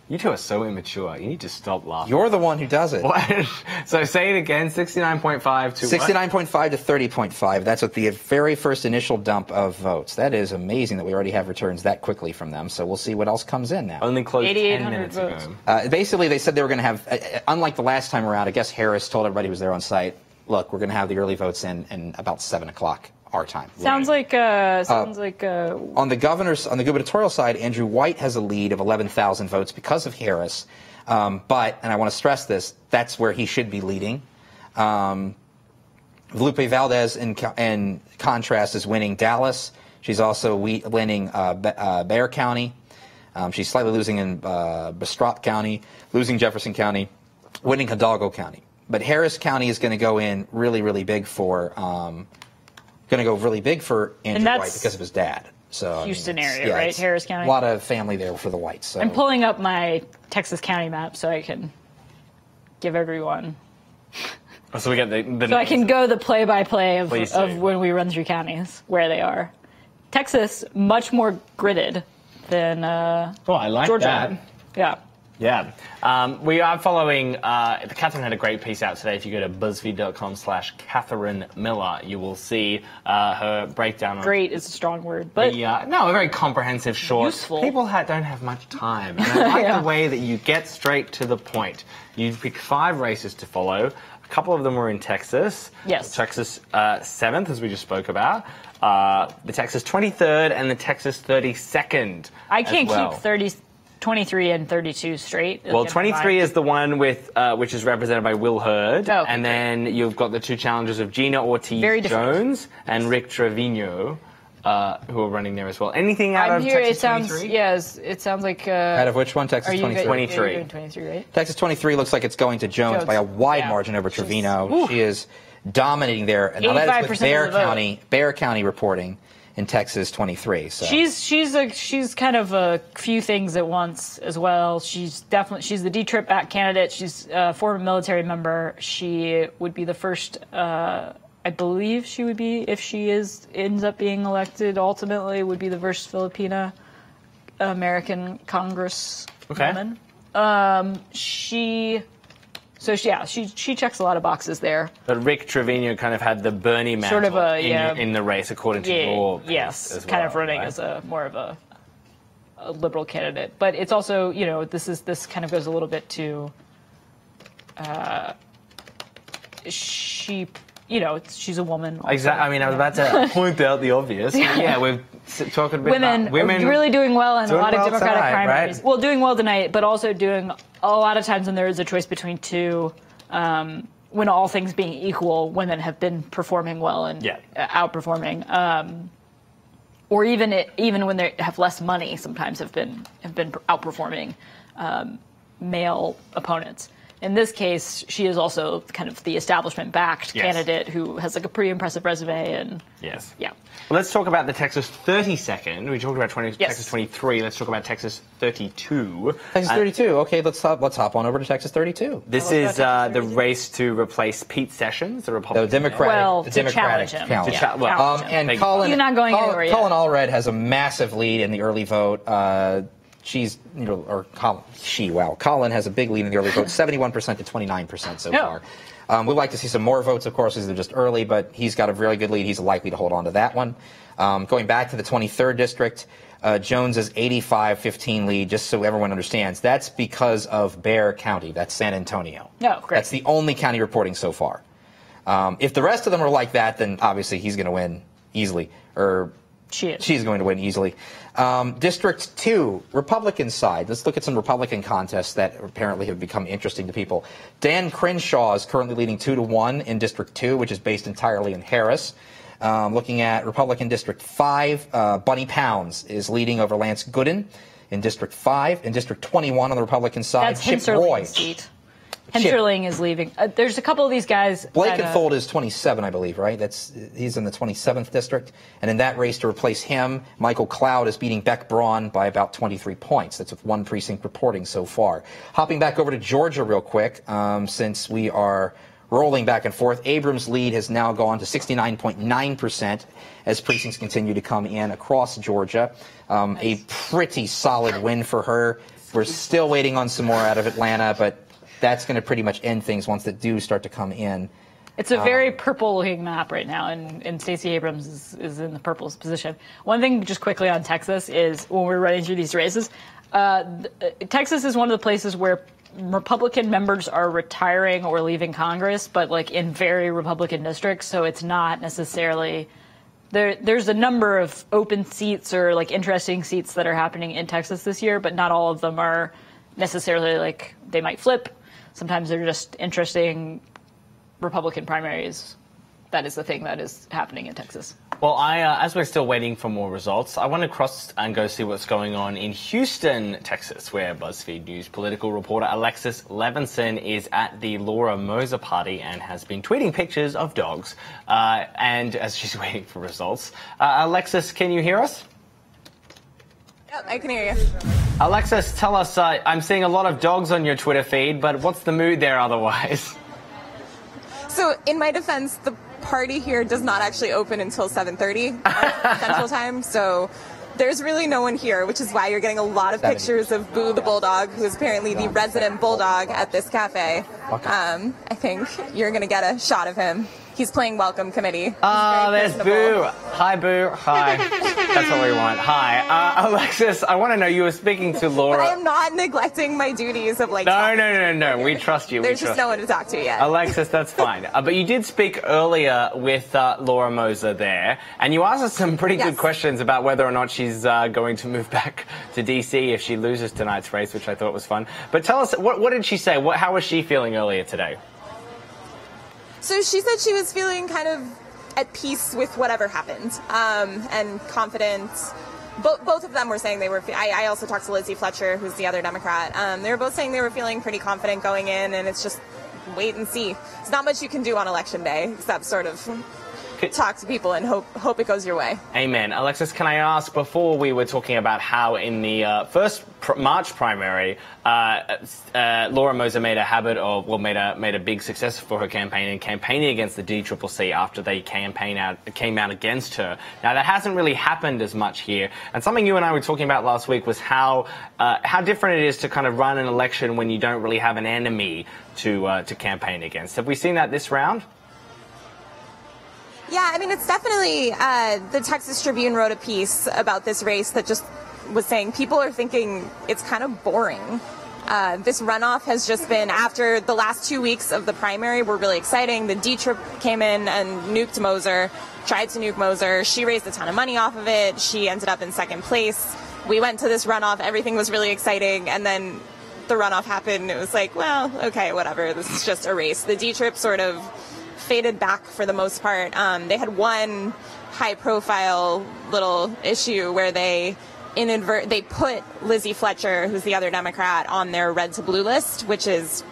You two are so immature. You need to stop laughing. You're the one who does it. What? So say it again, 69.5 to 69.5 to 30.5. That's what the very first initial dump of votes. That is amazing that we already have returns that quickly from them. So we'll see what else comes in now. Only closed 10 minutes votes. Ago. Basically, they said they were going to have, unlike the last time around, I guess Harris told everybody who was there on site, look, we're going to have the early votes in about 7 o'clock. Our time. Sounds like on the gubernatorial side, Andrew White has a lead of 11,000 votes because of Harris. But, and I want to stress this, that's where he should be leading. Lupe Valdez, in contrast, is winning Dallas. She's also winning Bexar County. She's slightly losing in Bastrop County, losing Jefferson County, winning Hidalgo County. But Harris County is going to go in really, really big for Andrew White because of his dad. So Houston area, right? Harris County. A lot of family there for the Whites. So. I'm pulling up my Texas county map so I can give everyone. So we get So I can go the play-by-play of when we run through counties where they are. Texas much more gridded than I like Georgia. that. Yeah. Yeah. We are following, Catherine had a great piece out today. If you go to buzzfeed.com/Catherine Miller, you will see her breakdown. Great is a strong word, but a very comprehensive, short. Useful. People don't have much time. And I like the way that you get straight to the point. You pick 5 races to follow. A couple of them were in Texas. Yes. Texas 7th, as we just spoke about. The Texas 23rd and the Texas 32nd. I can't keep 23 and 32 straight. Well, 23 is the one with which is represented by Will Hurd, and then you've got the 2 challengers of Gina Ortiz-Jones and Rick Trevino, who are running there as well. Anything out of Texas 23? Yes, it sounds like... out of which one? Texas 23? 23. You're 23, right? Texas 23 looks like it's going to Jones by a wide margin over Trevino. She is dominating there. And now that is with Bexar County reporting in Texas 23. So she's kind of a few things at once as well. She's the D-Trip back candidate. She's a former military member. She would be the first, I believe she would be, if she ends up being elected ultimately, would be the first Filipina American Congresswoman. She checks a lot of boxes there. But Rick Trevino kind of had the Bernie mantle in the race, according to your yes, kind of running as a more of a liberal candidate. But it's also, this kind of goes a little bit to she's a woman. Also. Exactly. I mean, I was about to point out the obvious. Yeah, we're talking about women really doing well in a lot of Democratic primaries. Right? Well, doing well tonight, but also doing a lot of times when there is a choice between 2, when all things being equal, women have been performing well and outperforming. Or even when they have less money, sometimes have been outperforming male opponents. in this case, she is also kind of the establishment-backed candidate who has like a pretty impressive resume. And yes, yeah. Well, let's talk about the Texas 32nd. We talked about Texas 23. Let's talk about Texas 32. Texas 32. Okay, let's hop on over to Texas 32. This is the race to replace Pete Sessions, the Republican. The Democratic challenge him. And Colin, you're not going anywhere yet. Colin Allred has a massive lead in the early vote. Colin has a big lead in the early vote, 71% to 29% so far. We'd like to see some more votes, of course, because they're just early, but he's got a really good lead. He's likely to hold on to that one. Going back to the 23rd district, Jones's 85-15 lead, just so everyone understands, that's because of Bexar County. That's San Antonio. Oh, great. That's the only county reporting so far. If the rest of them are like that, then obviously he's going to win easily. Or she's going to win easily. District 2, Republican side. Let's look at some Republican contests that apparently have become interesting to people. Dan Crenshaw is currently leading 2-1 in District 2, which is based entirely in Harris. Looking at Republican District 5, Bunny Pounds is leading over Lance Gooden in District 5. In District 21 on the Republican side, that's Chip Roy. Seat. Hensherling is leaving. There's a couple of these guys. Blankenfold is 27, I believe, right? He's in the 27th district. And in that race to replace him, Michael Cloud is beating Beck Braun by about 23 points. That's with one precinct reporting so far. Hopping back over to Georgia real quick, since we are rolling back and forth. Abrams' lead has now gone to 69.9% as precincts continue to come in across Georgia. A pretty solid win for her. We're still waiting on some more out of Atlanta, but that's going to pretty much end things once the dues start to come in. It's a very purple-looking map right now, and Stacey Abrams is in the purple position. One thing just quickly on Texas is when we're running through these races, Texas is one of the places where Republican members are retiring or leaving Congress, but like in very Republican districts, so it's not necessarily... There's a number of open seats or like interesting seats that are happening in Texas this year, but not all of them are necessarily like they might flip. Sometimes they're just interesting Republican primaries. That is the thing that is happening in Texas. Well, as we're still waiting for more results, I want to cross and go see what's going on in Houston, Texas, where BuzzFeed News political reporter Alexis Levinson is at the Laura Moser party and has been tweeting pictures of dogs. And as she's waiting for results, Alexis, can you hear us? Yep, I can hear you. Alexis, tell us, I'm seeing a lot of dogs on your Twitter feed, but what's the mood there otherwise? So, in my defense, the party here does not actually open until 7:30 Central Time, so there's really no one here, which is why you're getting a lot of pictures of Boo the Bulldog, who is apparently the resident bulldog at this cafe. I think you're going to get a shot of him. He's playing Welcome Committee. Oh, there's Boo. Hi, Boo. Hi. That's what we want. Hi. Alexis, I want to know, you were speaking to Laura. But I am not neglecting my duties of like... No. We trust you. There's just no one to talk to yet. Alexis, that's fine. But you did speak earlier with Laura Moser there, and you asked us some pretty good questions about whether or not she's going to move back to D.C. if she loses tonight's race, which I thought was fun. But tell us, what did she say? How was she feeling earlier today? So she said she was feeling kind of at peace with whatever happened, and confident. Both of them were saying they were. I also talked to Lizzie Fletcher, who's the other Democrat. They were both saying they were feeling pretty confident going in, and it's just wait and see. There's not much you can do on Election Day except sort of talk to people and hope it goes your way. Amen. Alexis, can I ask, before we were talking about how in the first March primary, Laura Moser made a habit of, made a big success for her campaign in campaigning against the DCCC after they came out against her. Now, that hasn't really happened as much here. And something you and I were talking about last week was how different it is to kind of run an election when you don't really have an enemy to campaign against. Have we seen that this round? Yeah, I mean, it's definitely, the Texas Tribune wrote a piece about this race that just was saying people are thinking it's kind of boring. This runoff has just been, after the last 2 weeks of the primary were really exciting. The D-Trip came in and nuked Moser, tried to nuke Moser. She raised a ton of money off of it. She ended up in second place. We went to this runoff. Everything was really exciting. And then the runoff happened. It was like, well, okay, whatever. This is just a race. The D-Trip sort of faded back for the most part. They had one high-profile little issue where they put Lizzie Fletcher, who's the other Democrat, on their red to blue list, which is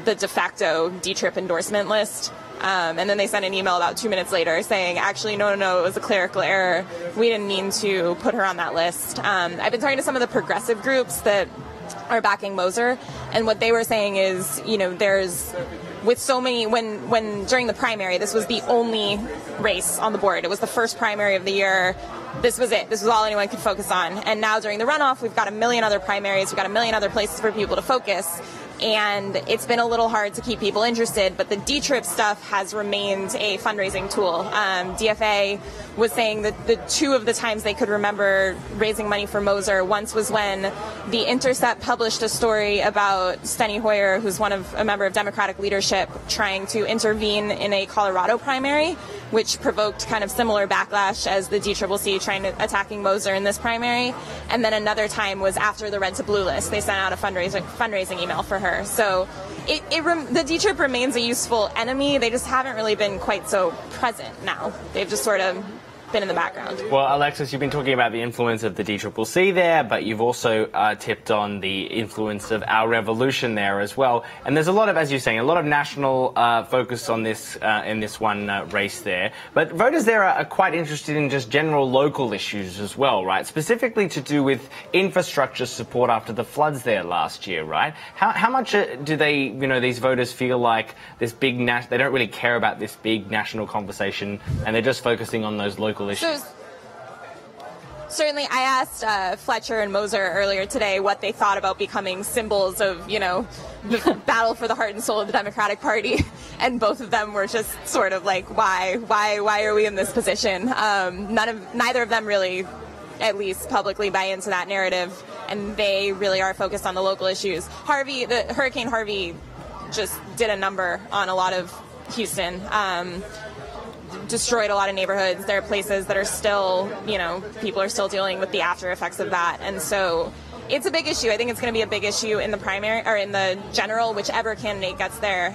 the de facto D-Trip endorsement list. And then they sent an email about 2 minutes later saying, actually, no, it was a clerical error. We didn't mean to put her on that list. I've been talking to some of the progressive groups that are backing Moser, and what they were saying is, there's, with so many, when during the primary, this was the only race on the board. It was the first primary of the year. This was it. This was all anyone could focus on. And now during the runoff, we've got a million other primaries. We've got a million other places for people to focus. And it's been a little hard to keep people interested, but the D-Trip stuff has remained a fundraising tool. DFA was saying that the two of the times they could remember raising money for Moser, once was when The Intercept published a story about Steny Hoyer, who's a member of Democratic leadership, trying to intervene in a Colorado primary, which provoked kind of similar backlash as the DCCC attacking Moser in this primary. And then another time was after the Red to Blue list. They sent out a fundraising email for her. So the D-Trip remains a useful enemy. They just haven't really been quite so present now. They've just sort of been in the background. Well, Alexis, you've been talking about the influence of the DCCC there, but you've also tipped on the influence of Our Revolution there as well. And there's a lot of, as you're saying, a lot of national focus on this in this one race there. But voters there are quite interested in just general local issues as well, right? Specifically to do with infrastructure support after the floods there last year, right? How much do they, these voters feel like this big they don't really care about this big national conversation, and they're just focusing on those local issues? So, certainly, I asked Fletcher and Moser earlier today what they thought about becoming symbols of, the battle for the heart and soul of the Democratic Party, and both of them were just sort of like, why are we in this position? Neither of them really, at least publicly, buy into that narrative, and they really are focused on the local issues. Hurricane Harvey just did a number on a lot of Houston. Destroyed a lot of neighborhoods. There are places that are still, people are still dealing with the after effects of that. And so it's a big issue. I think it's going to be a big issue in the primary or in the general, whichever candidate gets there.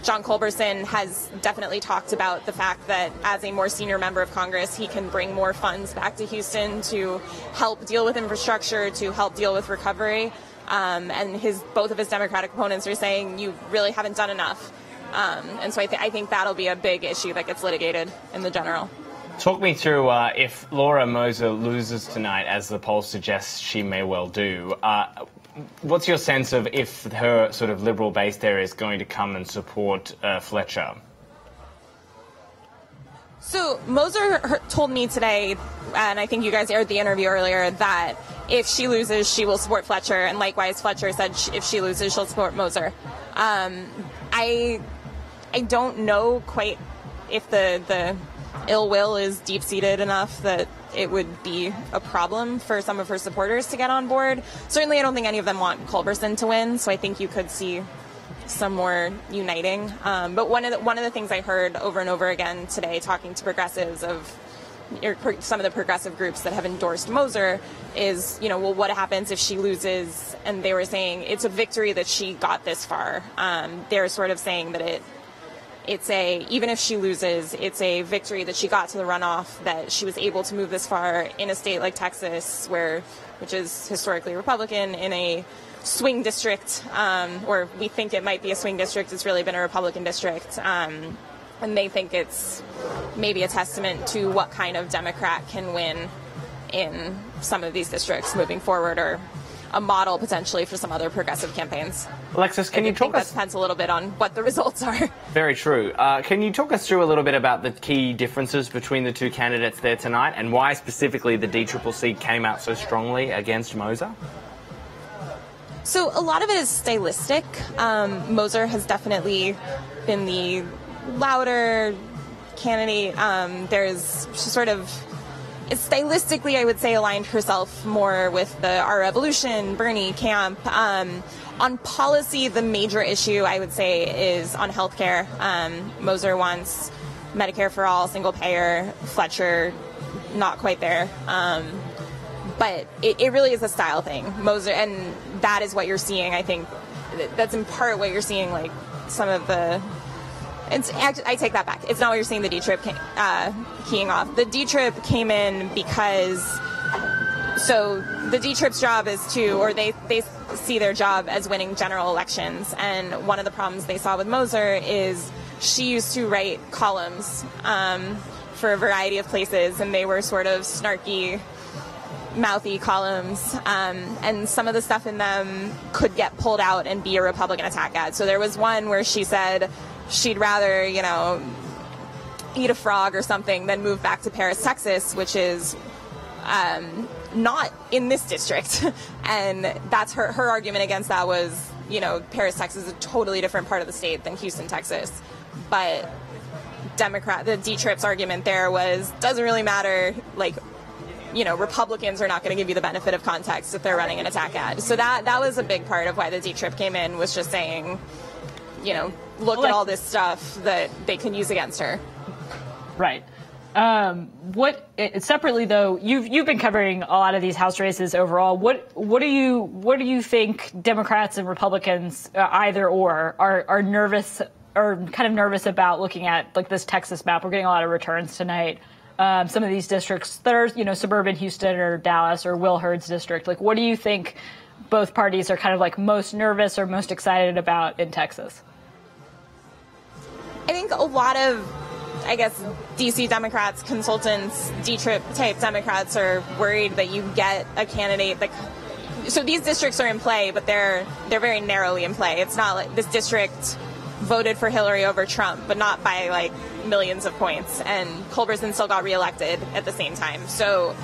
John Culberson has definitely talked about the fact that as a more senior member of Congress, he can bring more funds back to Houston to help deal with infrastructure, to help deal with recovery. And both of his Democratic opponents are saying, you really haven't done enough. And so I think that'll be a big issue that gets litigated in the general. Talk me through if Laura Moser loses tonight, as the poll suggests she may well do. What's your sense of if her sort of liberal base there is going to come and support Fletcher? So Moser told me today, and I think you guys aired the interview earlier, that if she loses, she will support Fletcher, and likewise Fletcher said if she loses, she'll support Moser. I don't know quite if the ill will is deep-seated enough that it would be a problem for some of her supporters to get on board. Certainly, I don't think any of them want Culberson to win, so I think you could see some more uniting. But one of the things I heard over and over again today, talking to progressives some of the progressive groups that have endorsed Moser, is, well, what happens if she loses? And they were saying it's a victory that she got this far. They're sort of saying that even if she loses, it's a victory that she got to the runoff, that she was able to move this far in a state like Texas, which is historically Republican, in a swing district, or we think it might be a swing district. It's really been a Republican district. And they think it's maybe a testament to what kind of Democrat can win in some of these districts moving forward, or a model potentially for some other progressive campaigns. Alexis, can you talk us? That depends a little bit on what the results are. Very true. Can you talk us through a little bit about the key differences between the two candidates there tonight, and why specifically the DCCC came out so strongly against Moser? So a lot of it is stylistic. Moser has definitely been the louder candidate. Stylistically, I would say, aligned herself more with the Our Revolution, Bernie camp. On policy, the major issue, I would say, is on healthcare. Moser wants Medicare for all, single payer. Fletcher, not quite there. But it really is a style thing. Moser, and that is what you're seeing, I think. That's in part what you're seeing, like, some of the... I take that back. It's not what you're seeing the D-Trip keying off. The D-Trip came in because So the D-Trip's job is they see their job as winning general elections. And one of the problems they saw with Moser is she used to write columns for a variety of places, and they were sort of snarky, mouthy columns, and some of the stuff in them could get pulled out and be a Republican attack ad. So there was one where she said she'd rather, eat a frog or something than move back to Paris, Texas, which is not in this district. And that's her argument against that was, Paris, Texas is a totally different part of the state than Houston, Texas. But the D-Trip's argument there was, doesn't really matter, Republicans are not going to give you the benefit of context if they're running an attack ad. So that was a big part of why the D-Trip came in, was just saying, look at all this stuff that they can use against her. Right. Separately though, you've been covering a lot of these House races overall. What do you think Democrats and Republicans, either or, are nervous or kind of nervous about looking at this Texas map? We're getting a lot of returns tonight. Some of these districts that are, suburban Houston or Dallas or Will Hurd's district. What do you think both parties are kind of most nervous or most excited about in Texas? I think a lot of, D.C. Democrats, consultants, D-Trip type Democrats are worried that you get a candidate so these districts are in play, but they're very narrowly in play. It's not like this district voted for Hillary over Trump, but not by millions of points, and Culberson still got reelected at the same time. So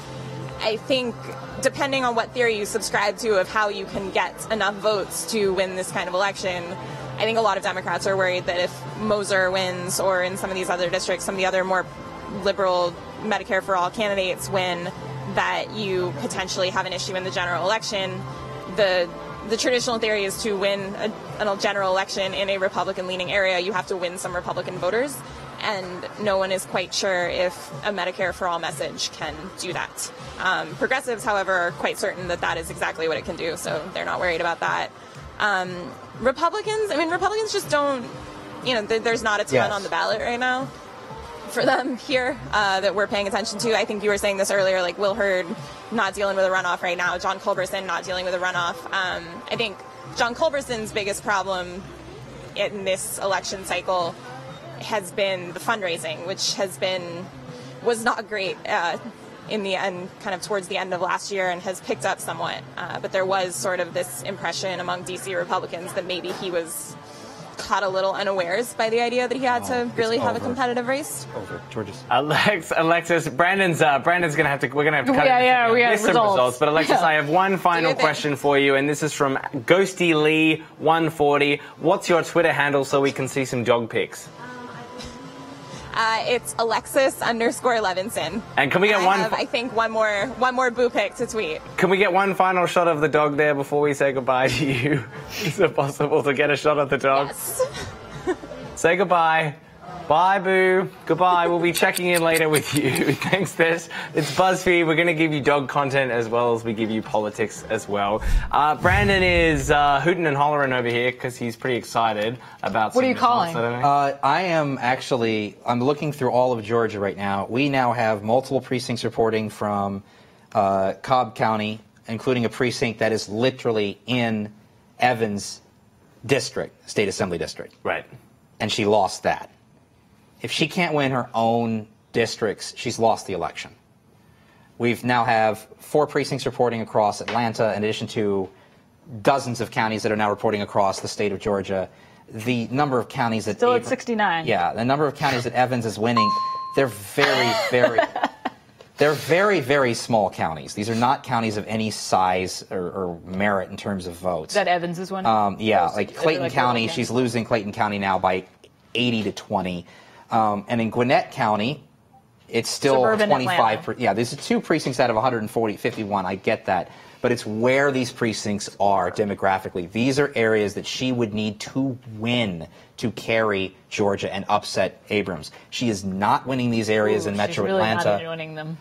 I think depending on what theory you subscribe to of how you can get enough votes to win this kind of election, I think a lot of Democrats are worried that if Moser wins, or in some of these other districts, some of the other more liberal Medicare for all candidates win, that you potentially have an issue in the general election. The traditional theory is to win a general election in a Republican-leaning area, you have to win some Republican voters, and no one is quite sure if a Medicare for all message can do that. Progressives, however, are quite certain that is exactly what it can do, so they're not worried about that. Republicans just don't, there's not a ton on the ballot right now for them here that we're paying attention to. I think you were saying this earlier, Will Hurd not dealing with a runoff right now, John Culberson not dealing with a runoff. I think John Culberson's biggest problem in this election cycle has been the fundraising, which was not great in the end, kind of towards the end of last year, and has picked up somewhat. But there was sort of this impression among D.C. Republicans that maybe he was caught a little unawares by the idea that he had to really have a competitive race. Over. George's. Alexis, Brandon's gonna have to. We're gonna have to cut we have some results. But Alexis, I have one final question for you, and this is from Ghosty Lee 140. What's your Twitter handle so we can see some dog pics? It's Alexis_Levinson. And can we get I think one more boo pic to tweet. Can we get one final shot of the dog there before we say goodbye to you? Is it possible to get a shot of the dog? Yes. Say goodbye. Bye, Boo. Goodbye. We'll be checking in later with you. Thanks, Tess. It's BuzzFeed. We're going to give you dog content as well as we give you politics as well. Brandon is hooting and hollering over here because he's pretty excited about What are you calling? I'm looking through all of Georgia right now. We now have multiple precincts reporting from Cobb County, including a precinct that is literally in Evans' district, state assembly district. Right. And she lost that. If she can't win her own districts, she's lost the election. We've now have 4 precincts reporting across Atlanta, in addition to dozens of counties that are now reporting across the state of Georgia. The number of counties that still at 69. Yeah, the number of counties that Evans is winning, they're very, very small counties. These are not counties of any size or merit in terms of votes. That Evans is winning? Clayton County, she's losing Clayton County now by 80 to 20. And in Gwinnett County, it's still 25. Yeah, there's 2 precincts out of 51. I get that. But it's where these precincts are demographically. These are areas that she would need to win to carry Georgia and upset Abrams. She is not winning these areas in Metro Atlanta. She's really not winning them.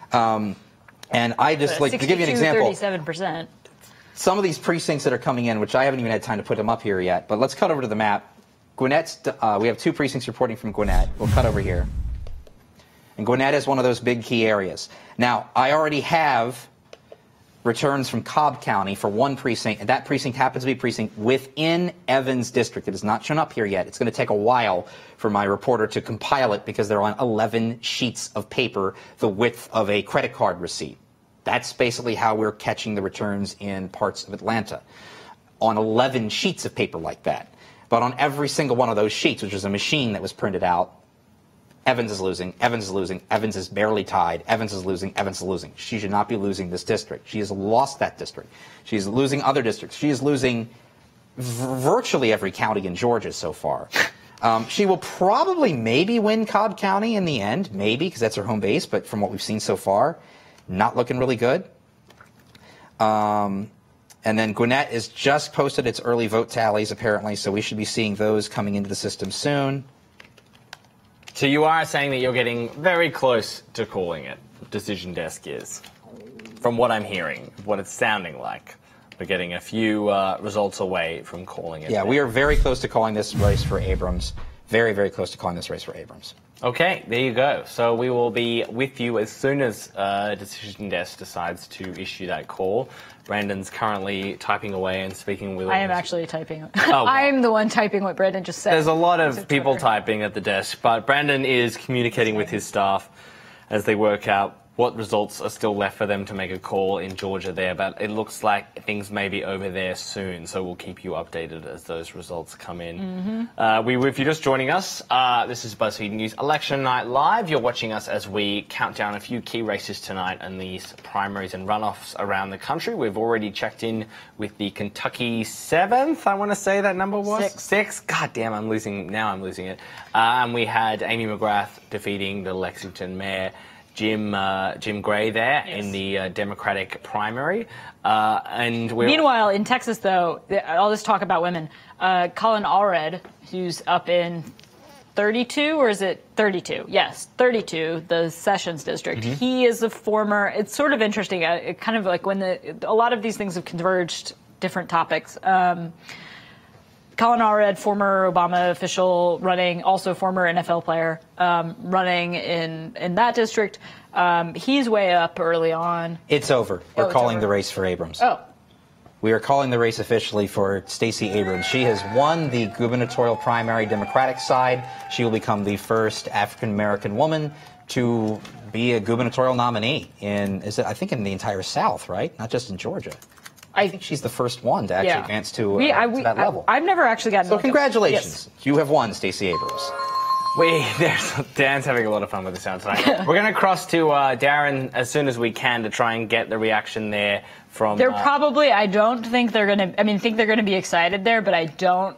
And I just, to give you an example. 37%. Some of these precincts that are coming in, which I haven't even had time to put them up here yet, but let's cut over to the map. Gwinnett's, we have 2 precincts reporting from Gwinnett. We'll cut over here. And Gwinnett is one of those big key areas. Now, I already have returns from Cobb County for one precinct, and that precinct happens to be a precinct within Evans' district. It has not shown up here yet. It's going to take a while for my reporter to compile it because they're on 11 sheets of paper, the width of a credit card receipt. That's basically how we're catching the returns in parts of Atlanta, on 11 sheets of paper like that. But on every single one of those sheets, which is a machine that was printed out, Evans is losing, Evans is losing, Evans is barely tied, Evans is losing, Evans is losing. She should not be losing this district. She has lost that district. She's losing other districts. She is losing virtually every county in Georgia so far. She will probably maybe win Cobb County in the end, maybe, because that's her home base, but from what we've seen so far, not looking really good. And then Gwinnett has just posted its early vote tallies, apparently, so we should be seeing those coming into the system soon. So you are saying that you're getting very close to calling it, Decision Desk is, from what I'm hearing, what it's sounding like. We're getting a few results away from calling it. Yeah, we are very close to calling this race for Abrams. Very, very close to calling this race for Abrams. Okay, there you go. So we will be with you as soon as Decision Desk decides to issue that call. Brandon's currently typing away and speaking with... I am actually typing. Oh, I'm the one typing what Brandon just said. There's a lot of people typing at the desk, but Brandon is communicating with his staff as they work out what results are still left for them to make a call in Georgia there. But it looks like things may be over there soon, so we'll keep you updated as those results come in. If you're just joining us, this is BuzzFeed News Election Night Live. You're watching us as we count down a few key races tonight and these primaries and runoffs around the country. We've already checked in with the Kentucky 7th, I want to say that number was? Six. God damn, I'm losing it. And we had Amy McGrath defeating the Lexington mayor, Jim Gray there in the Democratic primary. Meanwhile, in Texas, though, all this talk about women, Colin Allred, who's up in 32, or is it 32? Yes, 32, the Sessions District. He is a former, it's sort of interesting, kind of like when a lot of these things have converged, different topics. Colin Allred, former Obama official running, also former NFL player, running in that district. He's way up early on. It's over. We're calling the race for Abrams. Oh. We are calling the race officially for Stacey Abrams. She has won the gubernatorial primary Democratic side. She will become the first African-American woman to be a gubernatorial nominee in the entire South, right? Not just in Georgia. I think she's the first one to actually advance to that level. I've never actually gotten. So congratulations, you have won, Stacey Abrams. Dan's having a lot of fun with the sound tonight. We're going to cross to Darren as soon as we can to try and get the reaction there from. They're probably. I don't think they're going to. I mean, think they're going to be excited there, but I don't.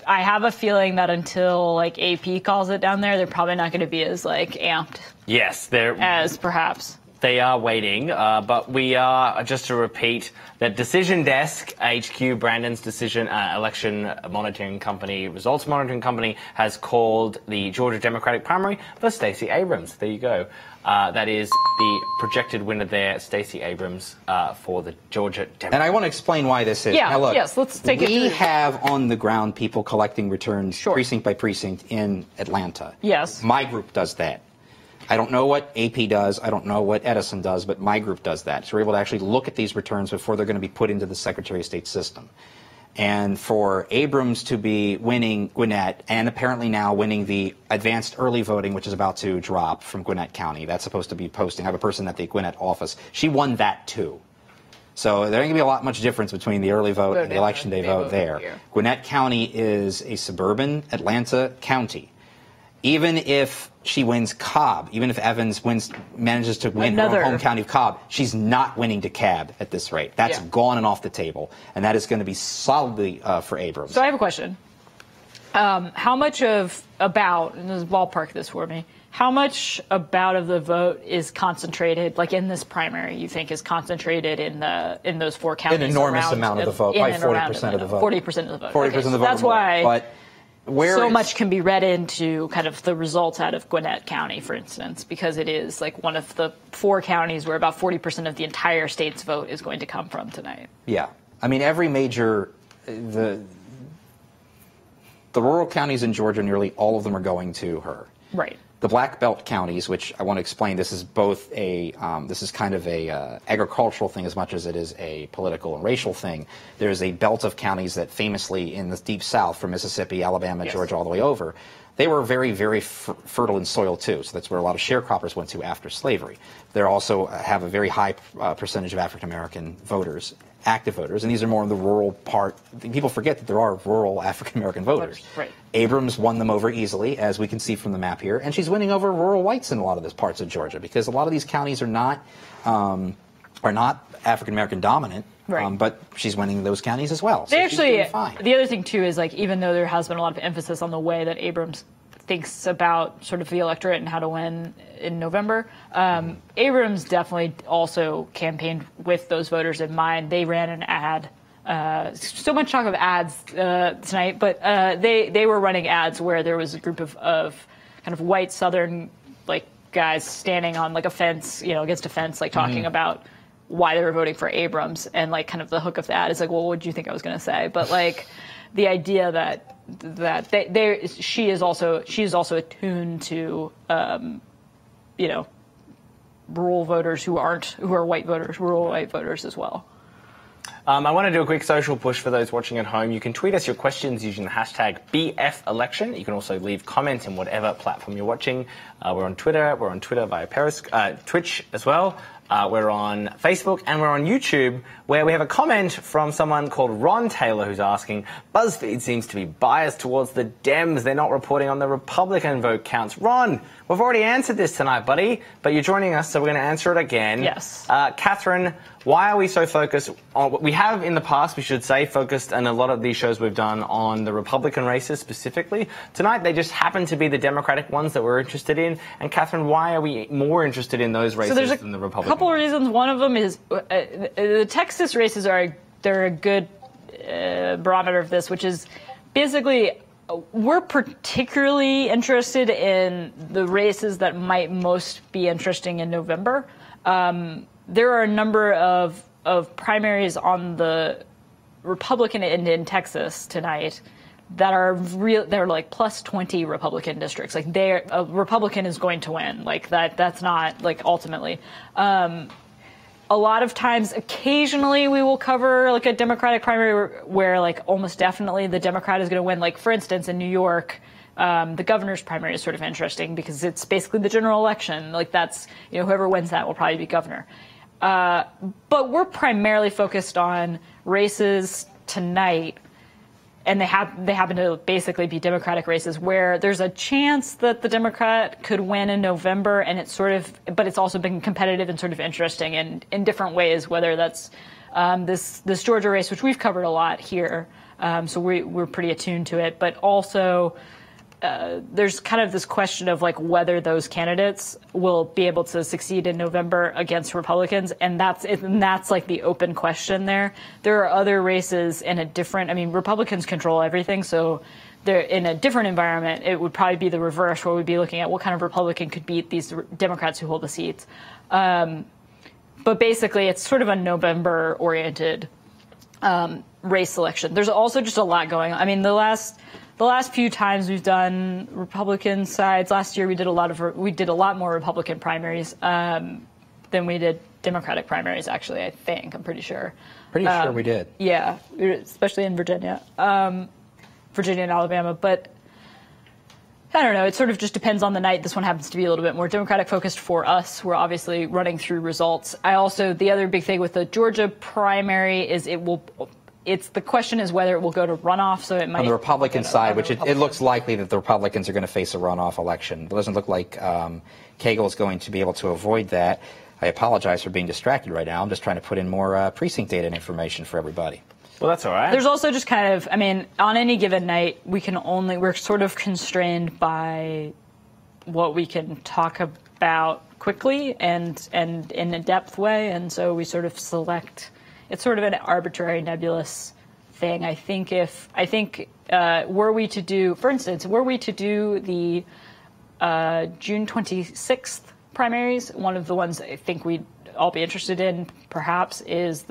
I have a feeling that until like AP calls it down there, they're probably not going to be as like amped. Yes, they're as perhaps. They are waiting, but we are, just to repeat, that Decision Desk, HQ, Brandon's decision, election monitoring company, results monitoring company, has called the Georgia Democratic primary for Stacey Abrams. There you go. That is the projected winner there, Stacey Abrams, for the Georgia Democratic. And I want to explain why this is. Yeah, now look, yes, let's take it through. We have on the ground people collecting returns precinct by precinct in Atlanta. Yes. My group does that. I don't know what AP does. I don't know what Edison does, but my group does that. So we're able to actually look at these returns before they're going to be put into the Secretary of State system. And for Abrams to be winning Gwinnett and apparently now winning the advanced early voting, which is about to drop from Gwinnett County, that's supposed to be posting. I have a person at the Gwinnett office. She won that too. So there ain't going to be a lot much difference between the early vote and the election day vote there. Here. Gwinnett County is a suburban Atlanta county. Even if she wins Cobb, even if Evans manages to win her home county of Cobb, she's not winning DeKalb at this rate. That's gone and off the table, and that is going to be solidly for Abrams. So I have a question. How much of about, and this ballpark this for me, how much about of the vote is concentrated, like in this primary, you think is concentrated in those four counties? An enormous amount of the vote, probably 40% of the vote. 40% of the vote. 40% of the vote. That's why. But much can be read into kind of the results out of Gwinnett County, for instance, because it is like one of the four counties where about 40% of the entire state's vote is going to come from tonight. Yeah. I mean, every major, the rural counties in Georgia, nearly all of them are going to her. Right. The Black Belt counties, which I want to explain, this is both this is kind of a agricultural thing as much as it is a political and racial thing. There's a belt of counties that famously in the Deep South, from Mississippi, Alabama, Georgia, all the way over, they were very, very fertile in soil too. So that's where a lot of sharecroppers went to after slavery. They also have a very high percentage of African American voters, active voters, and these are more in the rural part. People forget that there are rural African American voters. Right. Abrams won them over easily, as we can see from the map here, and she's winning over rural whites in a lot of these parts of Georgia because a lot of these counties are not African American dominant. Right. But she's winning those counties as well. So they actually, she's doing fine. The other thing too is like even though there has been a lot of emphasis on the way that Abrams thinks about sort of the electorate and how to win in November, Abrams definitely also campaigned with those voters in mind. They ran an ad. So much talk of ads tonight, but they were running ads where there was a group of kind of white Southern like guys standing on like a fence, against a fence, like talking about why they were voting for Abrams, and like kind of the hook of the ad is like, well, what did you think I was going to say? But like the idea that she is also attuned to rural voters who are white voters, rural white voters as well. I want to do a quick social push for those watching at home. You can tweet us your questions using the hashtag BFElection. You can also leave comments in whatever platform you're watching. We're on Twitter. We're on Twitter via Twitch as well. We're on Facebook and we're on YouTube, where we have a comment from someone called Ron Taylor who's asking, BuzzFeed seems to be biased towards the Dems. They're not reporting on the Republican vote counts. Ron, we've already answered this tonight, buddy, but you're joining us, so we're going to answer it again. Yes. Catherine, why are we so focused on, we have in the past, we should say, focused in a lot of these shows we've done on the Republican races specifically. Tonight, they just happen to be the Democratic ones that we're interested in. And Catherine, why are we more interested in those races than the Republican? Couple of reasons. One of them is the Texas races they're a good barometer of this, which is basically we're particularly interested in the races that might most be interesting in November. There are a number of primaries on the Republican end in Texas tonight that are real. They're like plus 20 Republican districts. Like a Republican is going to win. Like that's not like ultimately. A lot of times, occasionally we will cover like a Democratic primary where like almost definitely the Democrat is going to win. Like for instance, in New York, the governor's primary is sort of interesting because it's basically the general election. Like that's, whoever wins that will probably be governor. But we're primarily focused on races tonight, and they happen to basically be Democratic races where there's a chance that the Democrat could win in November, and but it's also been competitive and sort of interesting in different ways, whether that's this Georgia race, which we've covered a lot here, so we're pretty attuned to it, but also there's kind of this question of like whether those candidates will be able to succeed in November against Republicans, and that's like the open question there. There are other races in Republicans control everything, so they're in a different environment. It would probably be the reverse, where we'd be looking at what kind of Republican could beat these Democrats who hold the seats. But basically, it's sort of a November-oriented race selection. There's also just a lot going on. I mean, the last few times we've done Republican sides, last year we did a lot more Republican primaries than we did Democratic primaries, actually, I think. I'm pretty sure. Pretty sure we did. Yeah, especially in Virginia. Virginia and Alabama. But I don't know. It sort of just depends on the night. This one happens to be a little bit more Democratic focused for us. We're obviously running through results. The other big thing with the Georgia primary is the question is whether it will go to runoff, so it might... On the Republican side, which it looks likely that the Republicans are going to face a runoff election. It doesn't look like Cagle is going to be able to avoid that. I apologize for being distracted right now. I'm just trying to put in more precinct data and information for everybody. Well, that's all right. There's also just kind of, on any given night, we're sort of constrained by what we can talk about quickly and in a depth way, and so we sort of select... It's sort of an arbitrary, nebulous thing. Were we to do the June 26th primaries, one of the ones I think we'd all be interested in, perhaps, is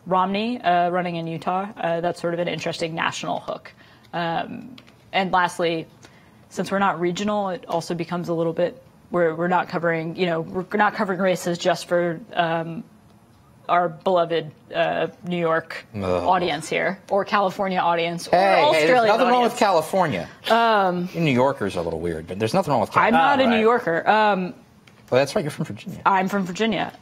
Romney running in Utah. That's sort of an interesting national hook. And lastly, since we're not regional, it also becomes a little bit where we're not covering, we're not covering races just for our beloved New York audience here, or California audience, or Australia there's nothing audience. wrong with California. New Yorkers are a little weird, but there's nothing wrong with California. I'm not a New Yorker. Well, that's right. You're from Virginia. I'm from Virginia.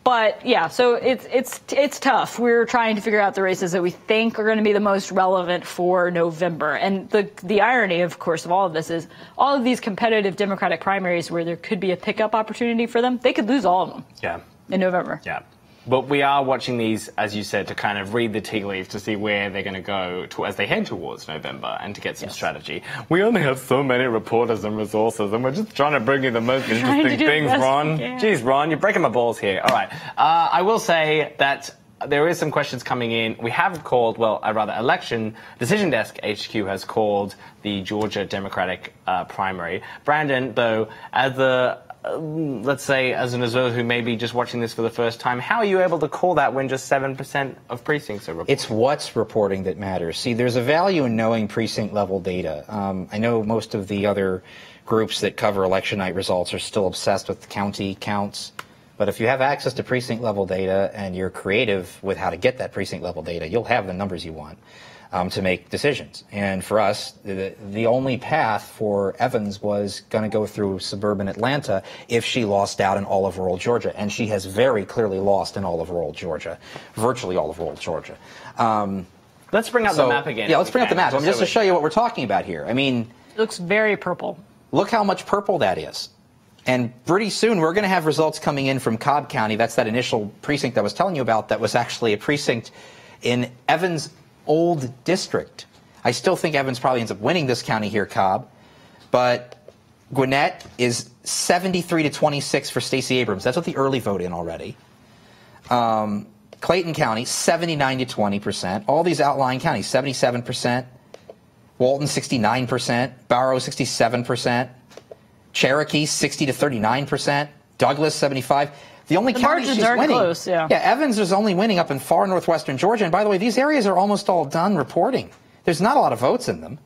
But yeah, so it's tough. We're trying to figure out the races that we think are going to be the most relevant for November. And the irony, of course, of all of this is all of these competitive Democratic primaries where there could be a pickup opportunity for them, they could lose all of them. Yeah. In November. Yeah. But we are watching these, as you said, to kind of read the tea leaves to see where they're going to go as they head towards November and to get some strategy. We only have so many reporters and resources, and we're just trying to bring you the most interesting things, Ron. Jeez, Ron, you're breaking my balls here. All right. I will say that there is some questions coming in. We have called, Election Decision Desk HQ has called the Georgia Democratic primary. Brandon, though, as let's say, as an observer who may be just watching this for the first time, how are you able to call that when just 7% of precincts are reported? It's what's reporting that matters. See, there's a value in knowing precinct-level data. I know most of the other groups that cover election night results are still obsessed with county counts. But if you have access to precinct-level data and you're creative with how to get that precinct-level data, you'll have the numbers you want to make decisions. And for us, the only path for Evans was going to go through suburban Atlanta if she lost out in all of rural Georgia. And she has very clearly lost in all of rural Georgia, virtually all of rural Georgia. Let's bring up the map again. Yeah, let's bring up the map. Just to show you what we're talking about here. I mean, it looks very purple. Look how much purple that is. And pretty soon we're going to have results coming in from Cobb County. That's that initial precinct I was telling you about that was actually a precinct in Evans' old district. I still think Evans probably ends up winning this county here, Cobb. But Gwinnett is 73-26 for Stacey Abrams. That's what the early vote in already. Clayton County, 79-20%. All these outlying counties, 77%. Walton, 69%. Barrow, 67%. Cherokee, 60-39%. Douglas, 75%. The only county she's winning. Close, yeah. Evans is only winning up in far northwestern Georgia. And by the way, these areas are almost all done reporting. There's not a lot of votes in them.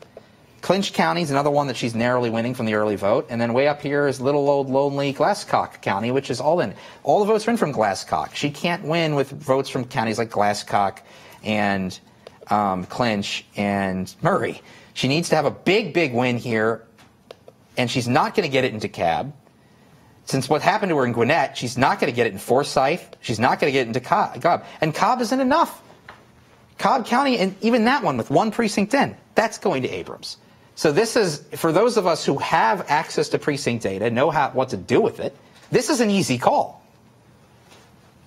Clinch County is another one that she's narrowly winning from the early vote. And then way up here is little old lonely Glasscock County, which is all in. All the votes are in from Glasscock. She can't win with votes from counties like Glasscock and Clinch and Murray. She needs to have a big, big win here. And she's not going to get it into Cobb. Since what happened to her in Gwinnett, she's not going to get it in Forsyth. She's not going to get it into Cobb. And Cobb isn't enough. Cobb County, and even that one with one precinct in, that's going to Abrams. So this is, for those of us who have access to precinct data, know what to do with it, this is an easy call.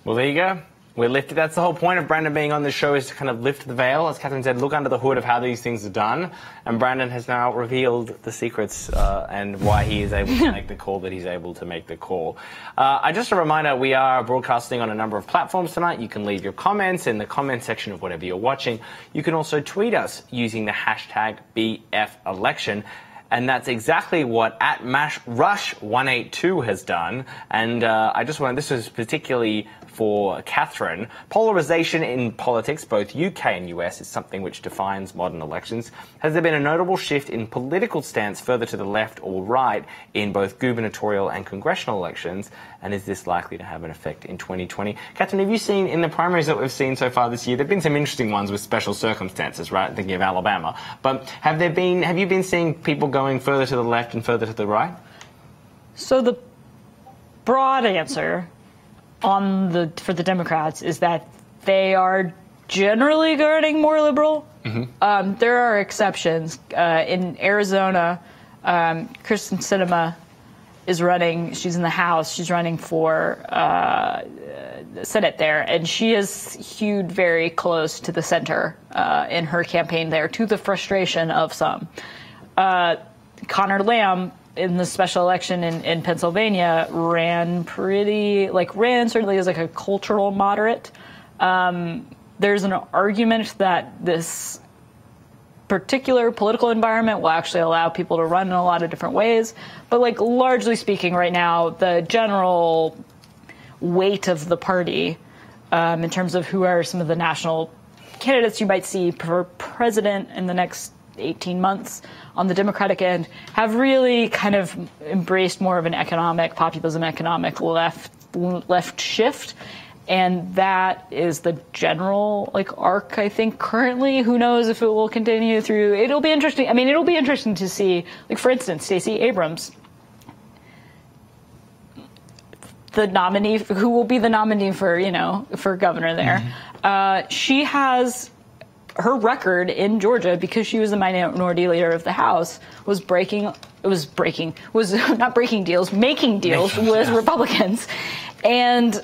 Well, there you go. We're lifted. That's the whole point of Brandon being on the show, is to kind of lift the veil. As Catherine said, look under the hood of how these things are done. And Brandon has now revealed the secrets and why he is able to make the call that he's able to make the call. Just a reminder, we are broadcasting on a number of platforms tonight. You can leave your comments in the comment section of whatever you're watching. You can also tweet us using the hashtag BFElection. And that's exactly what @Rush182 has done. And this was particularly for Catherine. Polarization in politics, both UK and US, is something which defines modern elections. Has there been a notable shift in political stance further to the left or right in both gubernatorial and congressional elections? And is this likely to have an effect in 2020? Catherine, have you seen, in the primaries that we've seen so far this year, there have been some interesting ones with special circumstances, right? Thinking of Alabama. But have you been seeing people going further to the left and further to the right? So the broad answer for the Democrats is that they are generally turning more liberal. Mm-hmm. There are exceptions. In Arizona, Kristen Sinema is running. She's in the House. She's running for the Senate there, and she has hewed very close to the center in her campaign there, to the frustration of some. Connor Lamb, in the special election in Pennsylvania, ran certainly as like a cultural moderate. There's an argument that this particular political environment will actually allow people to run in a lot of different ways. But largely speaking right now, the general weight of the party in terms of who are some of the national candidates you might see for president in the next 18 months on the Democratic end have really kind of embraced more of an economic populism, economic left shift. And that is the general arc, I think, currently. Who knows if it will continue through. It'll be interesting. I mean, it'll be interesting to see, for instance, Stacey Abrams, the nominee, who will be the nominee for governor there. Mm-hmm. She has her record in Georgia, because she was the minority leader of the House, was not breaking deals, making deals with Republicans. And,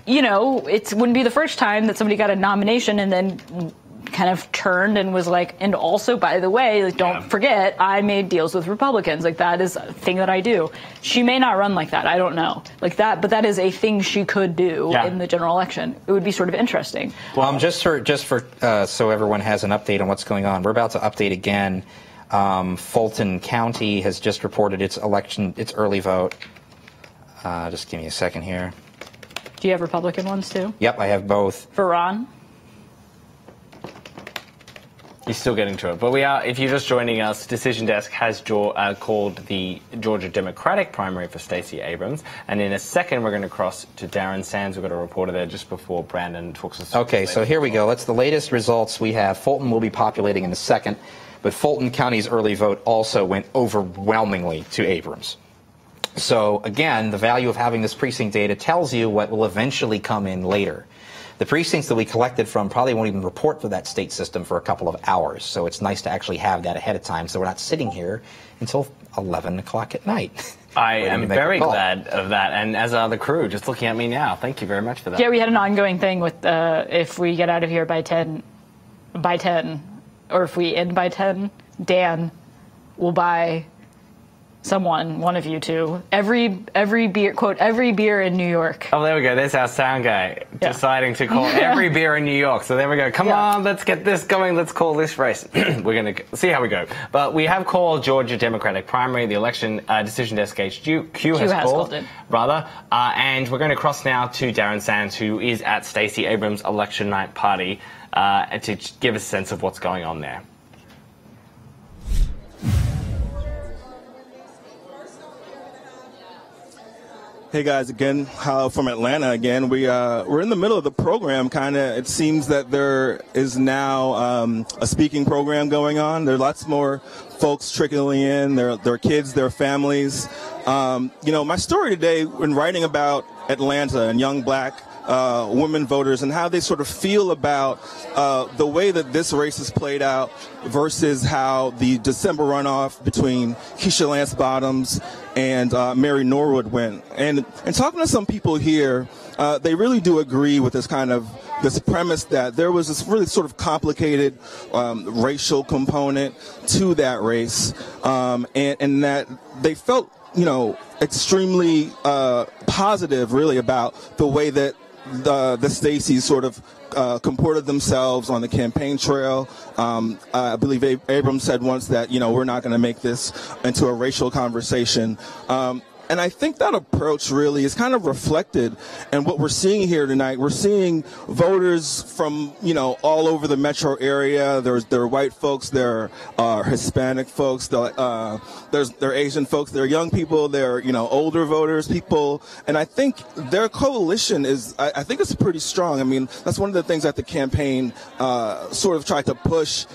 it wouldn't be the first time that somebody got a nomination and then kind of turned and was like, and also, by the way, don't forget, I made deals with Republicans. That is a thing that I do. She may not run like that. I don't know. But that is a thing she could do in the general election. It would be sort of interesting. Well, just for so everyone has an update on what's going on, we're about to update again. Fulton County has just reported its early vote. Just give me a second here. Do you have Republican ones too? Yep, I have both. For Ron? He's still getting to it. But if you're just joining us, Decision Desk has called the Georgia Democratic primary for Stacey Abrams. And in a second, we're going to cross to Darren Sands. We've got a reporter there just before Brandon talks us through. Okay, so here we go. That's the latest results we have. Fulton will be populating in a second. But Fulton County's early vote also went overwhelmingly to Abrams. So, again, the value of having this precinct data tells you what will eventually come in later. The precincts that we collected from probably won't even report for that state system for a couple of hours. So it's nice to actually have that ahead of time, so we're not sitting here until 11 o'clock at night. I am very glad of that, and as are the crew, just looking at me now. Thank you very much for that. Yeah, we had an ongoing thing with if we get out of here by 10, or if we end by 10, Dan will buy one of you two, every beer, quote, every beer in New York. Oh, there we go. There's our sound guy deciding to call every beer in New York. So there we go. Come on, let's get this going. Let's call this race. We're going to see how we go. But we have called Georgia Democratic primary. The election Decision Desk HQ has called it. And we're going to cross now to Darren Sands, who is at Stacey Abrams' election night party, to give us a sense of what's going on there. Hey guys, again, from Atlanta again. We're in the middle of the program, kind of. It seems that there is now a speaking program going on. There are lots more folks trickling in, their kids, their families. My story today, when writing about Atlanta and young black women voters and how they sort of feel about the way that this race is played out versus how the December runoff between Keisha Lance Bottoms and Mary Norwood went. And talking to some people here, they really do agree with this premise that there was this really sort of complicated racial component to that race, and that they felt, extremely positive, really, about the way that the Staceys sort of comported themselves on the campaign trail. I believe Abrams said once that, we're not going to make this into a racial conversation. And I think that approach really is kind of reflected in what we're seeing here tonight. We're seeing voters from, all over the metro area. There are white folks, there are Hispanic folks, there are Asian folks, there are young people, there are, older voters, people. And I think their coalition I think it's pretty strong. I mean, that's one of the things that the campaign sort of tried to push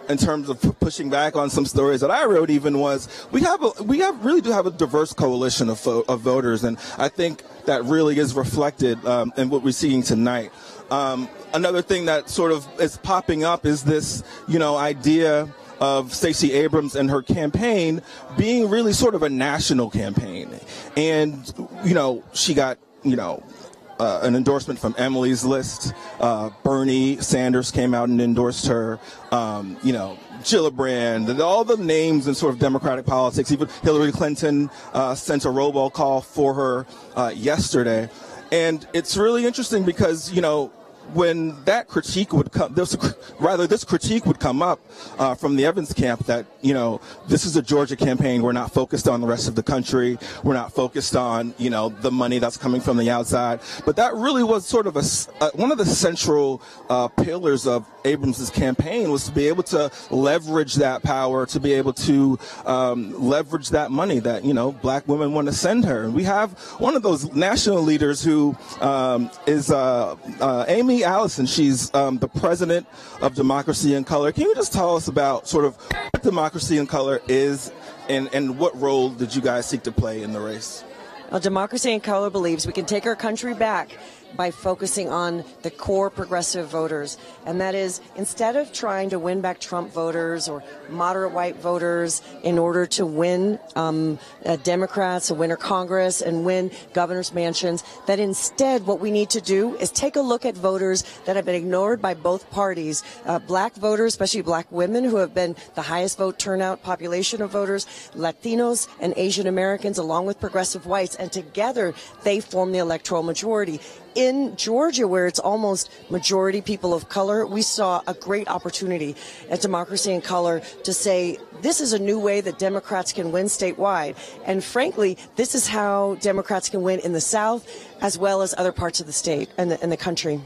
in terms of pushing back on some stories that I wrote, even was we really do have a diverse coalition of voters, and I think that really is reflected in what we're seeing tonight. Another thing that sort of is popping up is this, idea of Stacey Abrams and her campaign being really sort of a national campaign, and she got an endorsement from Emily's List. Bernie Sanders came out and endorsed her. Gillibrand, all the names in sort of Democratic politics. Even Hillary Clinton sent a robocall for her yesterday. And it's really interesting because, when that critique would come, this critique would come up from the Evans camp that, this is a Georgia campaign. We're not focused on the rest of the country. We're not focused on, the money that's coming from the outside. But that really was sort of one of the central pillars of Abrams' campaign, was to be able to leverage that power, to be able to leverage that money that, black women want to send her. And we have one of those national leaders who is Amy Allison. She's the president of Democracy in Color. Can you just tell us about sort of what Democracy in Color is, and what role did you guys seek to play in the race? Well, Democracy in Color believes we can take our country back by focusing on the core progressive voters. And that is, instead of trying to win back Trump voters or moderate white voters in order to win Democrats, to win our Congress and win governor's mansions, that instead what we need to do is take a look at voters that have been ignored by both parties. Black voters, especially black women, who have been the highest vote turnout population of voters, Latinos and Asian Americans, along with progressive whites, and together they form the electoral majority. In Georgia, where it's almost majority people of color, we saw a great opportunity at Democracy in Color to say, this is a new way that Democrats can win statewide. And frankly, this is how Democrats can win in the South as well as other parts of the state and the country.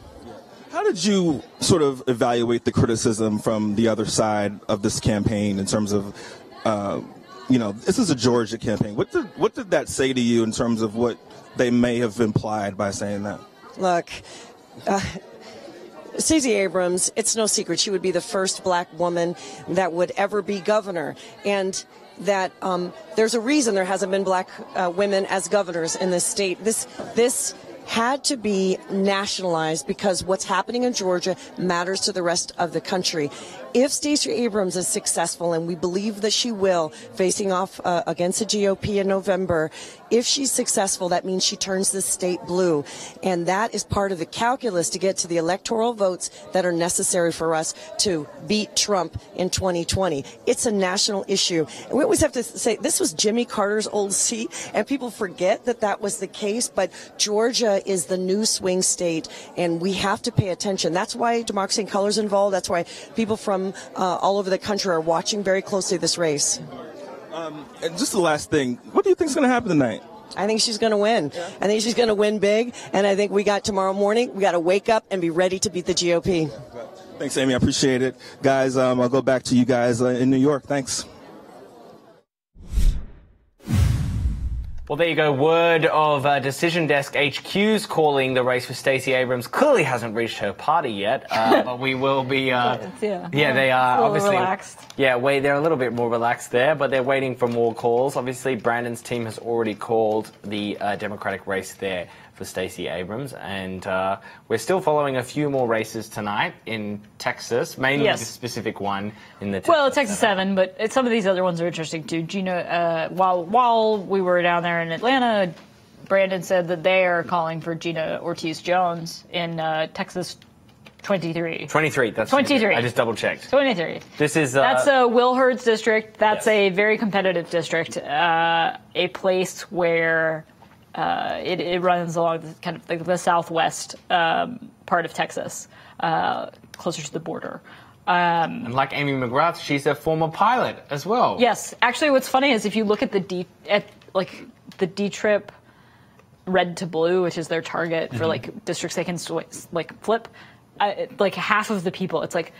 How did you sort of evaluate the criticism from the other side of this campaign in terms of, this is a Georgia campaign. What did that say to you in terms of what they may have implied by saying that? Look, Stacey Abrams, it's no secret she would be the first black woman that would ever be governor. And that there's a reason there hasn't been black women as governors in this state. This had to be nationalized because what's happening in Georgia matters to the rest of the country. If Stacey Abrams is successful, and we believe that she will, facing off against the GOP in November, if she's successful, that means she turns the state blue. And that is part of the calculus to get to the electoral votes that are necessary for us to beat Trump in 2020. It's a national issue. And we always have to say, this was Jimmy Carter's old seat, and people forget that that was the case. But Georgia is the new swing state, and we have to pay attention. That's why Democracy in Color is involved. That's why people from all over the country are watching very closely this race. And just the last thing, what do you think is going to happen tonight? I think she's going to win. Yeah. I think she's going to win big, and I think we got tomorrow morning, we got to wake up and be ready to beat the GOP. Thanks, Amy. I appreciate it. Guys, I'll go back to you guys in New York. Thanks. Well, there you go. Word of Decision Desk HQ's calling the race for Stacey Abrams. Clearly hasn't reached her party yet, but we will be. They are obviously relaxed. Yeah, they're a little bit more relaxed there, but they're waiting for more calls. Obviously, Brandon's team has already called the Democratic race there for Stacey Abrams, and we're still following a few more races tonight in Texas, mainly the specific one in the Texas 7, but some of these other ones are interesting too. Gina, while we were down there in Atlanta, Brandon said that they are calling for Gina Ortiz-Jones in Texas 23. 23, that's 23. I just double checked. 23. That's Will Hurd's district. That's a very competitive district, a place where it runs along the southwest part of Texas, closer to the border. And like Amy McGrath, she's a former pilot as well. Yes, actually, what's funny is if you look at the D-Trip red to blue, which is their target for districts they can flip, half of the people, it's like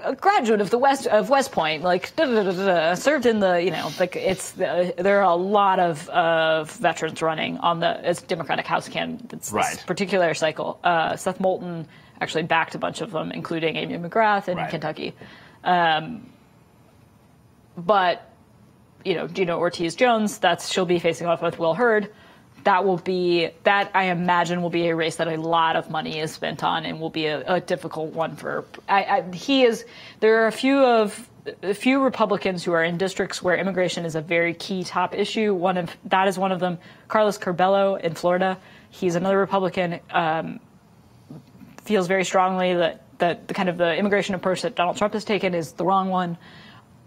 a graduate of West Point, served in the, there are a lot of veterans running on as Democratic House candidates this particular cycle. Seth Moulton actually backed a bunch of them, including Amy McGrath in Kentucky. But Gina Ortiz-Jones, she'll be facing off with Will Hurd. That I imagine will be a race that a lot of money is spent on and will be a difficult one for. There are a few Republicans who are in districts where immigration is a very key top issue. That is one of them. Carlos Curbelo in Florida. He's another Republican. Feels very strongly that the immigration approach that Donald Trump has taken is the wrong one.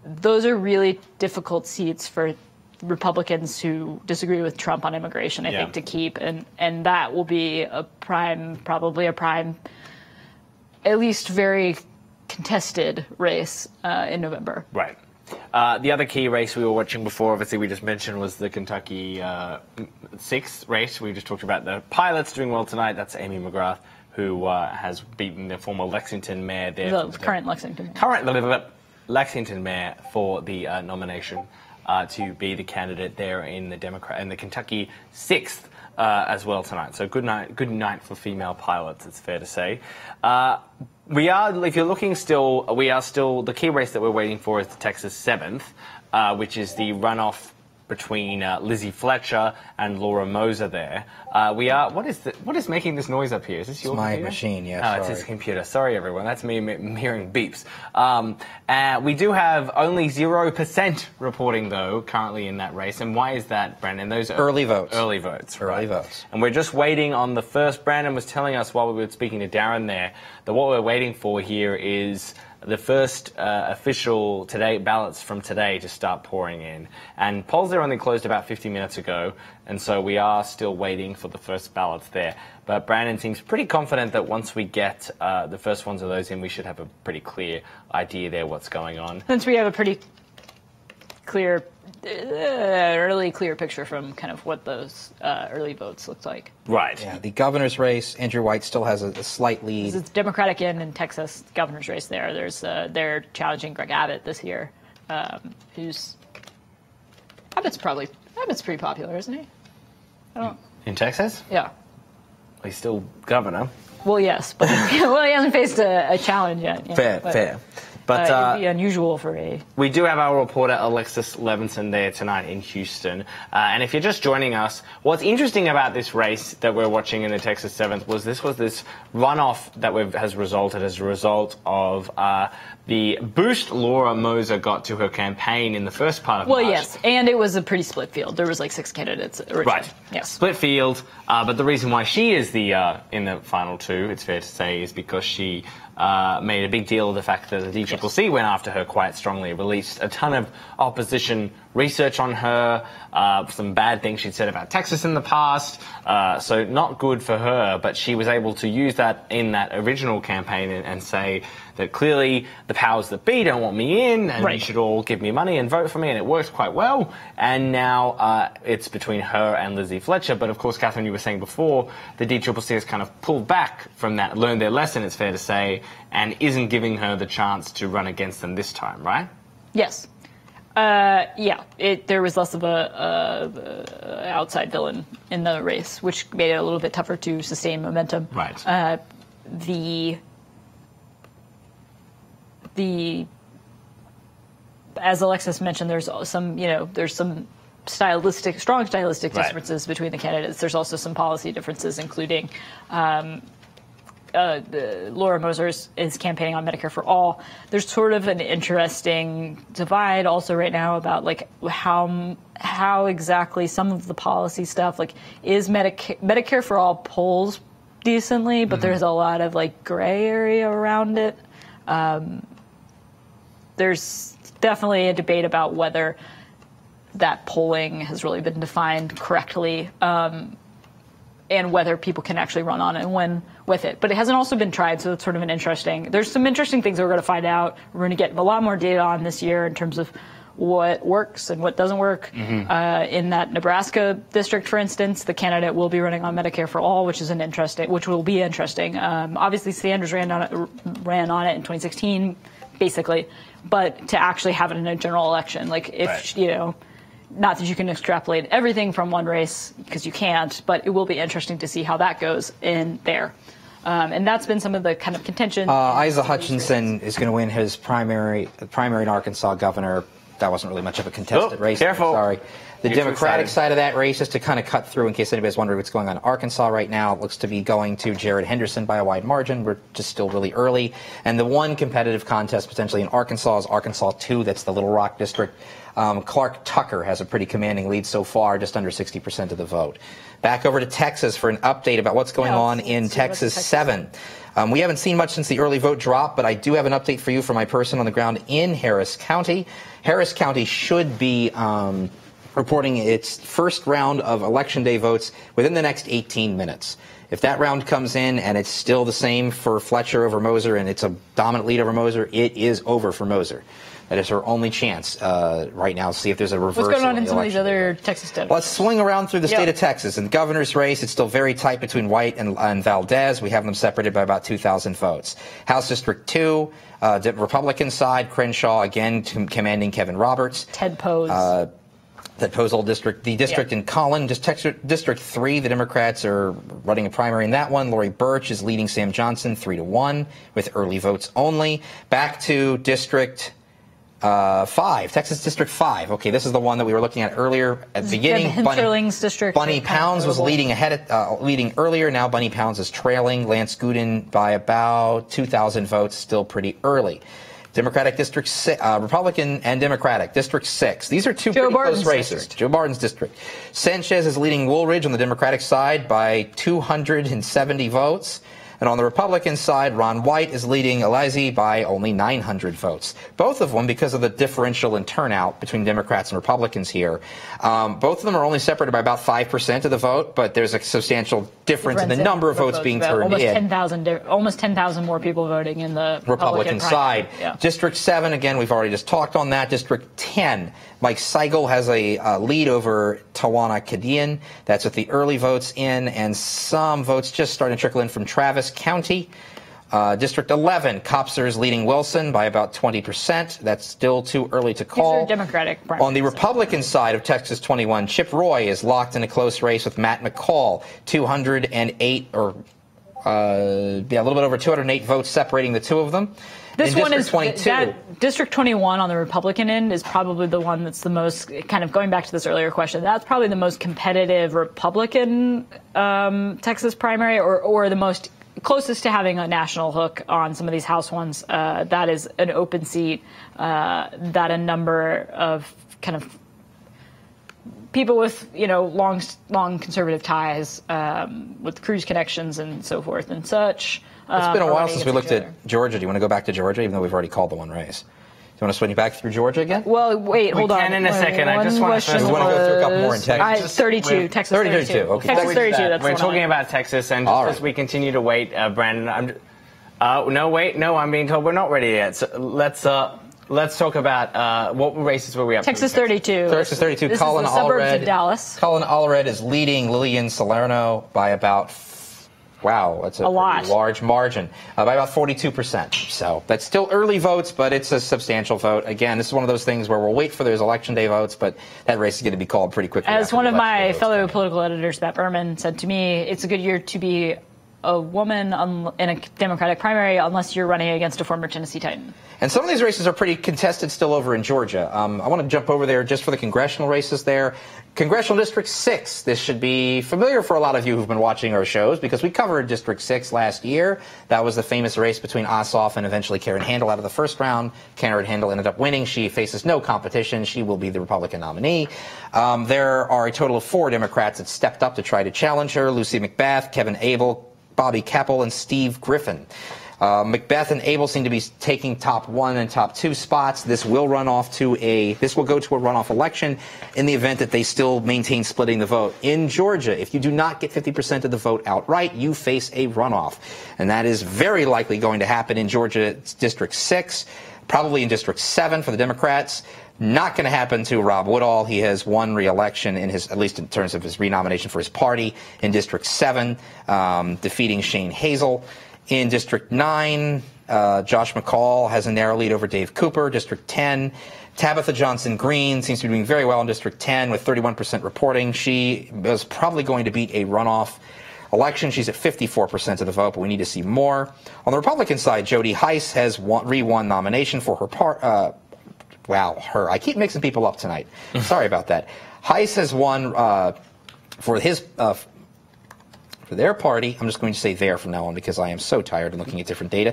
Those are really difficult seats for Republicans who disagree with Trump on immigration, I think, to keep, and that will be probably a prime at least very contested race in November. Right. The other key race we were watching before, obviously we just mentioned, was the Kentucky 6th race. We just talked about the pilots doing well tonight. That's Amy McGrath, who has beaten the former Lexington mayor there. The current Lexington mayor. Current Lexington mayor for the nomination to be the candidate there in the Kentucky 6th as well tonight. So good night for female pilots, it's fair to say. If you're looking still, the key race that we're waiting for is the Texas 7th, which is the runoff between Lizzie Fletcher and Laura Moser there. What is making this noise up here? Is this your my computer? machine, yeah. Oh, it's his computer. Sorry, everyone. That's me hearing beeps. We do have only 0% reporting, though, currently in that race. And why is that, Brandon? Those are early votes. Early votes, Early right. votes. And we're just waiting on the first. Brandon was telling us while we were speaking to Darren there that what we're waiting for here is the first official ballots from today to start pouring in. And polls there only closed about 50 minutes ago, and so we are still waiting for the first ballots there. But Brandon seems pretty confident that once we get the first ones of those in, we should have a pretty clear idea there what's going on. Since we have a pretty clear, early clear picture from kind of what those early votes looked like. Right. Yeah, the governor's race, Andrew White still has a slight lead. It's Democratic in Texas governor's race there. They're challenging Greg Abbott this year, Abbott's pretty popular, isn't he? In Texas? Yeah. He's still governor. Well, yes, but he hasn't faced a challenge yet. Yeah, Fair. But it'd be unusual for a... We do have our reporter, Alexis Levinson, there tonight in Houston. And if you're just joining us, what's interesting about this race that we're watching in the Texas 7th was this runoff that has resulted as a result of the boost Laura Moser got to her campaign in the first part of March. Well, yes, and it was a pretty split field. There was like 6 candidates originally. Right. Yes. Split field. But the reason why she is in the final 2, it's fair to say, is because she made a big deal of the fact that the DCCC went after her quite strongly, released a ton of opposition research on her, some bad things she'd said about Texas in the past, so not good for her, but she was able to use that in that original campaign and say that clearly the powers that be don't want me in, and you should all give me money and vote for me, and it worked quite well. And now it's between her and Lizzie Fletcher. But of course, Catherine, you were saying before, the DCCC has kind of pulled back from that, learned their lesson, it's fair to say, and isn't giving her the chance to run against them this time, right? Yes. There was less of a outside villain in the race, which made it a little bit tougher to sustain momentum. Right. As Alexis mentioned, there's some strong stylistic differences between the candidates. There's also some policy differences, including Laura Moser is campaigning on Medicare for All. There's sort of an interesting divide also right now about like how exactly some of the policy stuff, like, is Medicare for All polls decently, but there's a lot of like gray area around it. There's definitely a debate about whether that polling has really been defined correctly, and whether people can actually run on and win with it. But it hasn't also been tried, so it's sort of there's some interesting things that we're going to find out. We're going to get a lot more data on this year in terms of what works and what doesn't work. In that Nebraska district, for instance, the candidate will be running on Medicare for All, which will be interesting. Obviously, Sanders ran on it in 2016, basically, but to actually have it in a general election, like if not that you can extrapolate everything from one race, because you can't, but it will be interesting to see how that goes in there. And that's been some of the kind of contention. Isa Hutchinson is going to win his primary in Arkansas governor. That wasn't really much of a contested race. Careful. Sorry. The Democratic side of that race, just to kind of cut through in case anybody's wondering what's going on in Arkansas right now, it looks to be going to Jared Henderson by a wide margin. We're just still really early. And the one competitive contest potentially in Arkansas is Arkansas 2. That's the Little Rock district. Clark Tucker has a pretty commanding lead so far, just under 60% of the vote. Back over to Texas for an update about what's going on in Texas 7. We haven't seen much since the early vote drop, but I do have an update for you from my person on the ground in Harris County. Harris County should be reporting its first round of Election Day votes within the next 18 minutes. If that round comes in and it's still the same for Fletcher over Moser and it's a dominant lead over Moser, it is over for Moser. That is her only chance right now to see if there's a reversal. What's going on in some of these election. other Texas states? Let's swing around through the state of Texas. In the governor's race, it's still very tight between White and Valdez. We have them separated by about 2,000 votes. House District 2, Republican side, Crenshaw again commanding Kevin Roberts. Ted Poe's. That Poe's old district. The district in Collin, District 3, the Democrats are running a primary in that one. Lori Birch is leading Sam Johnson 3-1 with early votes only. Back to District 5, Texas District 5. Okay, this is the one that we were looking at earlier at the beginning. Hinterlings District. Bunny Pounds was leading leading earlier. Now Bunny Pounds is trailing Lance Gooden by about 2,000 votes. Still pretty early. Democratic District 6, Republican and Democratic District 6. These are two pretty close races. Joe Barton's district. Sanchez is leading Woolridge on the Democratic side by 270 votes. And on the Republican side, Ron White is leading Elizy by only 900 votes. Both of them, because of the differential in turnout between Democrats and Republicans here, both of them are only separated by about 5% of the vote, but there's a substantial difference in the number of votes being turned in. Almost 10,000 more people voting in the Republican side. Yeah. District 7, again, we've already just talked on that. District 10, Mike Seigel has a lead over Tawana Kadian. That's with the early votes in, and some votes just starting to trickle in from Travis County. District 11, Kopser is leading Wilson by about 20%. That's still too early to call. These are Democratic. On the Republican side of Texas 21, Chip Roy is locked in a close race with Matt McCall, 208 or a little bit over 208 votes separating the two of them. This one is 22. District 21 on the Republican end is probably the one that's the most, kind of going back to this earlier question, that's probably the most competitive Republican Texas primary, or the most closest to having a national hook on some of these House ones. That is an open seat that a number of kind of people with, long conservative ties, with Cruz connections and so forth and such. It's been a while since we looked at Georgia. Do you want to go back to Georgia, even though we've already called the one race? Do you want to swing you back through Georgia again? Well, wait, hold on. We can in a second. I just want to go through a couple more in Texas. 32, Texas 32. Okay. Texas 32, that's We're talking about Texas, and just as we continue to wait, Brandon, I'm being told we're not ready yet. So let's talk about what races were we up to? Texas 32. Texas 32. This Colin is the suburbs Allred. of Dallas. Colin Allred is leading Lillian Salerno by about, that's a lot. Large margin, by about 42%. So that's still early votes, but it's a substantial vote. Again, this is one of those things where we'll wait for those election day votes, but that race is going to be called pretty quickly. As one of my fellow political editors, Matt Berman, said to me, it's a good year to be a woman in a Democratic primary unless you're running against a former Tennessee Titan. And some of these races are pretty contested still over in Georgia. I want to jump over there just for the congressional races there. Congressional District 6. This should be familiar for a lot of you who've been watching our shows because we covered District 6 last year. That was the famous race between Ossoff and eventually Karen Handel out of the first round. Karen Handel ended up winning. She faces no competition. She will be the Republican nominee. There are a total of 4 Democrats that stepped up to try to challenge her. Lucy McBath, Kevin Abel, Bobby Keppel, and Steve Griffin. McBeth and Abel seem to be taking top 1 and top 2 spots. This will go to a runoff election in the event that they still maintain splitting the vote. In Georgia, if you do not get 50% of the vote outright, you face a runoff. And that is very likely going to happen in Georgia District 6, probably in District 7 for the Democrats. Not going to happen to Rob Woodall. He has won re-election at least in terms of his renomination for his party in District 7, defeating Shane Hazel. In District 9, Josh McCall has a narrow lead over Dave Cooper. District 10, Tabitha Johnson Green seems to be doing very well in District 10 with 31% reporting. She is probably going to beat a runoff election. She's at 54% of the vote, but we need to see more. On the Republican side, Jody Heiss has re-won nomination for her part. I keep mixing people up tonight. Sorry about that. Heiss has won for their party. I'm just going to say there from now on because I am so tired of looking at different data.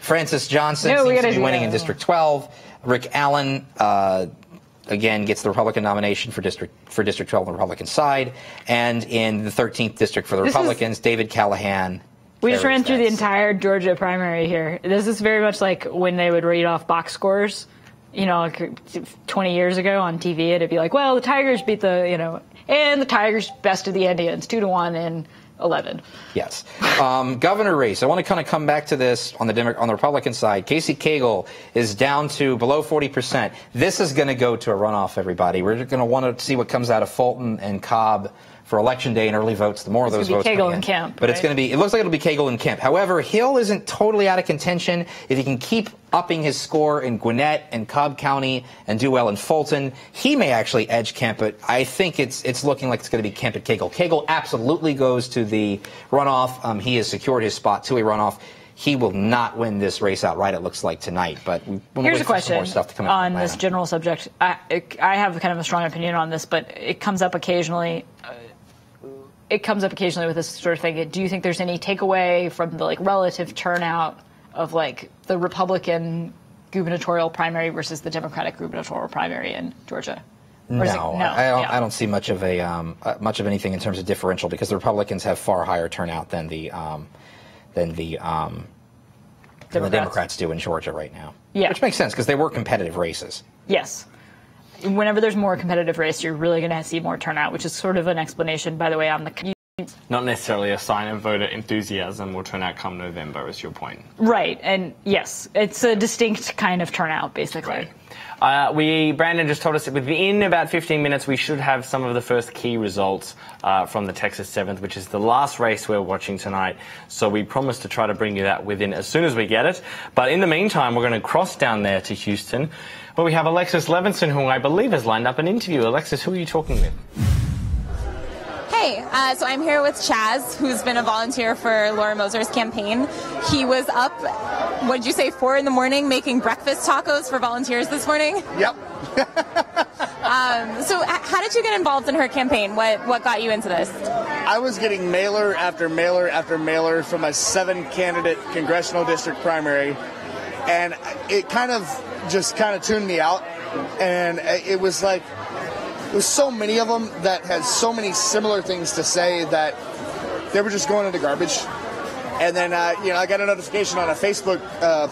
Francis Johnson seems to be winning in District 12. Rick Allen, again, gets the Republican nomination for District 12 on the Republican side. And in the 13th District for the Republicans, David Callahan. We just ran through the entire Georgia primary here. This is very much like when they would read off box scores, like 20 years ago on TV. It'd be like, well, the Tigers beat and the Tigers bested the Indians 2-1 in 11. Yes. Governor race. I want to kind of come back to this on the Republican side. Casey Cagle is down to below 40%. This is going to go to a runoff, everybody. We're going to want to see what comes out of Fulton and Cobb for Election Day and early votes. The more of those votes come in. Cagle and Kemp. But it's going to be, it looks like it'll be Cagle and Kemp. However, Hill isn't totally out of contention. If he can keep upping his score in Gwinnett and Cobb County and do well in Fulton, he may actually edge Kemp. But I think it's looking like it's going to be Kemp and Cagle. Cagle absolutely goes to the runoff. He has secured his spot to a runoff. He will not win this race outright, it looks like, tonight. But here's a question more stuff to come on this general subject. I have kind of a strong opinion on this, but it comes up occasionally. With this sort of thing. Do you think there's any takeaway from the relative turnout of the Republican gubernatorial primary versus the Democratic gubernatorial primary in Georgia? No, I don't see much of anything in terms of differential because the Republicans have far higher turnout than the Democrats do in Georgia right now. Yeah, which makes sense because they were competitive races. Yes. Whenever there's more competitive race, you're really going to see more turnout, which is sort of an explanation, by the way, on the... Not necessarily a sign of voter enthusiasm will turn out come November, is your point. Right, and yes, it's a distinct kind of turnout, basically. Right. Brandon just told us that within about 15 minutes we should have some of the first key results from the Texas 7th, which is the last race we're watching tonight. So we promise to try to bring you that within as soon as we get it. But in the meantime, we're going to cross down there to Houston, where we have Alexis Levinson, who I believe has lined up an interview. Alexis, who are you talking with? Hey, so I'm here with Chaz, who's been a volunteer for Laura Moser's campaign. He was up, what did you say, 4 in the morning making breakfast tacos for volunteers this morning? Yep. So how did you get involved in her campaign? What got you into this? I was getting mailer after mailer after mailer from a 7-candidate congressional district primary, and it kind of tuned me out, and it was like, there's so many of them that had so many similar things to say that they were just going into garbage. And then, I got a notification on a Facebook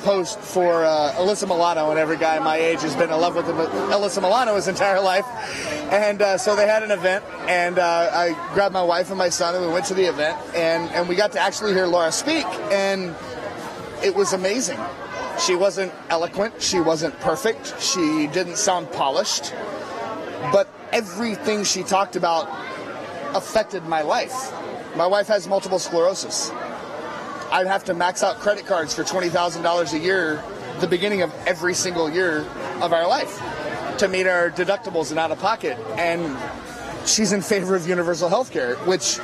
post for Alyssa Milano, and every guy my age has been in love with Alyssa Milano his entire life. And so they had an event, and I grabbed my wife and my son, and we went to the event, and we got to actually hear Laura speak, and it was amazing. She wasn't eloquent, she wasn't perfect, she didn't sound polished, but everything she talked about affected my life. My wife has multiple sclerosis. I'd have to max out credit cards for $20,000 a year the beginning of every single year of our life to meet our deductibles and out of pocket. And she's in favor of universal health care, which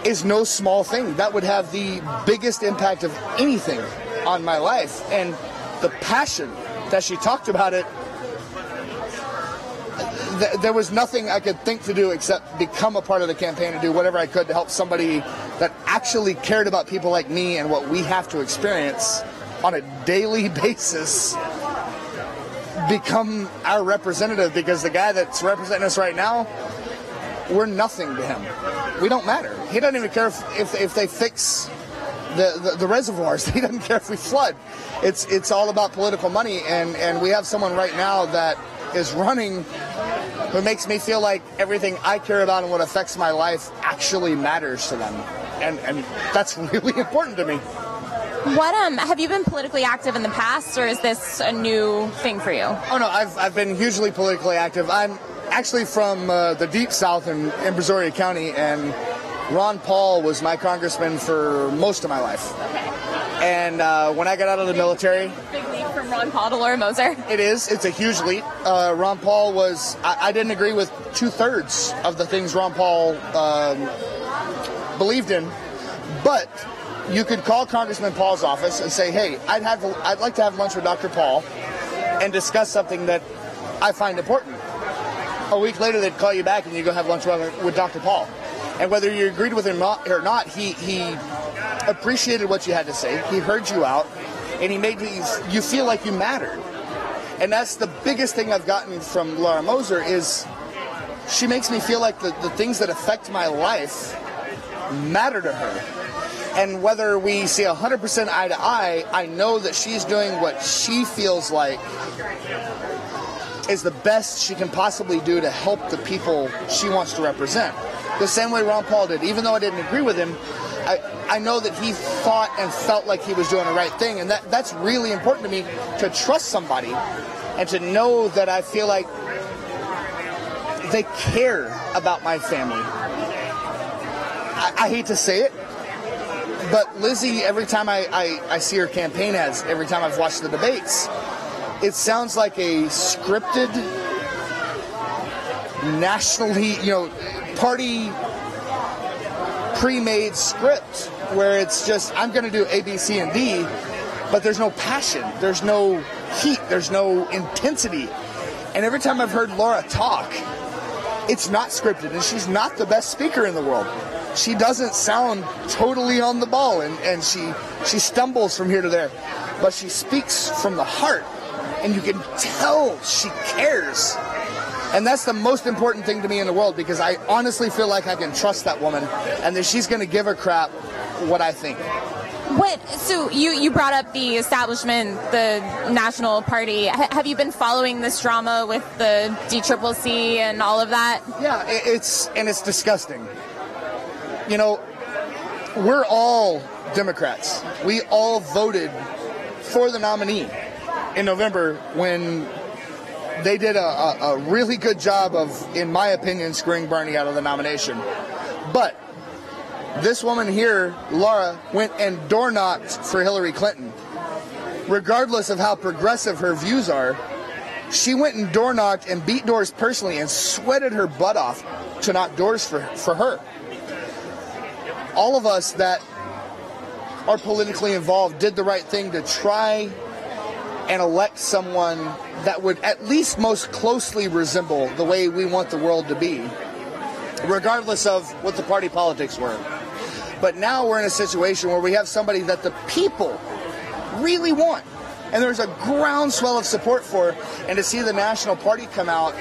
is no small thing. That would have the biggest impact of anything on my life. And the passion that she talked about it, there was nothing I could think to do except become a part of the campaign and do whatever I could to help somebody that actually cared about people like me and what we have to experience on a daily basis become our representative, because the guy that's representing us right now, we're nothing to him. We don't matter. He doesn't even care if they fix the reservoirs. He doesn't care if we flood. It's all about political money, and we have someone right now that is running who makes me feel like everything I care about and what affects my life actually matters to them. And that's really important to me. What have you been politically active in the past, or is this a new thing for you? Oh no, I've been hugely politically active. I'm actually from the deep south in Brazoria County, and Ron Paul was my congressman for most of my life. Okay. And when I got out of the military... Big leap from Ron Paul to Laura Moser. It is. It's a huge leap. Ron Paul was... I didn't agree with 2/3 of the things Ron Paul believed in, but you could call Congressman Paul's office and say, hey, I'd like to have lunch with Dr. Paul and discuss something that I find important. A week later, they'd call you back and you go have lunch with Dr. Paul. And whether you agreed with him or not, he appreciated what you had to say. He heard you out, and he made you feel like you mattered. And that's the biggest thing I've gotten from Laura Moser is she makes me feel like the things that affect my life matter to her. And whether we see 100% eye to eye, I know that she's doing what she feels like is the best she can possibly do to help the people she wants to represent. the same way Ron Paul did. Even though I didn't agree with him, I know that he thought and felt like he was doing the right thing, and that's really important to me, to trust somebody and to know that I feel like they care about my family. I hate to say it, but Lizzie, every time I see her campaign ads, every time I've watched the debates, it sounds like a scripted, nationally, party pre-made script where it's just, I'm going to do A, B, C, and D, but there's no passion, there's no heat, there's no intensity. And every time I've heard Laura talk, it's not scripted, and she's not the best speaker in the world. She doesn't sound totally on the ball, and she stumbles from here to there, but she speaks from the heart, and you can tell she cares. And that's the most important thing to me in the world, because I honestly feel like I can trust that woman and that she's going to give a crap what I think. So you brought up the establishment, the National Party. Have you been following this drama with the DCCC and all of that? Yeah, it's disgusting. We're all Democrats. We all voted for the nominee in November when they did a really good job of, in my opinion, screwing Bernie out of the nomination. But this woman here, Laura, went and door knocked for Hillary Clinton. Regardless of how progressive her views are, she went and door knocked and beat doors personally and sweated her butt off to knock doors for her. All of us that are politically involved did the right thing to try and elect someone that would at least most closely resemble the way we want the world to be, regardless of what the party politics were. But now we're in a situation where we have somebody that the people really want, and there's a groundswell of support for, and to see the National Party come out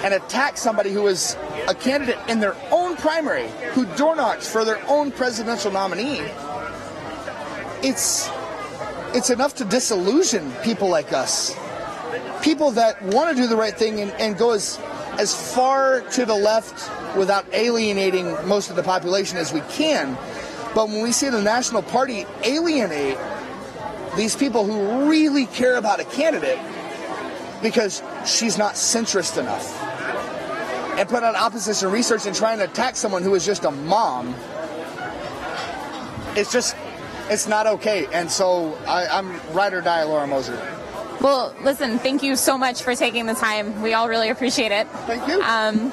and attack somebody who is a candidate in their own primary, who door knocks for their own presidential nominee, it's enough to disillusion people like us. People that want to do the right thing and go as far to the left without alienating most of the population as we can. But when we see the National Party alienate these people who really care about a candidate because she's not centrist enough, and put out opposition research and trying to attack someone who is just a mom, it's not okay. And so I'm ride or die Laura Moser. Well, listen, thank you so much for taking the time. We all really appreciate it. Thank you. And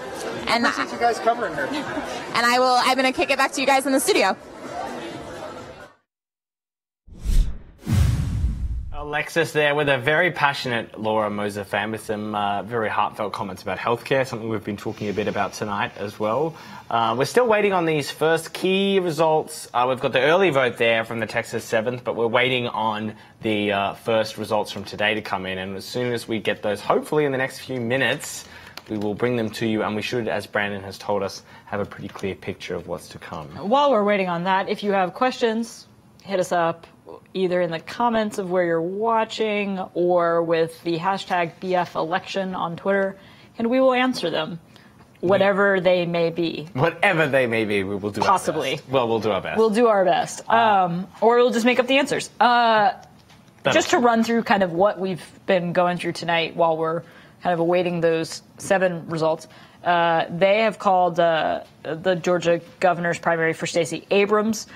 I appreciate you guys covering her. And I'm going to kick it back to you guys in the studio. Alexis there with a very passionate Laura Moser fan with some very heartfelt comments about healthcare, something we've been talking a bit about tonight as well. We're still waiting on these first key results. We've got the early vote there from the Texas 7th, but we're waiting on the first results from today to come in. And as soon as we get those, hopefully in the next few minutes, we will bring them to you, and we should, as Brandon has told us, have a pretty clear picture of what's to come. While we're waiting on that, if you have questions, hit us up either in the comments of where you're watching or with the hashtag BFElection on Twitter, and we will answer them, whatever they may be. Whatever they may be, we will do Possibly. our best. Well, we'll do our best. We'll do our best. Or we'll just make up the answers. Just to run through kind of what we've been going through tonight while we're kind of awaiting those 7 results. They have called the Georgia governor's primary for Stacey Abrams.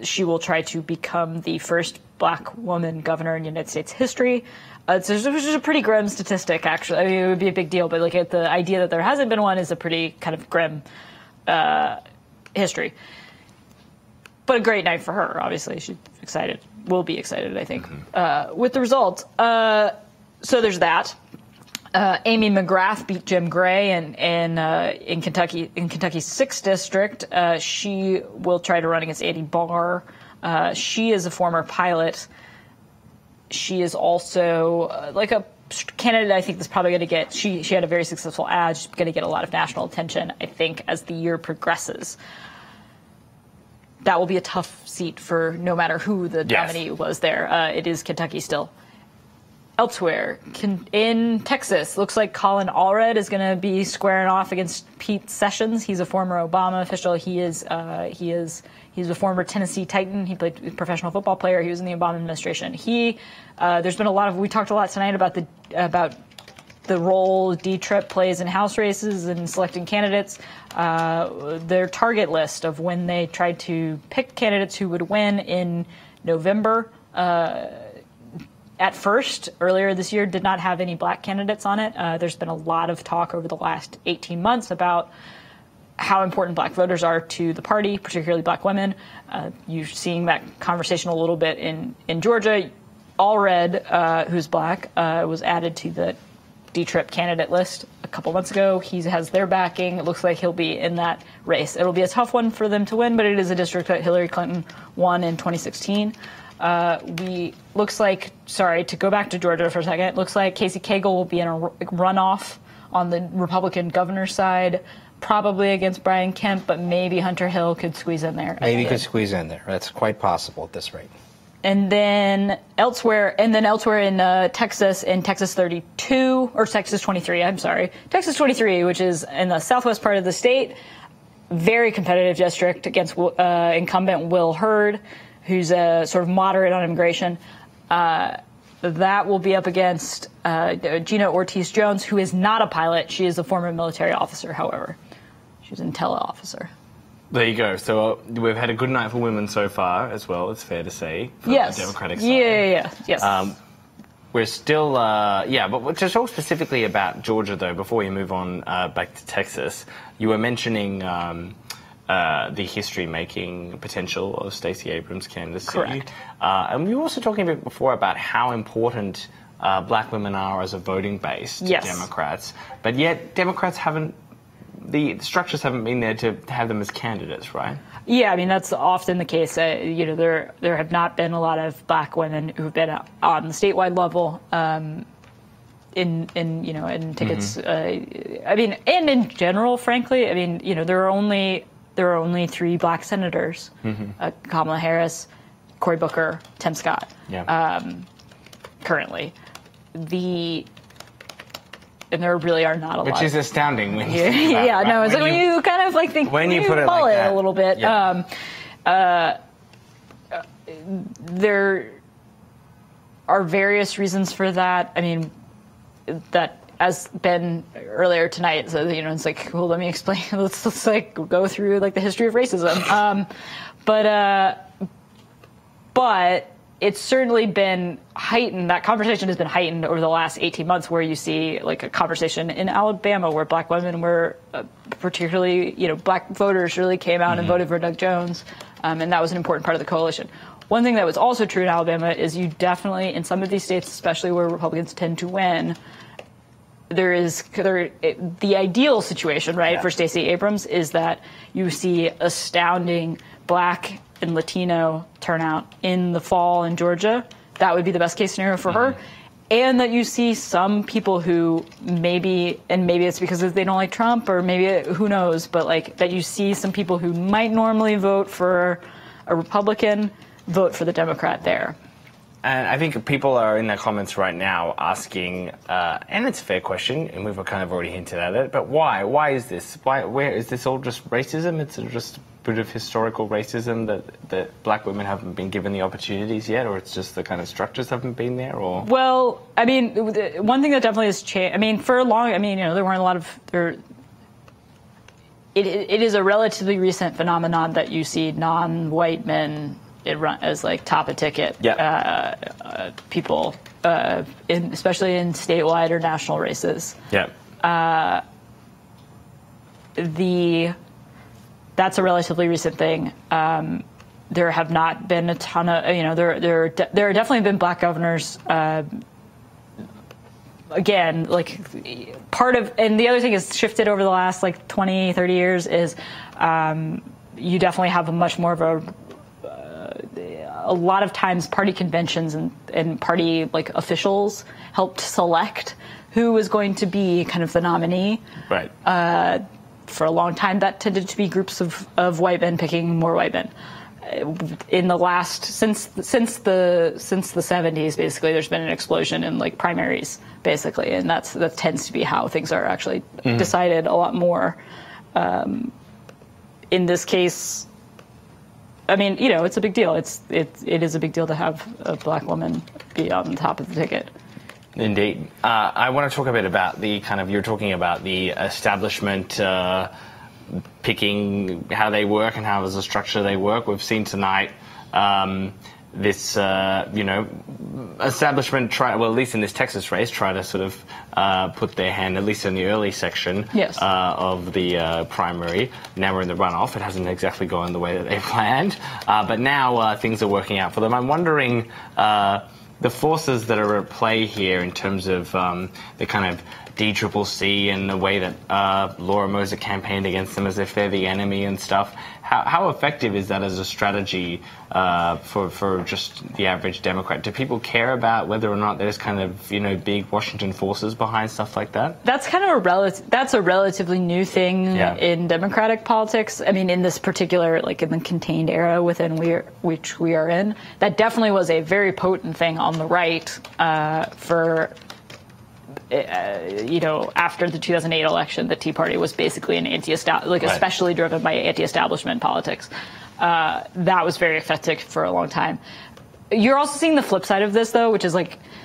She will try to become the first black woman governor in United States history. Which is a pretty grim statistic, actually. I mean, it would be a big deal, but the idea that there hasn't been one is a pretty kind of grim history. But a great night for her, obviously. She's excited. Will be excited, I think, with the results. So there's that. Amy McGrath beat Jim Gray in Kentucky, in Kentucky's 6th district. She will try to run against Andy Barr. She is a former pilot. She is also like a candidate I think that's probably going to get, she had a very successful ad. She's going to get a lot of national attention, I think, as the year progresses. That will be a tough seat for no matter who the nominee was there. It is Kentucky still. Elsewhere, in Texas, looks like Colin Allred is going to be squaring off against Pete Sessions. He's a former Obama official. He's a former Tennessee Titan. He played a professional football player. He was in the Obama administration. There's been we talked a lot tonight about the role D-Trip plays in House races and selecting candidates. Their target list of when they tried to pick candidates who would win in November. At first, earlier this year, did not have any black candidates on it. There's been a lot of talk over the last 18 months about how important black voters are to the party, particularly black women. You're seeing that conversation a little bit in Georgia. Allred, who's black, was added to the D-Trip candidate list a couple months ago. He has their backing. It looks like he'll be in that race. It'll be a tough one for them to win, but it is a district that Hillary Clinton won in 2016. To go back to Georgia for a second, it looks like Casey Cagle will be in a runoff on the Republican governor's side, probably against Brian Kemp, but maybe Hunter Hill could squeeze in there. That's quite possible at this rate. And then elsewhere in Texas, in Texas 32, or Texas 23, Texas 23, which is in the southwest part of the state, very competitive district against incumbent Will Hurd, who's a sort of moderate on immigration. That will be up against Gina Ortiz-Jones, who is not a pilot. She is a former military officer, however. She's an intel officer. There you go. So we've had a good night for women so far as well, it's fair to say, from the Democratic side. Yes. We're still, but to talk specifically about Georgia, though, before we move on back to Texas, you were mentioning the history-making potential of Stacey Abrams' candidacy. Correct. And we were also talking a bit before about how important black women are as a voting base to Democrats, but yet Democrats the structures haven't been there to have them as candidates, right? Yeah, I mean, that's often the case. There have not been a lot of black women who've been on the statewide level in tickets. And in general, frankly, there are only 3 black senators: Kamala Harris, Cory Booker, Tim Scott. Currently, and there really are not a lot. Which is astounding when you think about it. Right? It's when you kind of think when you put it like that a little bit. There are various reasons for that. I mean, that as Ben earlier tonight, so it's like, well, let me explain. Let's go through the history of racism. But it's certainly been heightened. That conversation has been heightened over the last 18 months, where you see a conversation in Alabama where black women were particularly, black voters really came out and voted for Doug Jones, and that was an important part of the coalition. One thing that was also true in Alabama is you definitely, in some of these states, especially where Republicans tend to win, the ideal situation, right, for Stacey Abrams is that you see astounding black and Latino turnout in the fall in Georgia. That would be the best case scenario for her. And that you see some people who maybe it's because they don't like Trump, or maybe, who knows, but that you see some people who might normally vote for a Republican vote for the Democrat there. And I think people are in their comments right now asking, and it's a fair question, and we've kind of already hinted at it, but why? Why is this? Where is this all just racism? It's just a bit of historical racism that black women haven't been given the opportunities yet, or it's just the kind of structures haven't been there, or? Well, one thing that definitely has changed, for a long, there weren't a lot of, it is a relatively recent phenomenon that you see non-white men as top of ticket people, especially in statewide or national races. That's a relatively recent thing. There have not been a ton of, there have definitely been black governors. Again, part of, and the other thing has shifted over the last 20, 30 years is you definitely have a much more of a lot of times party conventions and party officials helped select who was going to be kind of the nominee. Right. For a long time, that tended to be groups of white men picking more white men. in the last since the 70s, basically, there's been an explosion in like primaries, basically, and that tends to be how things are actually decided a lot more. In this case, I mean, it's a big deal. It is a big deal to have a black woman be on the top of the ticket. Indeed. I want to talk a bit about you're talking about the establishment picking how they work and how as a structure they work. We've seen tonight this, establishment at least in this Texas race, try to sort of put their hand, at least in the early section of the primary. Now we're in the runoff. It hasn't exactly gone the way that they planned, but now things are working out for them. I'm wondering the forces that are at play here in terms of the kind of DCCC and the way that Laura Moser campaigned against them as if they're the enemy and stuff. How effective is that as a strategy for just the average Democrat? Do people care about whether or not there's kind of big Washington forces behind stuff like that? That's kind of a relatively new thing in Democratic politics. I mean, in this particular in the contained era within which we are in, that definitely was a very potent thing on the right for. After the 2008 election, the Tea Party was basically an especially driven by anti-establishment politics. That was very effective for a long time. You're also seeing the flip side of this, though, which is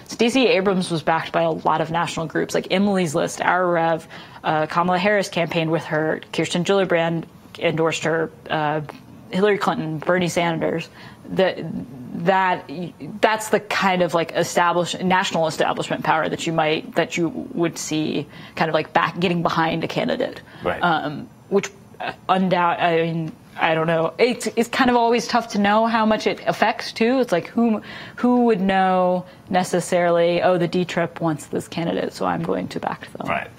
Stacey Abrams was backed by a lot of national groups, like Emily's List, Our Rev, Kamala Harris campaigned with her, Kirsten Gillibrand endorsed her, Hillary Clinton, Bernie Sanders. That's the kind of national establishment power that you would see kind of getting behind a candidate, right? Which I don't know. It's kind of always tough to know how much it affects too. It's like who would know necessarily? Oh, the D-Trip wants this candidate, so I'm going to back them. Right.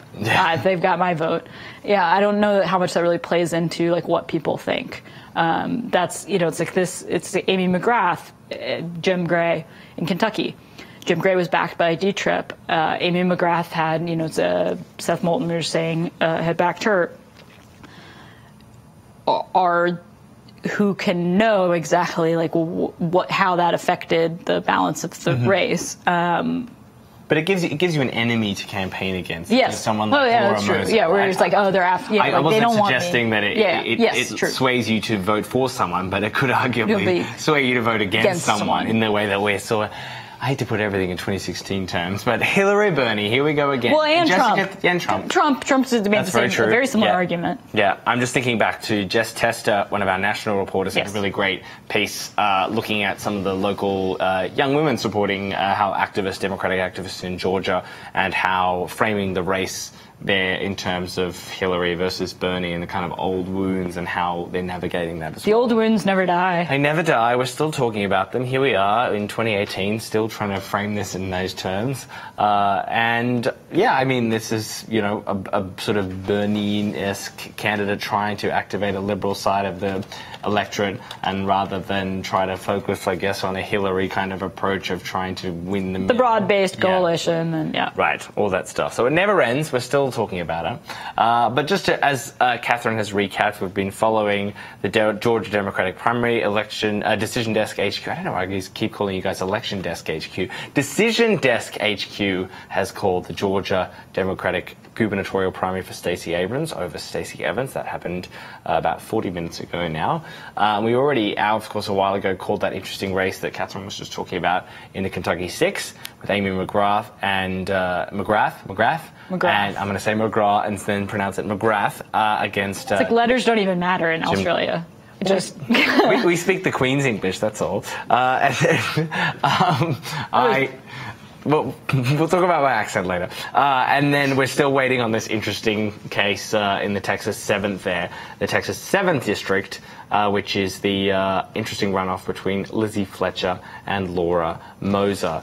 They've got my vote. Yeah, I don't know how much that really plays into what people think. That's it's like this. It's Amy McGrath, Jim Gray in Kentucky. Jim Gray was backed by D-Trip. Amy McGrath had Seth Moulton was saying had backed her. Who can know exactly how that affected the balance of the race? But it gives you an enemy to campaign against. Yes. Someone like Laura Moser. That's true. Yeah, where it's they're after. Yeah, I wasn't they don't suggesting want me. that it sways you to vote for someone, but it could arguably sway you to vote against someone in the way that we saw. I hate to put everything in 2016 terms, but Hillary, Bernie, here we go again. Well, and Trump. Trump's made the same, a very similar argument. Yeah, I'm just thinking back to Jess Tester, one of our national reporters, had a really great piece looking at some of the local young women supporting how Democratic activists in Georgia, and how framing the race there in terms of Hillary versus Bernie and the kind of old wounds and how they're navigating that as well. The old wounds never die. They never die. We're still talking about them. Here we are in 2018, still trying to frame this in those terms. And yeah, I mean, this is, a sort of Bernie-esque candidate trying to activate a liberal side of the electorate, and rather than try to focus, I guess, on a Hillary kind of approach of trying to win them. The broad-based coalition and Right, all that stuff. So it never ends. We're still talking about it. But just as Catherine has recapped, we've been following the Georgia Democratic primary election, Decision Desk HQ. I don't know why I keep calling you guys Election Desk HQ. Decision Desk HQ has called the Georgia Democratic gubernatorial primary for Stacey Abrams over Stacey Evans. That happened about 40 minutes ago now. We already, of course, a while ago called that interesting race that Catherine was just talking about in the Kentucky 6 with Amy McGrath and McGrath. And I'm going to say McGrath and then pronounce it McGrath against... it's like letters don't even matter in Australia. Just we speak the Queen's English, that's all. Well, we'll talk about my accent later. And then we're still waiting on this interesting case in the Texas 7th there. The Texas 7th District, which is the interesting runoff between Lizzie Fletcher and Laura Moser.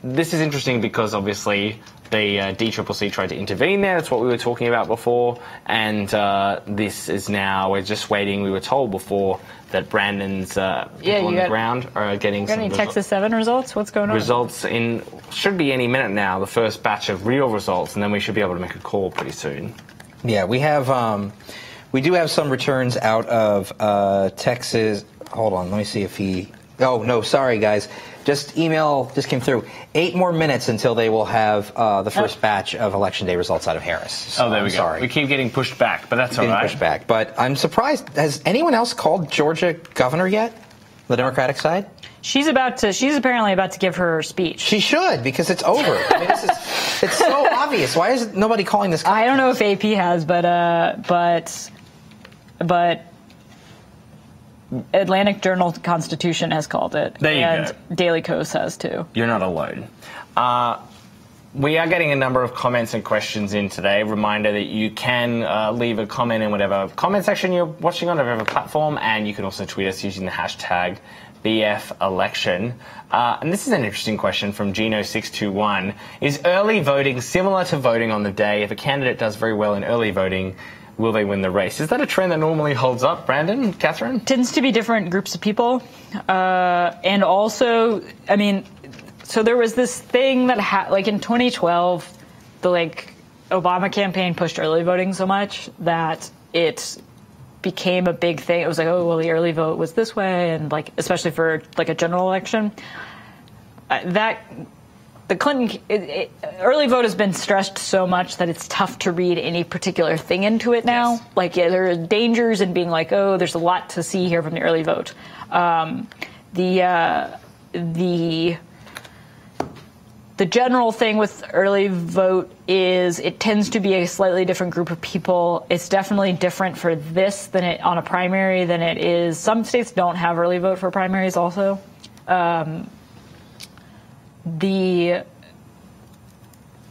This is interesting because obviously the DCCC tried to intervene there. That's what we were talking about before. And this is now, we're just waiting. We were told before that Brandon's people on the ground are getting some Texas 7 results? What's going on? Results should be any minute now, the first batch of real results, and then we should be able to make a call pretty soon. Yeah, we have We do have some returns out of Texas. Hold on, let me see if he... Oh, no, sorry, guys. Email just came through. 8 more minutes until they will have the first batch of Election Day results out of Harris. So there we go. Sorry. We keep getting pushed back, but that's all right. Pushed back. But I'm surprised. Has anyone else called Georgia governor yet? The Democratic side? She's apparently about to give her speech. She should, because it's over. I mean, it's so obvious. Why is nobody calling this contest? I don't know if AP has, but Atlantic Journal-Constitution has called it. There you go. And Daily Kos has too. You're not alone. We are getting a number of comments and questions in today. Reminder that you can leave a comment in whatever comment section you're watching on whatever platform, and you can also tweet us using the hashtag BFElection. And this is an interesting question from Geno621. Is early voting similar to voting on the day? If a candidate does very well in early voting, will they win the race? Is that a trend that normally holds up, Brandon, Catherine? Tends to be different groups of people. And also, I mean, so there was this thing that, like in 2012, the Obama campaign pushed early voting so much that it became a big thing. It was like, oh, well, the early vote was this way, and especially for a general election. The Clinton early vote has been stressed so much that it's tough to read any particular thing into it now. Yes. There are dangers in being oh, there's a lot to see here from the early vote. The general thing with early vote is it tends to be a slightly different group of people. It's definitely different for this on a primary than it is. Some states don't have early vote for primaries also.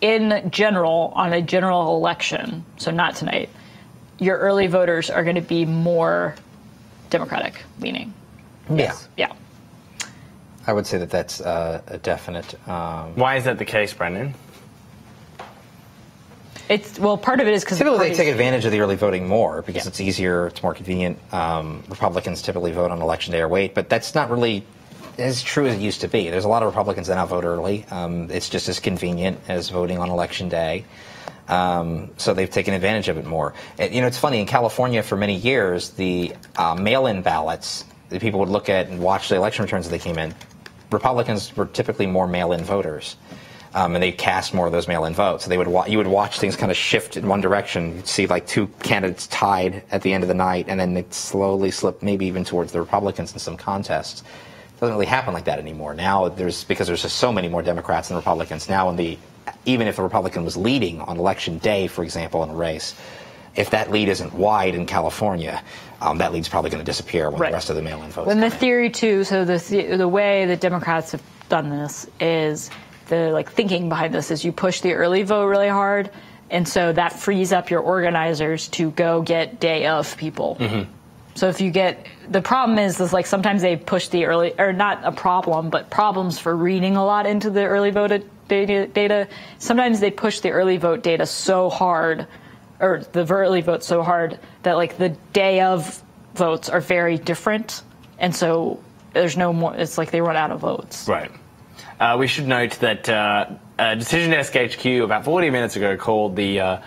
In general, on a general election, so not tonight, your early voters are going to be more Democratic leaning. Yes. Yeah. I would say that that's a definite. Why is that the case, Brendan? Part of it is because typically they take advantage of the early voting more because it's easier, it's more convenient. Republicans typically vote on election day or wait, but that's not really as true as it used to be. There's a lot of Republicans that now vote early. It's just as convenient as voting on election day. So they've taken advantage of it more. It's funny, in California for many years, the mail-in ballots that people would look at and watch the election returns as they came in, Republicans were typically more mail-in voters. And they cast more of those mail-in votes. So you would watch things kind of shift in one direction. You'd see 2 candidates tied at the end of the night, and then they'd slowly slip maybe even towards the Republicans in some contests. It doesn't really happen like that anymore. Now, because there's just so many more Democrats than Republicans. Now, even if the Republican was leading on election day, for example, in a race, if that lead isn't wide in California, that lead's probably going to disappear when the rest of the mail-in votes. And the theory too. So the way that Democrats have done this is the thinking behind this is you push the early vote really hard, and so that frees up your organizers to go get day of people. Mm-hmm. So if you get the problem is sometimes they push the early, or not a problem, but problems for reading a lot into the early vote data. Sometimes they push the early vote data so hard, or the early vote so hard that the day of votes are very different, and so there's no more. It's they run out of votes. Right. We should note that Decision Desk HQ about 40 minutes ago called the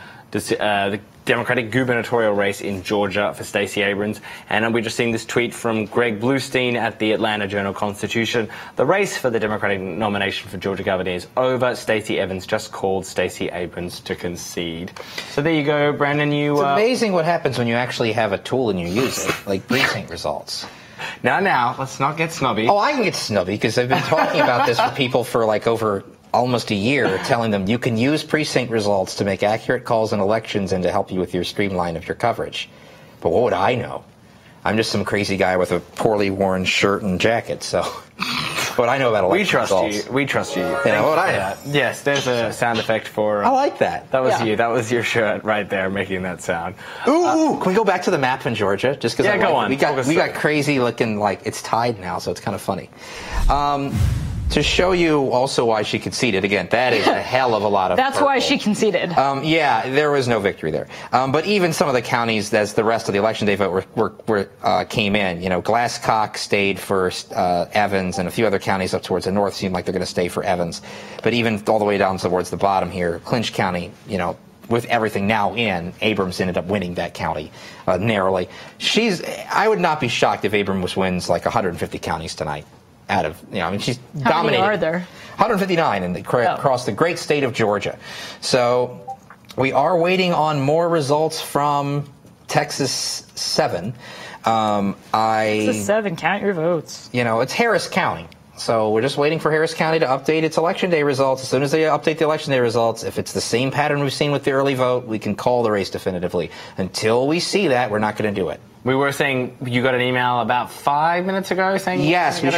Democratic gubernatorial race in Georgia for Stacey Abrams. And we're just seeing this tweet from Greg Bluestein at the Atlanta Journal-Constitution. The race for the Democratic nomination for Georgia governor is over. Stacey Evans just called Stacey Abrams to concede. So there you go, Brandon. It's amazing what happens when you actually have a tool and you use it, like precinct results. Now, let's not get snobby. Oh, I can get snobby because I've been talking about this with people for over almost a year, telling them you can use precinct results to make accurate calls in elections and to help you with your streamline of your coverage. But what would I know? I'm just some crazy guy with a poorly worn shirt and jacket, so what I know about election results. We trust you. You know what I know. Yes, there's a sound effect for... I like that. That was you. That was your shirt right there making that sound. Ooh, can we go back to the map in Georgia? Just because go on. We got crazy looking, it's tied now, so it's kind of funny. To show you also why she conceded, again, that is a hell of a lot of That's purple. why she conceded. Yeah, there was no victory there. But even some of the counties, as the rest of the election day vote came in, Glasscock stayed for Evans, and a few other counties up towards the north seem like they're going to stay for Evans. But even all the way down towards the bottom here, Clinch County, with everything now in, Abrams ended up winning that county narrowly. I would not be shocked if Abrams wins like 150 counties tonight. Out of, I mean, she's dominated. How many are there? 159 across the great state of Georgia. So we are waiting on more results from Texas 7. Texas 7, count your votes. It's Harris County. So we're just waiting for Harris County to update its Election Day results. As soon as they update the Election Day results, if it's the same pattern we've seen with the early vote, we can call the race definitively. Until we see that, we're not going to do it. We were saying you got an email about 5 minutes ago saying... Yes, we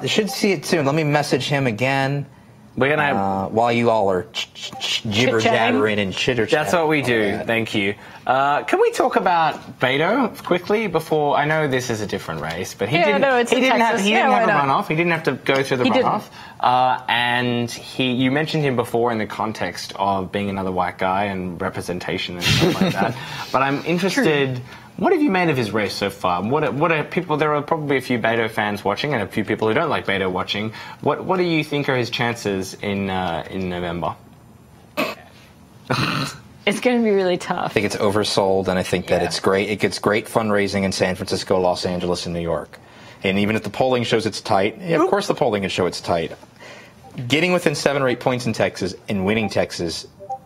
should see it soon. Let me message him again. We're gonna while you all are jibber-jabbering and chitter-chattering. That's what we do. Thank you. Can we talk about Beto quickly before? I know this is a different race, but he didn't have a runoff. He didn't have to go through the runoff. And you mentioned him before in the context of being another white guy and representation and stuff like that. But I'm interested. What have you made of his race so far? What are people? There are probably a few Beto fans watching and a few people who don't like Beto watching. What do you think are his chances in November? It's going to be really tough. I think it's oversold, and I think that it's great. It gets great fundraising in San Francisco, Los Angeles, and New York. And even if the polling shows it's tight, of course the polling will show it's tight. Getting within 7 or 8 points in Texas and winning Texas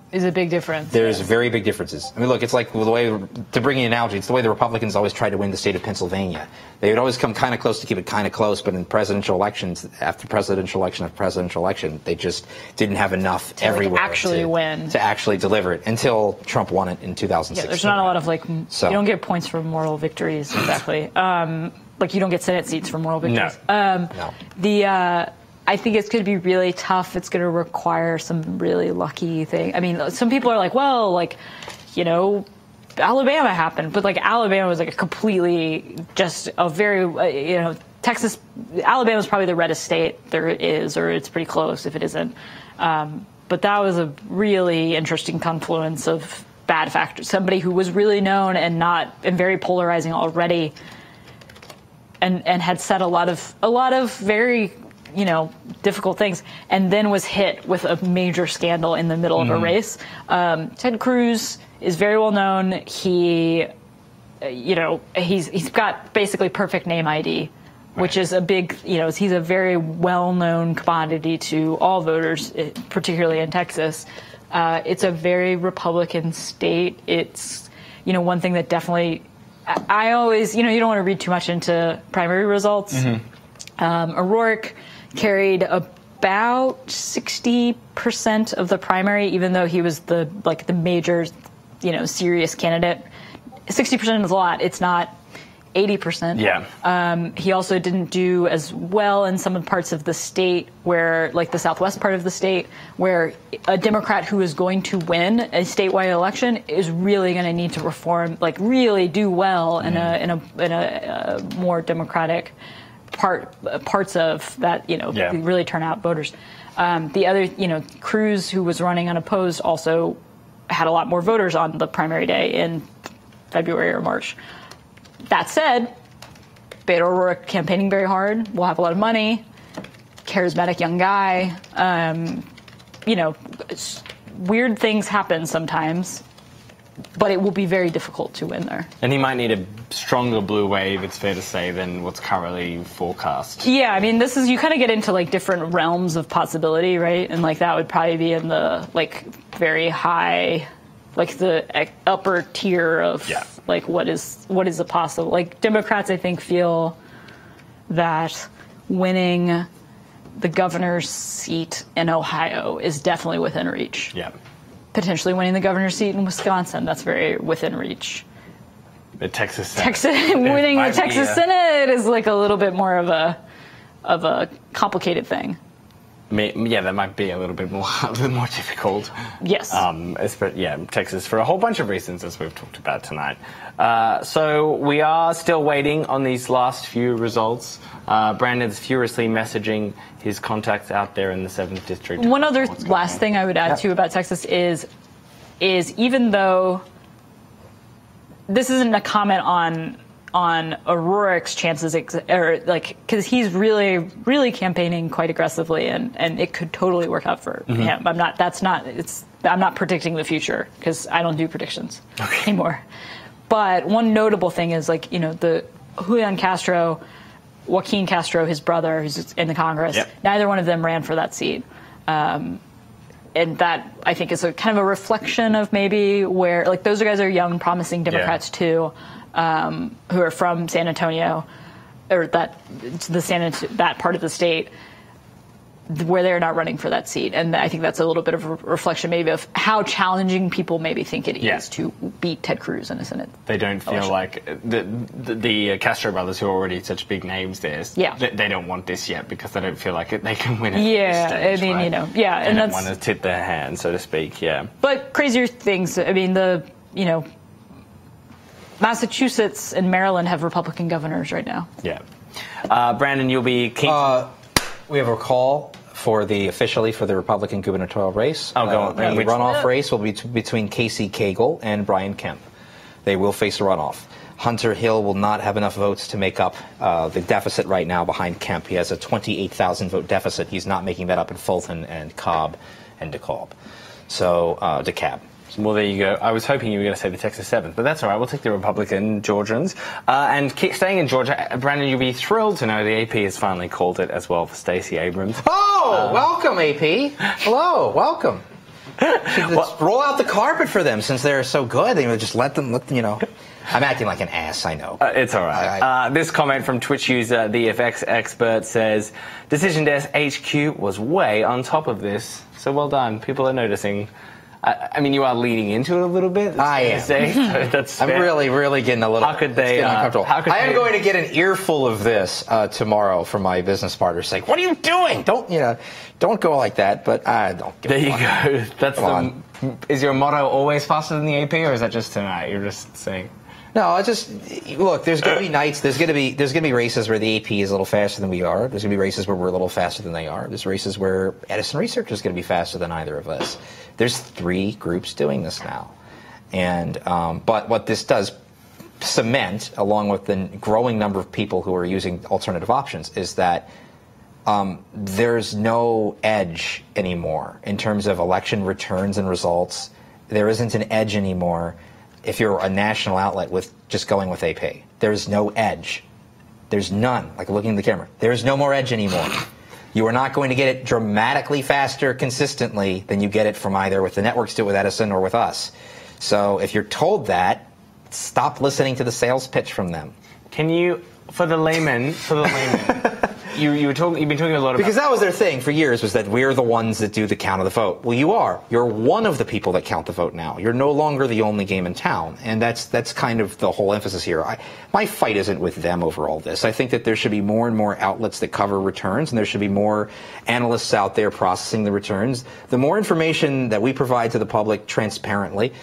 is a big difference. There's very big differences. I mean, look, it's like the way, to bring you an analogy, it's the way the Republicans always tried to win the state of Pennsylvania. They would always come kind of close to keep it kind of close, but in presidential elections, after presidential election, they just didn't have enough everywhere to actually deliver it until Trump won it in 2016. Yeah, there's not a lot of you don't get points for moral victories, exactly. You don't get Senate seats for moral victories. No. I think it's going to be really tough. It's going to require some really lucky thing. I mean, some people are like, well, Alabama happened, but Alabama was a completely just a very, Texas, Alabama is probably the reddest state there is, or it's pretty close if it isn't. But that was a really interesting confluence of bad factors. Somebody who was really known and very polarizing already, and had said a lot of very difficult things, and then was hit with a major scandal in the middle of a race. Ted Cruz is very well known. He's got basically perfect name ID, which is a big, he's a very well-known commodity to all voters, particularly in Texas. It's a very Republican state. It's, one thing that definitely, I always, you don't want to read too much into primary results. O'Rourke carried about 60% of the primary, even though he was the major, serious candidate. 60% is a lot. It's not 80%. Yeah. He also didn't do as well in some parts of the state where, the southwest part of the state, where a Democrat who is going to win a statewide election is really going to need to reform, really do well in a more democratic parts of that, really turn out voters. The other, Cruz, who was running unopposed, also had a lot more voters on the primary day in February or March. That said, Beto O'Rourke campaigning very hard, will have a lot of money, charismatic young guy. Weird things happen sometimes, but it will be very difficult to win there. And he might need a stronger blue wave, it's fair to say, than what's currently forecast. Yeah, I mean, you kind of get into different realms of possibility, right? And that would probably be in the very high, the upper tier of what is a possible. Democrats, I think, feel that winning the governor's seat in Ohio is definitely within reach. Yeah. Potentially winning the governor's seat in Wisconsin, that's very within reach. The Texas Senate. Winning the Texas Senate is a little bit more of a complicated thing. Yeah, that might be a little bit more difficult. Yes. Texas for a whole bunch of reasons, as we've talked about tonight. So we are still waiting on these last few results. Brandon's furiously messaging his contacts out there in the 7th District. One other last thing I would add too about Texas is even though this isn't a comment on on O'Rourke's chances, because he's really campaigning quite aggressively, and it could totally work out for him. I'm not predicting the future because I don't do predictions anymore. But one notable thing is the Julian Castro, Joaquin Castro, his brother, who's in the Congress. Yep. Neither one of them ran for that seat. And that, I think, is a kind of a reflection of maybe where, those guys are young, promising Democrats too, who are from San Antonio, or that part of the state, where they're not running for that seat. And I think that's a little bit of a reflection maybe of how challenging people maybe think it is to beat Ted Cruz in a Senate. They don't feel like the Castro brothers, who are already such big names there, they don't want this yet because they don't feel like they can win it. Yeah, this stage, I mean, right? they don't want to tip their hand, so to speak, But crazier things, I mean, Massachusetts and Maryland have Republican governors right now. Yeah. Brandon, you'll be keen. We have a call officially for the Republican gubernatorial race. Oh, go on. The runoff race will be between Casey Cagle and Brian Kemp. They will face a runoff. Hunter Hill will not have enough votes to make up the deficit right now behind Kemp. He has a 28,000 vote deficit. He's not making that up in Fulton and Cobb and DeKalb. So, DeKalb. Well, there you go. I was hoping you were going to say the Texas 7th, but that's all right. We'll take the Republican Georgians. And staying in Georgia, Brandon, you'll be thrilled to know the AP has finally called it as well for Stacey Abrams. Oh, welcome, AP. Hello, welcome. Roll out the carpet for them since they're so good. They would just let them, I'm acting like an ass, I know. It's all right. This comment from Twitch user, the FX Expert, says, Decision Desk HQ was way on top of this. So well done. People are noticing. I mean, you are leading into it a little bit. I am. So that's I'm really getting a little. How could they? Uncomfortable. I am going to get an earful of this tomorrow from my business partners saying, "What are you doing? Don't go like that." But I don't. There you go. That's is your motto always faster than the AP, or is that just tonight? You're just saying. No, look. There's going to be nights. There's going to be races where the AP is a little faster than we are. There's going to be races where we're a little faster than they are. There's races where Edison Research is going to be faster than either of us. There's 3 groups doing this now, and but what this does cement, along with the growing number of people who are using alternative options, is that there's no edge anymore in terms of election returns and results. There isn't an edge anymore if you're a national outlet with just going with AP. There's no edge. There's none. Like looking at the camera. There's no more edge anymore. You are not going to get it dramatically faster consistently than you get it from either with the networks do it with Edison or with us. So if you're told that, stop listening to the sales pitch from them. Can you, for the layman, you've been talking a lot about... Because that was their thing for years, was that we're the ones that do the count of the vote. Well, you are. You're one of the people that count the vote now. You're no longer the only game in town. And that's kind of the whole emphasis here. My fight isn't with them over all this. I think that there should be more and more outlets that cover returns, and there should be more analysts out there processing the returns. The more information that we provide to the public transparently,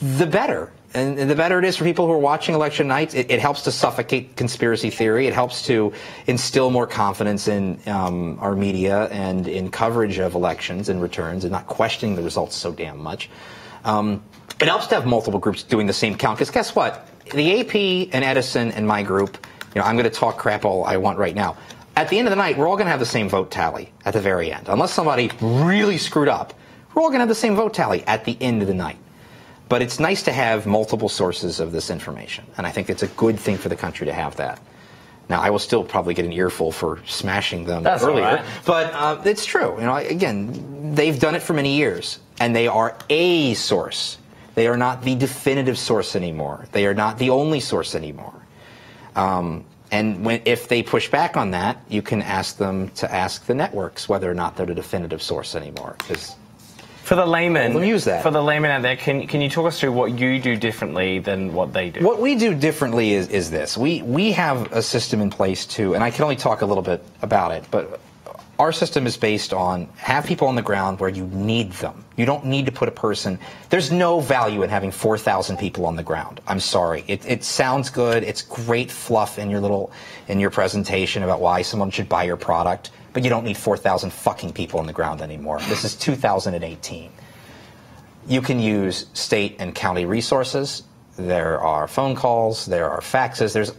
the better. And the better it is for people who are watching election nights. It helps to suffocate conspiracy theory. It helps to instill more confidence in our media and in coverage of elections and returns and not questioning the results so damn much. It helps to have multiple groups doing the same count. Because guess what? The AP and Edison and my group, I'm going to talk crap all I want right now. At the end of the night, we're all going to have the same vote tally at the very end. Unless somebody really screwed up, we're all going to have the same vote tally at the end of the night. But it's nice to have multiple sources of this information, and I think it's a good thing for the country to have that. Now, I will still probably get an earful for smashing them earlier, right. But it's true. Again, they've done it for many years, and they are a source. They are not the definitive source anymore. They are not the only source anymore. And if they push back on that, you can ask them to ask the networks whether or not they're the definitive source anymore, because... For the layman, use that. For the layman out there, can you talk us through what you do differently than what they do? What we do differently is this. We have a system in place too, and I can only talk a little bit about it, but our system is based on have people on the ground where you need them. You don't need to put a person. There's no value in having 4,000 people on the ground. I'm sorry. It sounds good. It's great fluff in your presentation about why someone should buy your product. But you don't need 4,000 fucking people on the ground anymore. This is 2018. You can use state and county resources. there are phone calls, there are faxes, there's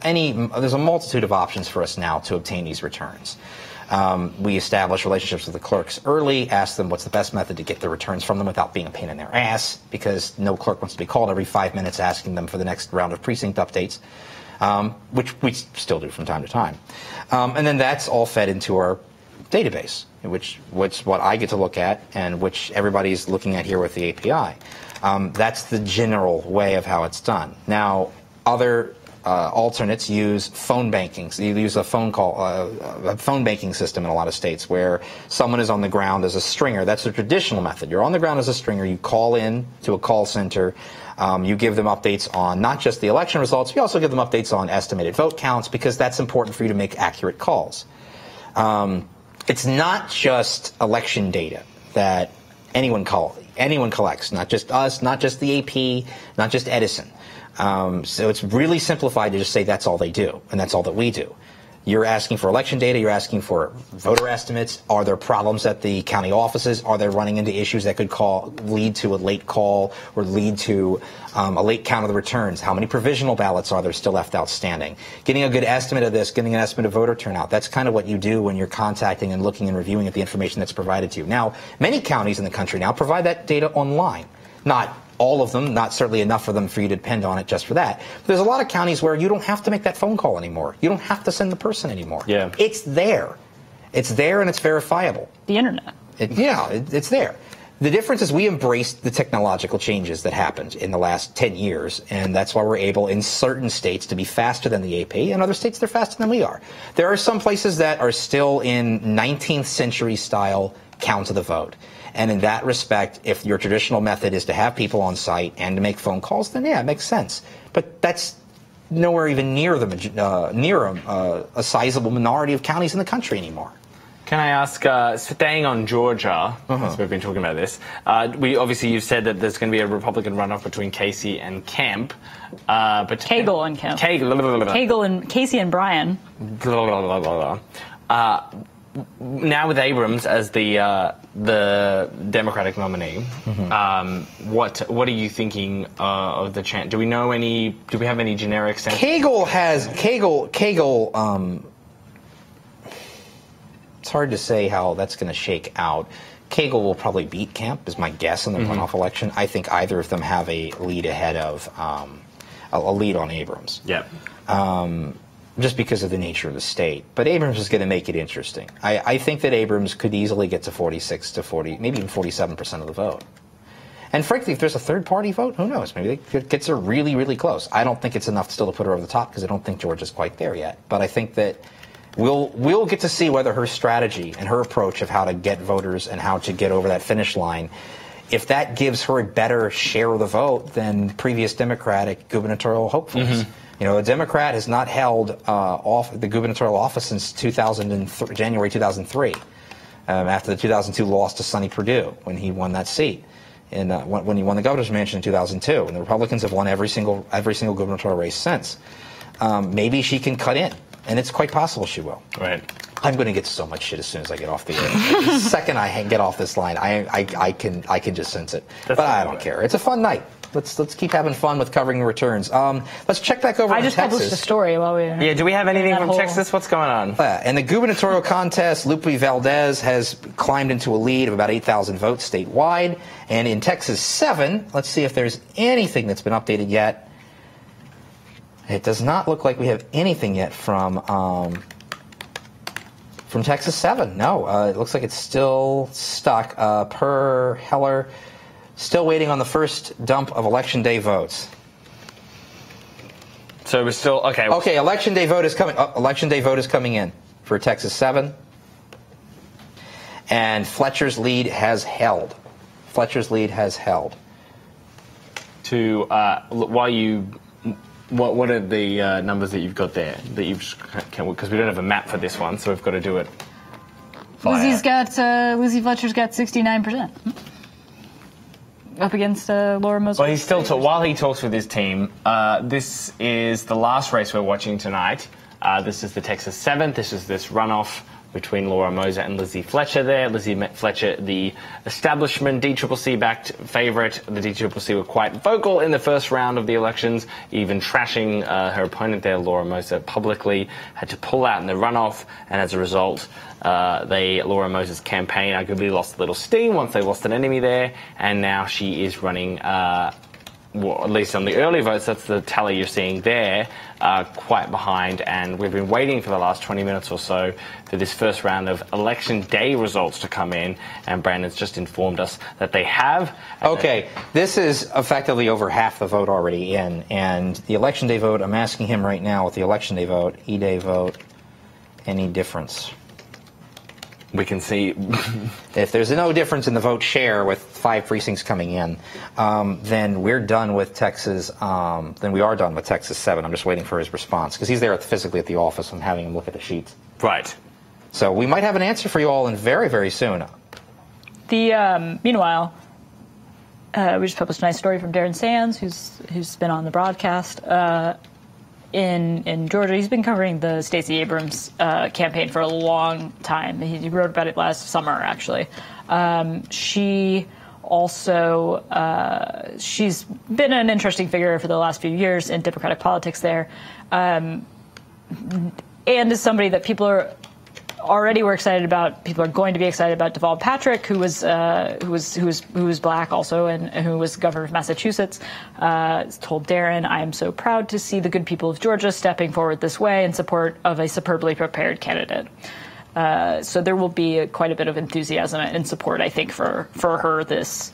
a multitude of options for us now to obtain these returns. We establish relationships with the clerks early, ask them what's the best method to get the returns from them without being a pain in their ass, because no clerk wants to be called every 5 minutes asking them for the next round of precinct updates, which we still do from time to time. And then that's all fed into our database, which what I get to look at and which everybody's looking at here with the API. That's the general way of how it's done. Now, other alternates use phone banking. So you use a phone banking system in a lot of states where someone is on the ground as a stringer. That's the traditional method. You're on the ground as a stringer. You call in to a call center. You give them updates on not just the election results, you also give them updates on estimated vote counts, because that's important for you to make accurate calls. It's not just election data that anyone collects, not just us, not just the AP, not just Edison. So it's really simplified to just say that's all they do, and that's all that we do. You're asking for election data, you're asking for voter estimates. Are there problems at the county offices? Are they running into issues that could lead to a late call or lead to a late count of the returns? How many provisional ballots are there still left outstanding? Getting a good estimate of this, getting an estimate of voter turnout. That's kind of what you do when you're contacting and looking and reviewing at the information that's provided to you. Now, many counties in the country now provide that data online. Not all of them, not certainly enough of them for you to depend on it just for that. But there's a lot of counties where you don't have to make that phone call anymore. You don't have to send the person anymore. Yeah. It's there. It's there and it's verifiable. The internet. It's there. The difference is we embraced the technological changes that happened in the last 10 years, and that's why we're able in certain states to be faster than the AP, and other states they're faster than we are. There are some places that are still in 19th century style count of the vote. And in that respect, if your traditional method is to have people on site and to make phone calls, then yeah, it makes sense. But that's nowhere even near a sizable minority of counties in the country anymore. Can I ask, staying on Georgia, as we've been talking about this, you've said that there's going to be a Republican runoff between Casey and Kemp. But Cagle and Kemp. Cagle and Casey and Bryan. Now with Abrams as the Democratic nominee, what are you thinking of the chance? Do we have any generic sense? Cagle. It's hard to say how that's going to shake out. Cagle will probably beat Kemp, is my guess, in the runoff election. I think either of them have a lead ahead of a lead on Abrams. Yep. Just because of the nature of the state. But Abrams is going to make it interesting. I think that Abrams could easily get to 46 to 40, maybe even 47% of the vote. And frankly, if there's a third-party vote, who knows? Maybe they gets her really, really close. I don't think it's enough still to put her over the top, because I don't think Georgia's quite there yet. But I think that we'll get to see whether her strategy and her approach of how to get voters and how to get over that finish line, if that gives her a better share of the vote than previous Democratic gubernatorial hopefuls. You know, a Democrat has not held the gubernatorial office since January 2003, after the 2002 loss to Sonny Perdue when he won that seat, and when he won the governor's mansion in 2002. And the Republicans have won every single gubernatorial race since. Maybe she can cut in, and it's quite possible she will. Right. I'm going to get so much shit as soon as I get off the air. The second I get off this line, I can just sense it. But I don't care. It's a fun night. Let's keep having fun with covering returns. Let's check back over to Texas. I just published a story while we were... Yeah, do we have anything from Texas? What's going on? In the gubernatorial contest, Lupe Valdez has climbed into a lead of about 8,000 votes statewide. And in Texas 7, let's see if there's anything that's been updated yet. It does not look like we have anything yet from Texas 7. No, it looks like it's still stuck per Heller. Still waiting on the first dump of Election Day votes. So we're still okay. Okay, Election Day vote is coming. Election Day vote is coming in for Texas 7, and Fletcher's lead has held. Fletcher's lead has held. To what are the numbers that you've got there that you've because we don't have a map for this one, so we've got to do it. Lizzie Fletcher's got 69%. Up against Laura Moser. Well, he's still while he talks with his team. This is the last race we're watching tonight. This is the Texas 7th. This is this runoff between Laura Moser and Lizzie Fletcher there. Lizzie Fletcher, the establishment DCCC-backed favourite. The DCCC were quite vocal in the first round of the elections, even trashing her opponent there, Laura Moser, publicly, had to pull out in the runoff, and as a result, Laura Moser's campaign arguably lost a little steam once they lost an enemy there, and now she is running, well, at least on the early votes, that's the tally you're seeing there, quite behind, and we've been waiting for the last 20 minutes or so for this first round of election day results to come in, and Brandon's just informed us that they have. Okay, this is effectively over half the vote already in, and the election day vote, I'm asking him right now with the election day vote, E-day vote, any difference? We can see if there's no difference in the vote share with 5 precincts coming in, then we're done with Texas. Then we are done with Texas 7. I'm just waiting for his response because he's there physically at the office and having him look at the sheets. Right. So we might have an answer for you all in very, very soon. The meanwhile, we just published a nice story from Darren Sands, who's been on the broadcast. In Georgia. He's been covering the Stacey Abrams campaign for a long time. He wrote about it last summer, actually. She also, she's been an interesting figure for the last few years in Democratic politics there, and is somebody that people are already were excited about. People are going to be excited about. Deval Patrick, who was black also, and who was governor of Massachusetts, told Darren, "I am so proud to see the good people of Georgia stepping forward this way in support of a superbly prepared candidate." So there will be quite a bit of enthusiasm and support, I think, for her this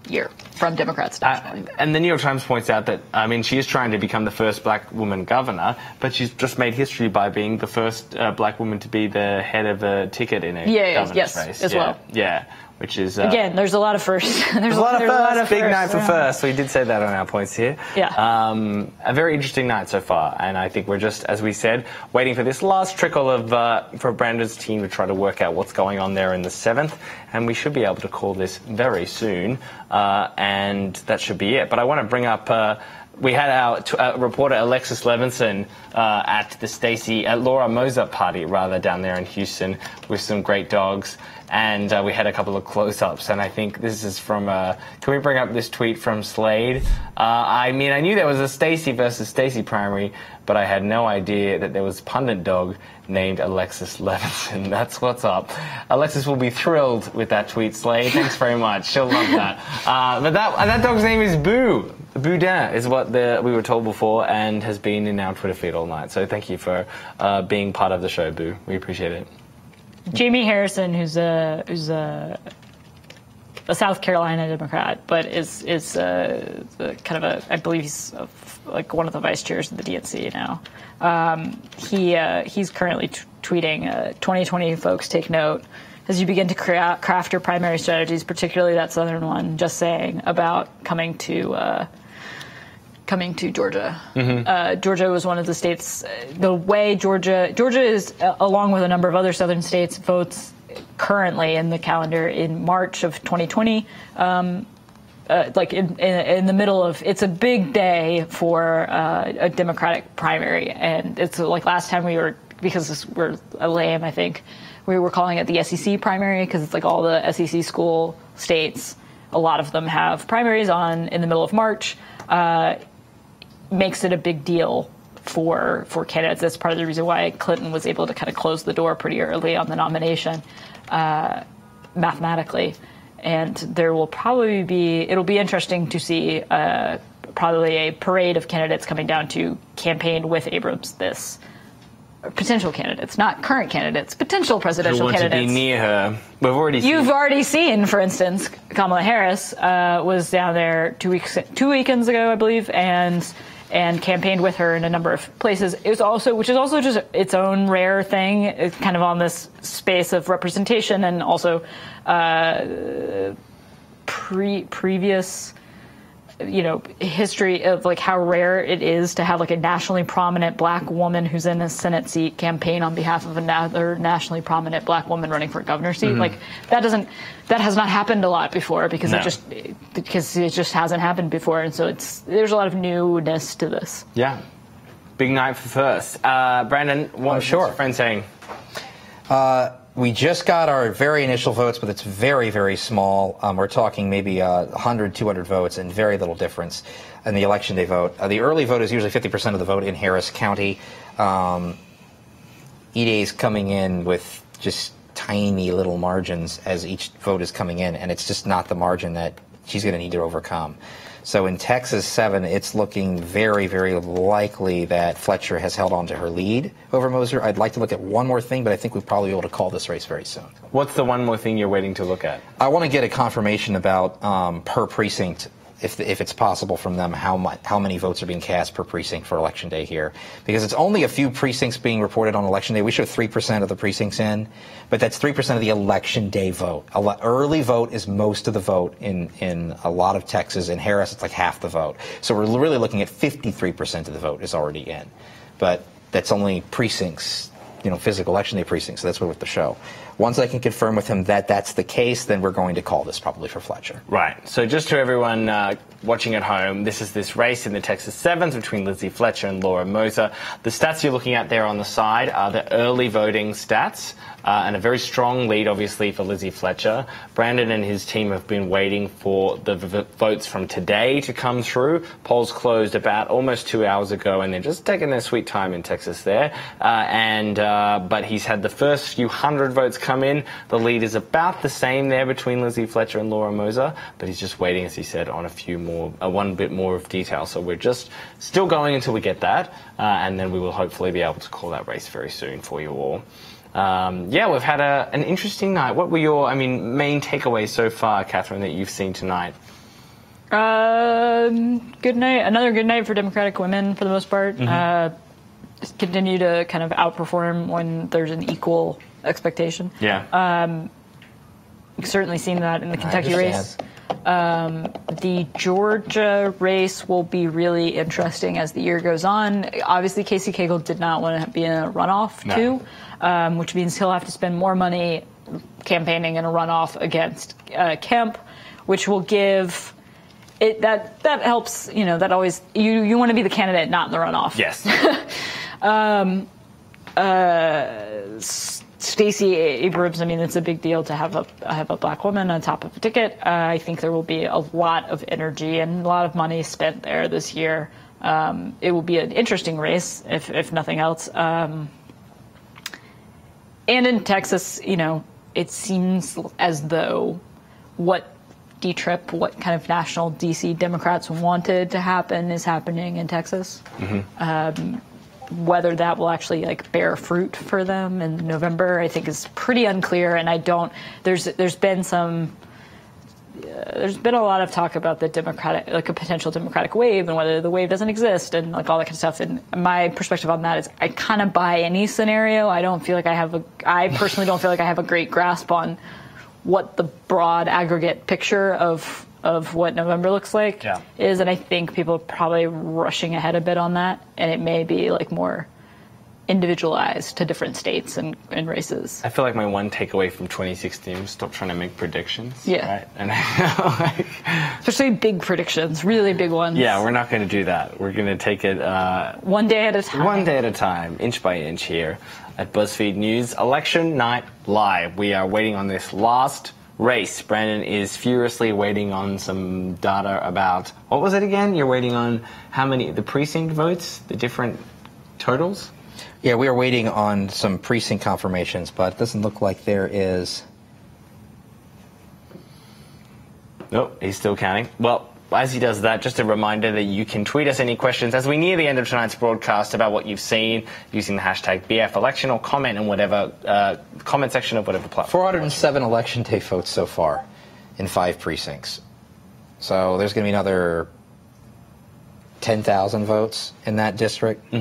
year from Democrats. And the New York Times points out that, I mean, she is trying to become the first black woman governor, but she's just made history by being the first black woman to be the head of a ticket in a governor's race. As well. Yeah, which is... Again, there's a lot of firsts. There's a lot of firsts. Big night for first. We did say that on our points here. Yeah. A very interesting night so far, and I think we're just, as we said, waiting for this last trickle of for Brandon's team to try to work out what's going on there in the 7th, and we should be able to call this very soon, and that should be it. But I want to bring up... we had our reporter Alexis Levinson at the Laura Moser party, rather, down there in Houston with some great dogs. And we had a couple of close-ups, and I think this is from, can we bring up this tweet from Slade? I mean, I knew there was a Stacey versus Stacey primary, but I had no idea that there was a pundit dog named Alexis Levinson. That's what's up. Alexis will be thrilled with that tweet, Slade. Thanks very much. She'll love that. But that dog's name is Boo. Boudin is what we were told before, and has been in our Twitter feed all night. So thank you for being part of the show, Boo. We appreciate it. Jamie Harrison, who's a South Carolina Democrat, but is kind of I believe he's like one of the vice chairs of the DNC now. He's currently tweeting, 2020 folks, take note as you begin to craft your primary strategies, particularly that southern one. Just saying about coming to Georgia. Mm-hmm. Georgia was one of the states. The way Georgia is, along with a number of other southern states, votes currently in the calendar in March of 2020. Like in the middle of, it's a big day for a Democratic primary, and it's like last time because we're lame, I think, we were calling it the SEC primary because it's like all the SEC school states. A lot of them have primaries in the middle of March. Makes it a big deal for candidates. That's part of the reason why Clinton was able to kind of close the door pretty early on the nomination, mathematically. And there will probably it'll be interesting to see probably a parade of candidates coming down to campaign with Abrams this. Potential candidates, not current candidates, potential presidential candidates. To be near her. You've already seen, for instance, Kamala Harris was down there 2 weekends ago, I believe, and campaigned with her in a number of places. Which is also just its own rare thing. It's kind of on this space of representation, and also previous, history of like how rare it is to have like a nationally prominent black woman who's in a Senate seat campaign on behalf of another nationally prominent black woman running for a governor's seat. Mm-hmm. Like that has not happened a lot before because it just hasn't happened before, and so there's a lot of newness to this. Yeah, big night for first. Brandon, what's your friend saying? We just got our very initial votes, but it's very, very small. We're talking maybe 100, 200 votes and very little difference in the election day vote. The early vote is usually 50% of the vote in Harris County. EDA's coming in with just tiny little margins as each vote is coming in, and it's just not the margin that she's going to need to overcome. So in Texas 7, it's looking very, very likely that Fletcher has held on to her lead over Moser. I'd like to look at one more thing, but I think we'll probably be able to call this race very soon. What's the one more thing you're waiting to look at? I want to get a confirmation about per precinct, if it's possible from them, how many votes are being cast per precinct for Election Day here. Because it's only a few precincts being reported on Election Day. We show 3% of the precincts in, but that's 3% of the Election Day vote. Early vote is most of the vote in a lot of Texas. In Harris, it's like half the vote. So we're really looking at 53% of the vote is already in. But that's only precincts, physical Election Day precincts, so that's what we have to show. Once I can confirm with him that that's the case, then we're going to call this probably for Fletcher. Right. So just to everyone watching at home, this is this race in the Texas 7s between Lizzie Fletcher and Laura Moser. The stats you're looking at there on the side are the early voting stats, and a very strong lead, obviously, for Lizzie Fletcher. Brandon and his team have been waiting for the votes from today to come through. Polls closed about almost 2 hours ago, and they're just taking their sweet time in Texas there. But he's had the first few hundred votes come in. The lead is about the same there between Lizzie Fletcher and Laura Moser, but he's just waiting, as he said, on a few more, one bit more of detail. So we're just still going until we get that, and then we will hopefully be able to call that race very soon for you all. We've had an interesting night. What were your, main takeaways so far, Catherine, that you've seen tonight? Good night. Another good night for Democratic women for the most part. Just continue to kind of outperform when there's an equal expectation. Yeah. We've certainly seen that in the Kentucky race. The Georgia race will be really interesting as the year goes on. Obviously, Casey Cagle did not want to be in a runoff, too, which means he'll have to spend more money campaigning in a runoff against Kemp, which will give it that helps. That always you want to be the candidate, not in the runoff. Yes. Stacey Abrams, it's a big deal to have a black woman on top of a ticket. I think there will be a lot of energy and a lot of money spent there this year. It will be an interesting race, if nothing else. And in Texas, it seems as though what kind of national D.C. Democrats wanted to happen is happening in Texas. Whether that will actually bear fruit for them in November, I think is pretty unclear. And there's been a lot of talk about the Democratic, a potential Democratic wave, and whether the wave doesn't exist, and all that kind of stuff. And my perspective on that is, I kind of buy any scenario. I personally don't feel like I have a great grasp on what the broad aggregate picture of what November looks like is, and I think people are probably rushing ahead a bit on that, and it may be more individualized to different states and races. I feel like my one takeaway from 2016 was stop trying to make predictions. Yeah. Right? And especially big predictions, really big ones. Yeah, we're not going to do that. We're going to take it one day at a time. One day at a time, inch by inch here at BuzzFeed News. Election Night Live. We are waiting on this last race. Brandon is furiously waiting on some data about, what was it again? You're waiting on how many, the precinct votes, the different totals? Yeah, we are waiting on some precinct confirmations, but it doesn't look like there is. Nope, he's still counting. Well, as he does that, just a reminder that you can tweet us any questions as we near the end of tonight's broadcast about what you've seen using the hashtag BFElection, or comment in whatever comment section of whatever platform. 407 election day votes so far in 5 precincts. So there's going to be another 10,000 votes in that district.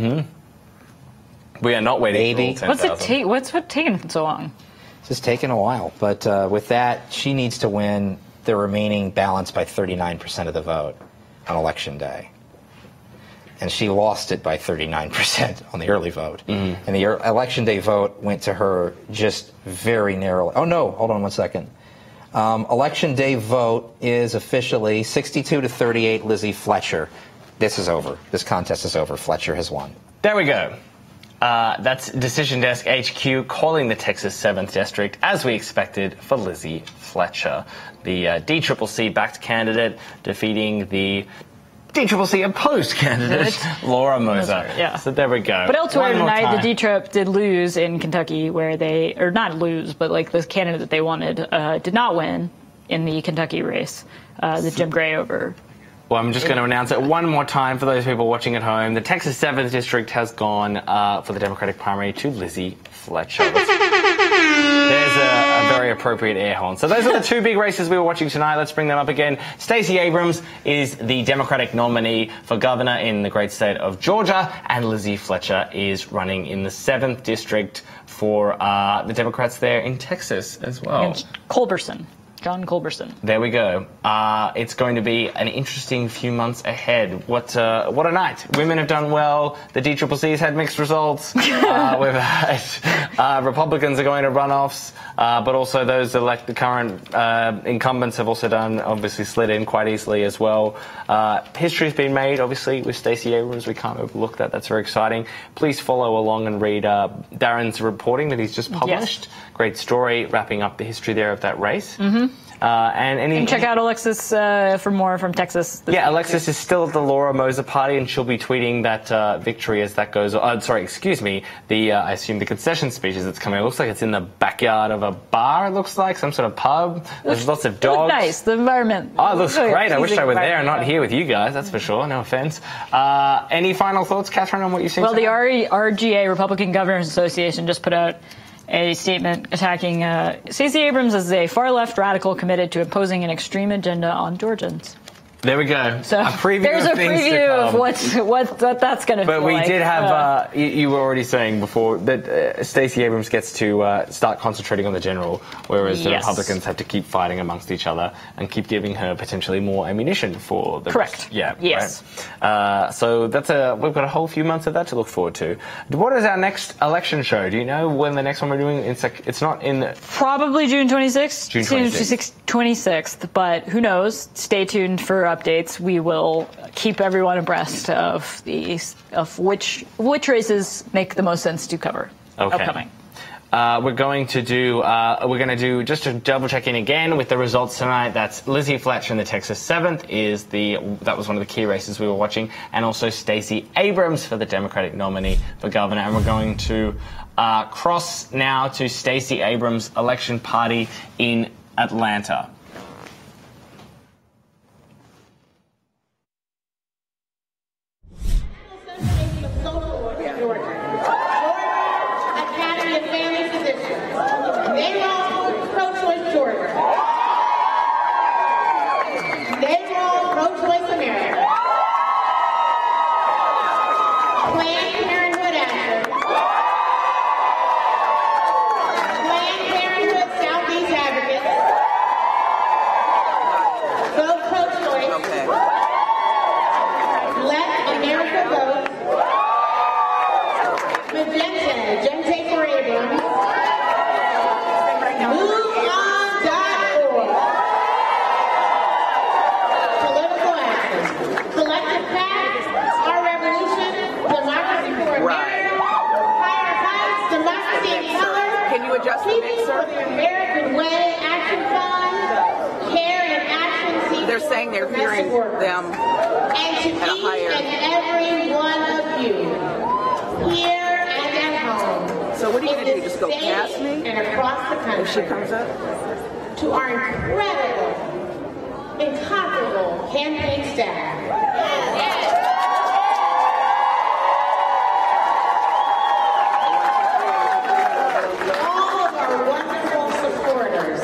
We are not waiting for all 10,000. What's taking so long? It's just taking a while. But with that, she needs to win the remaining balance by 39% of the vote on Election Day. And she lost it by 39% on the early vote. And the Election Day vote went to her just very narrowly. Oh, no, hold on one second. Election Day vote is officially 62-38 Lizzie Fletcher. This is over. This contest is over. Fletcher has won. There we go. That's Decision Desk HQ calling the Texas 7th District, as we expected, for Lizzie Fletcher, the DCCC-backed candidate, defeating the DCCC opposed candidate, Laura Moser. Yeah. So there we go. But elsewhere tonight, the DTRIP did lose in Kentucky, where they, or not lose, but like the candidate that they wanted did not win in the Kentucky race, the Jim Gray over. Well, I'm just going to announce it one more time for those people watching at home. The Texas 7th District has gone for the Democratic primary to Lizzie Fletcher. There's a very appropriate air horn. So those are the two big races we were watching tonight. Let's bring them up again. Stacey Abrams is the Democratic nominee for governor in the great state of Georgia, and Lizzie Fletcher is running in the 7th District for the Democrats there in Texas as well. Against Culberson. John Culberson. There we go. It's going to be an interesting few months ahead. What a night. Women have done well. The DCCC's had mixed results. We've had Republicans are going to runoffs, but also those the current incumbents have also obviously slid in quite easily as well. History's been made, obviously, with Stacey Abrams. We can't overlook that. That's very exciting. Please follow along and read Darren's reporting that he's just published. Yes. Great story, wrapping up the history there of that race. Mm-hmm. And check out Alexis for more from Texas. Alexis is still at the Laura Moser party, and she'll be tweeting that victory as that goes on. I assume the concession speeches that's coming. It looks like it's in the backyard of a bar, it looks like, some sort of pub. There's lots of dogs. Nice, the environment. Oh, it looks great. I wish I were there and not here with you guys, that's for sure, no offense. Any final thoughts, Catherine, on what you've seen? Well, the RGA, Republican Governors Association, just put out a statement attacking Stacey Abrams as a far-left radical committed to imposing an extreme agenda on Georgians. There we go. So there's a preview of what that's going to be like. But we did have, you were already saying before, that Stacey Abrams gets to start concentrating on the general, whereas the Republicans have to keep fighting amongst each other and keep giving her potentially more ammunition for the... Correct. Yeah. Yes. Right? So we've got a whole few months of that to look forward to. What is our next election show? Do you know when the next one we're doing? It's not in... Probably June 26th. June 26th. 26th, but who knows? Stay tuned for updates. We will keep everyone abreast of which races make the most sense to cover. Okay. Upcoming. We're going to do just to double check in again with the results tonight. That's Lizzie Fletcher in the Texas 7th that was one of the key races we were watching, and also Stacey Abrams for the Democratic nominee for governor. And we're going to cross now to Stacey Abrams' election party in Atlanta. To our incomparable campaign staff. All of our wonderful supporters,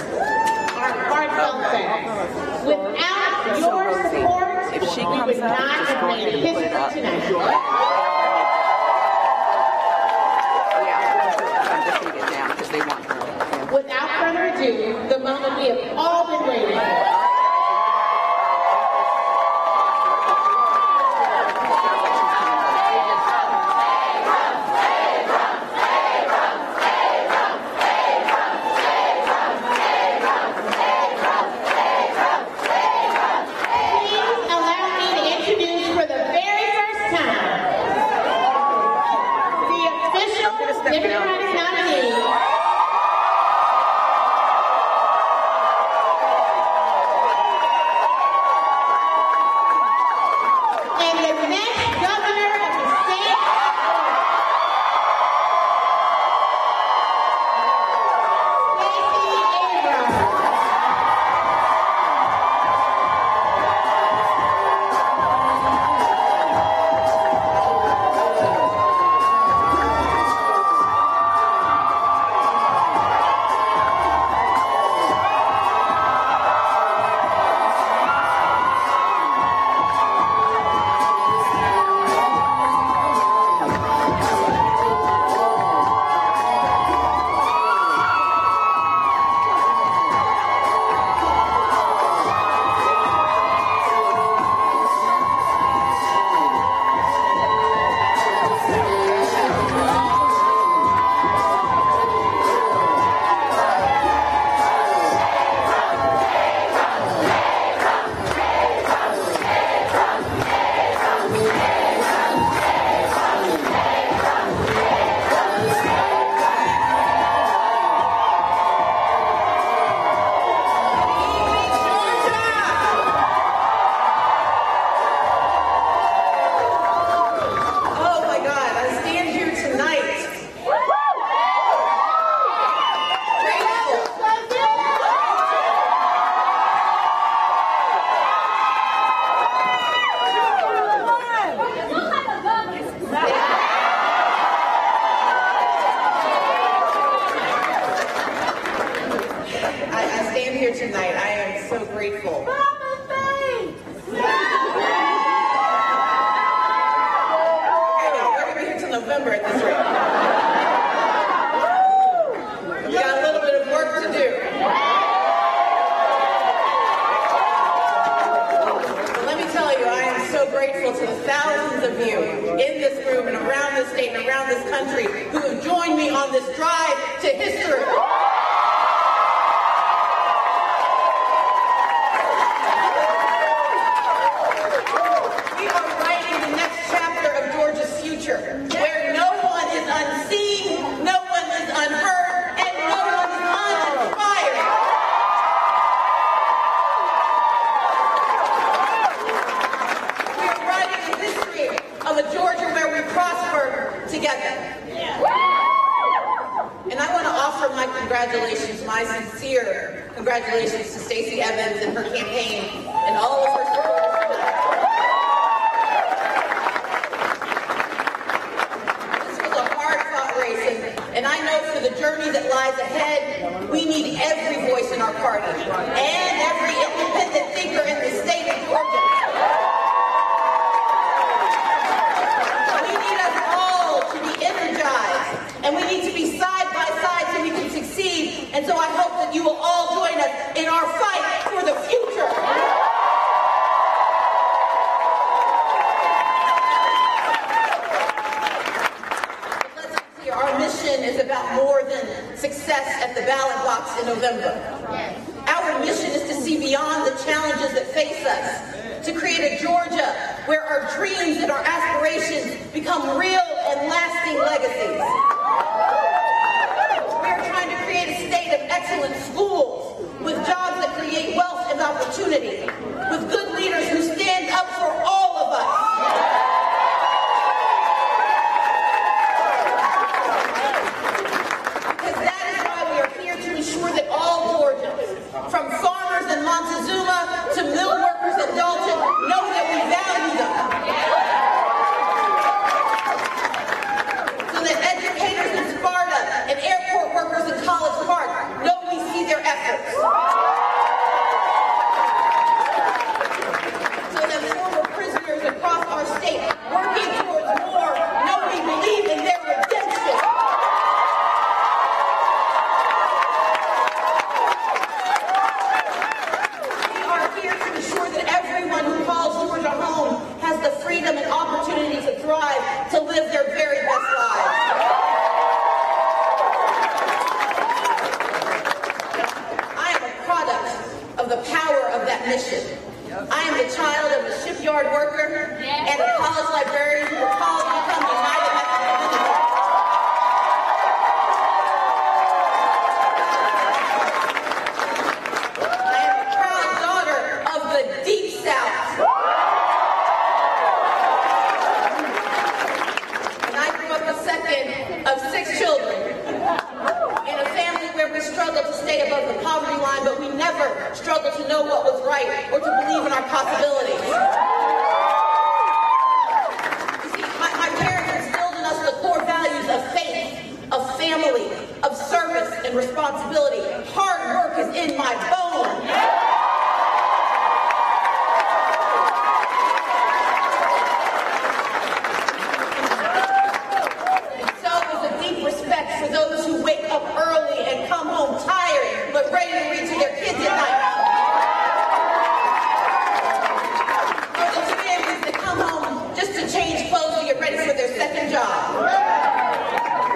our heartfelt thanks. Without your support, we would not have made history tonight. Without further ado, the moment we have all been waiting for. Democratic nominee. And the next governor of the state, Stacey Abrams. Oh my God, I stand here tonight. I stand here tonight. I am so grateful. We're going to be here till November at this rate. We got a little bit of work to do. But let me tell you, I am so grateful to the thousands of you in this room and around this state and around this country who have joined me on this drive to history. We are writing the next chapter of Georgia's future, where no one is unseen, no one is unheard, and no one is uninspired. We are writing the history of a Georgia where we prosper together. And I want to offer my congratulations, my sincere congratulations to Stacey Abrams and her campaign and all of her supporters tonight. This was a hard-fought race, and I know for the journey that lies ahead, we need every voice in our party and every independent thinker in the state of Georgia. We need us all to be energized, and we need to be side by side so we can succeed. And so I hope that you will all join us in our fight for the future. Let's be clear, our mission is about more than success at the ballot box in November. Our mission is to see beyond the challenges that face us, to create a Georgia where our dreams and our aspirations become real and lasting legacies. We are trying to create a state of excellent schools with jobs that create wealth and opportunity, with good leaders who stand up for all of us. Because that is why we are here to ensure that all Georgians, from farmers in Montezuma to mill workers in Dalton, know that we value them. So that educators in Sparta and airport workers in College Park know we see their efforts. So that former prisoners across our state working towards war know we believe in their redemption. We are here to ensure that everyone who calls Georgia home has the freedom and opportunity to thrive, to live their very best lives. I am a product of the power of that mission. I am the child of a shipyard worker and a college librarian who were called to become United Methodist Ministers. struggle to know what was right or to believe in our possibilities. You see, my parents instilled in us the core values of faith, of family, of service and responsibility. Hard work is in my bones. For those who wake up early and come home tired, but ready to read to their kids at night. For the families that come home just to change clothes to get ready for their second job.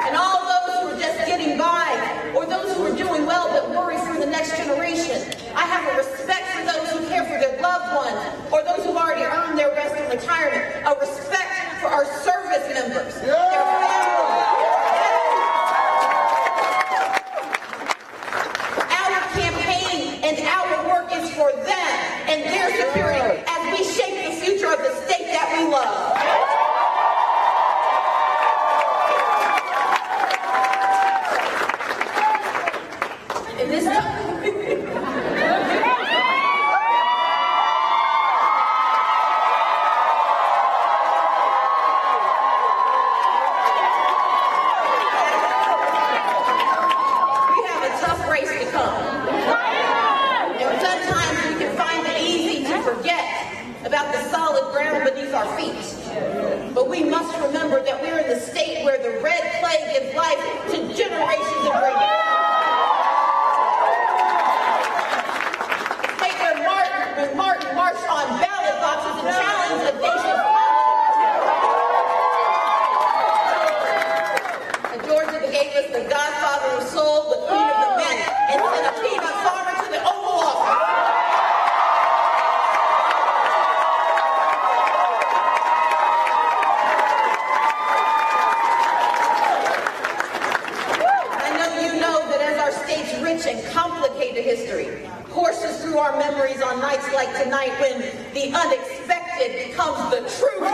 And all those who are just getting by, or those who are doing well but worry for the next generation. I have a respect for those who care for their loved ones, or those who've already earned their rest in retirement. A respect for our service members, their families. And our work is for them and their security as we shape the future of the state that we love. And this time, we have a tough race to come. About the solid ground beneath our feet. But we must remember that we're in the state where the red clay gives life to generations of bringing. State where Martin marched on ballot boxes and challenged the nation's and Georgia gave us the godfather of soul, the queen of the men, and sent a peanut farmer to the Oval Office. Rich and complicated history courses through our memories on nights like tonight when the unexpected becomes the truth.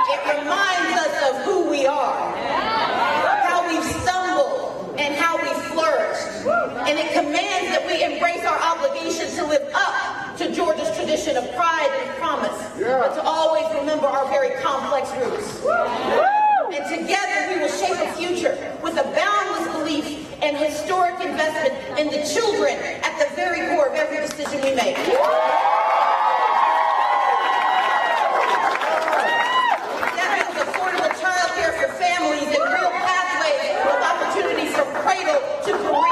It reminds us of who we are, how we've stumbled, and how we flourished. And it commands that we embrace our obligation to live up to Georgia's tradition of pride and promise, but to always remember our very complex roots. And together we will shape a future with a boundless belief and historic investment in the children at the very core of every decision we make. That means affordable child care for families and real pathways with opportunities from cradle to career.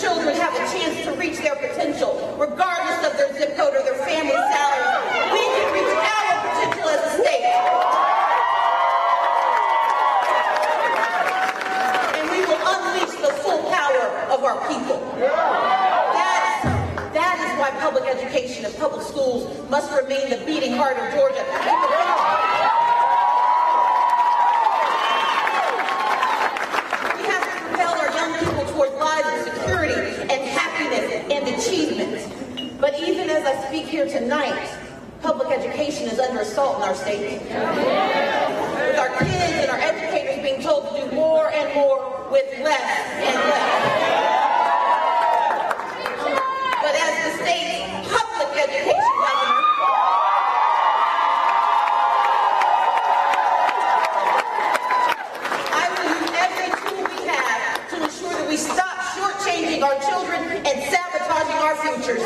Children have a chance to reach their potential, regardless of their zip code or their family salary. We can reach our potential as a state. And we will unleash the full power of our people. That is why public education and public schools must remain the beating heart of Georgia. Towards lives of security and happiness and achievement. But even as I speak here tonight, public education is under assault in our state. With our kids and our educators being told to do more and more with less and less. But as the state's public education governor, I will use every tool we have to ensure that we stop shortchanging our children and sabotaging our futures.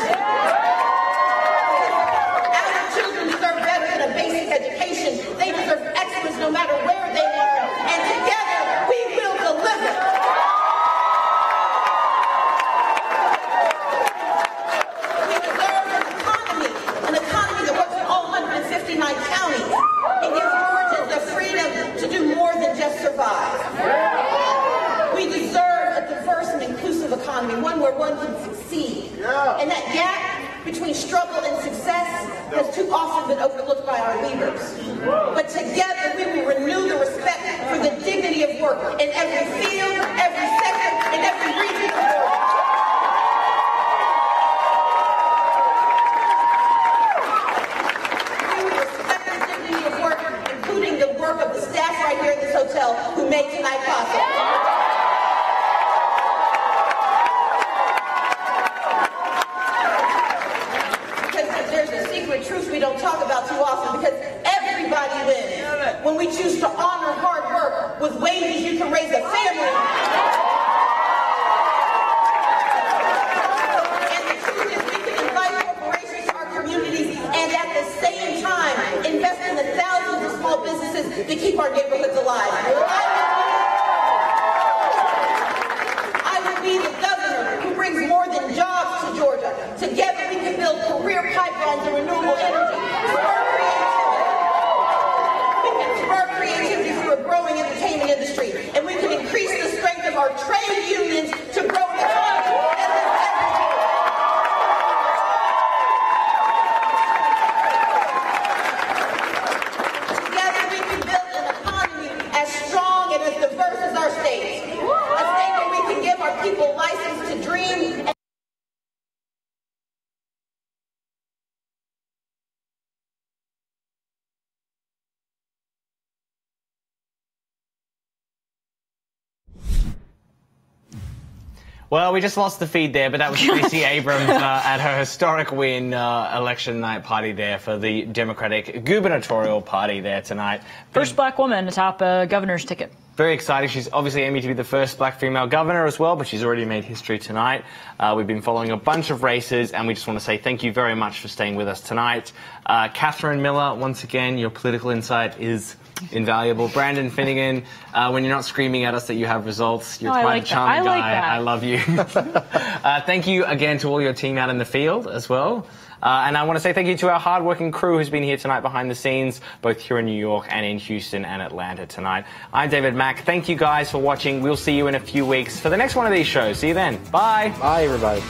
Our children deserve better than a basic education. They deserve excellence no matter where they learn. And together, we will deliver. We deserve an economy that works in all 159 counties and gives Georgians the freedom to do more than just survive. We deserve a diverse and inclusive economy, one where one can succeed. And that gap between struggle and success has too often been overlooked by our leaders. But together we will renew the respect for the dignity of work in every field, every sector, and every region of Georgia. awesome. Because there's a secret truth we don't talk about too often, because everybody wins when we choose to honor hard work with wages you can raise a family. And the truth is we can invite corporations to our communities and at the same time invest in the thousands of small businesses to keep our neighborhoods alive. I would be the governor who brings more than jobs to Georgia. Together we can build career pipelines in renewable energy, spur creativity through a growing entertainment industry, and we can increase the strength of our trade unions to grow the economy. Together we can build an economy as strong and as diverse as our state. A state where we can give our people license to dream. Well, we just lost the feed there, but that was Stacey Abrams at her historic win election night party there for the Democratic Gubernatorial Party there tonight. First black woman atop a governor's ticket. Very exciting. She's obviously aiming to be the first black female governor as well, but she's already made history tonight. We've been following a bunch of races, and we just want to say thank you very much for staying with us tonight. Catherine Miller, once again, your political insight is invaluable. Brandon Finnegan, when you're not screaming at us that you have results, you're quite a charming guy. I love you. Thank you again to all your team out in the field as well. And I want to say thank you to our hardworking crew who's been here tonight behind the scenes, both here in New York and in Houston and Atlanta tonight. I'm David Mack. Thank you guys for watching. We'll see you in a few weeks for the next one of these shows. See you then. Bye. Bye, everybody.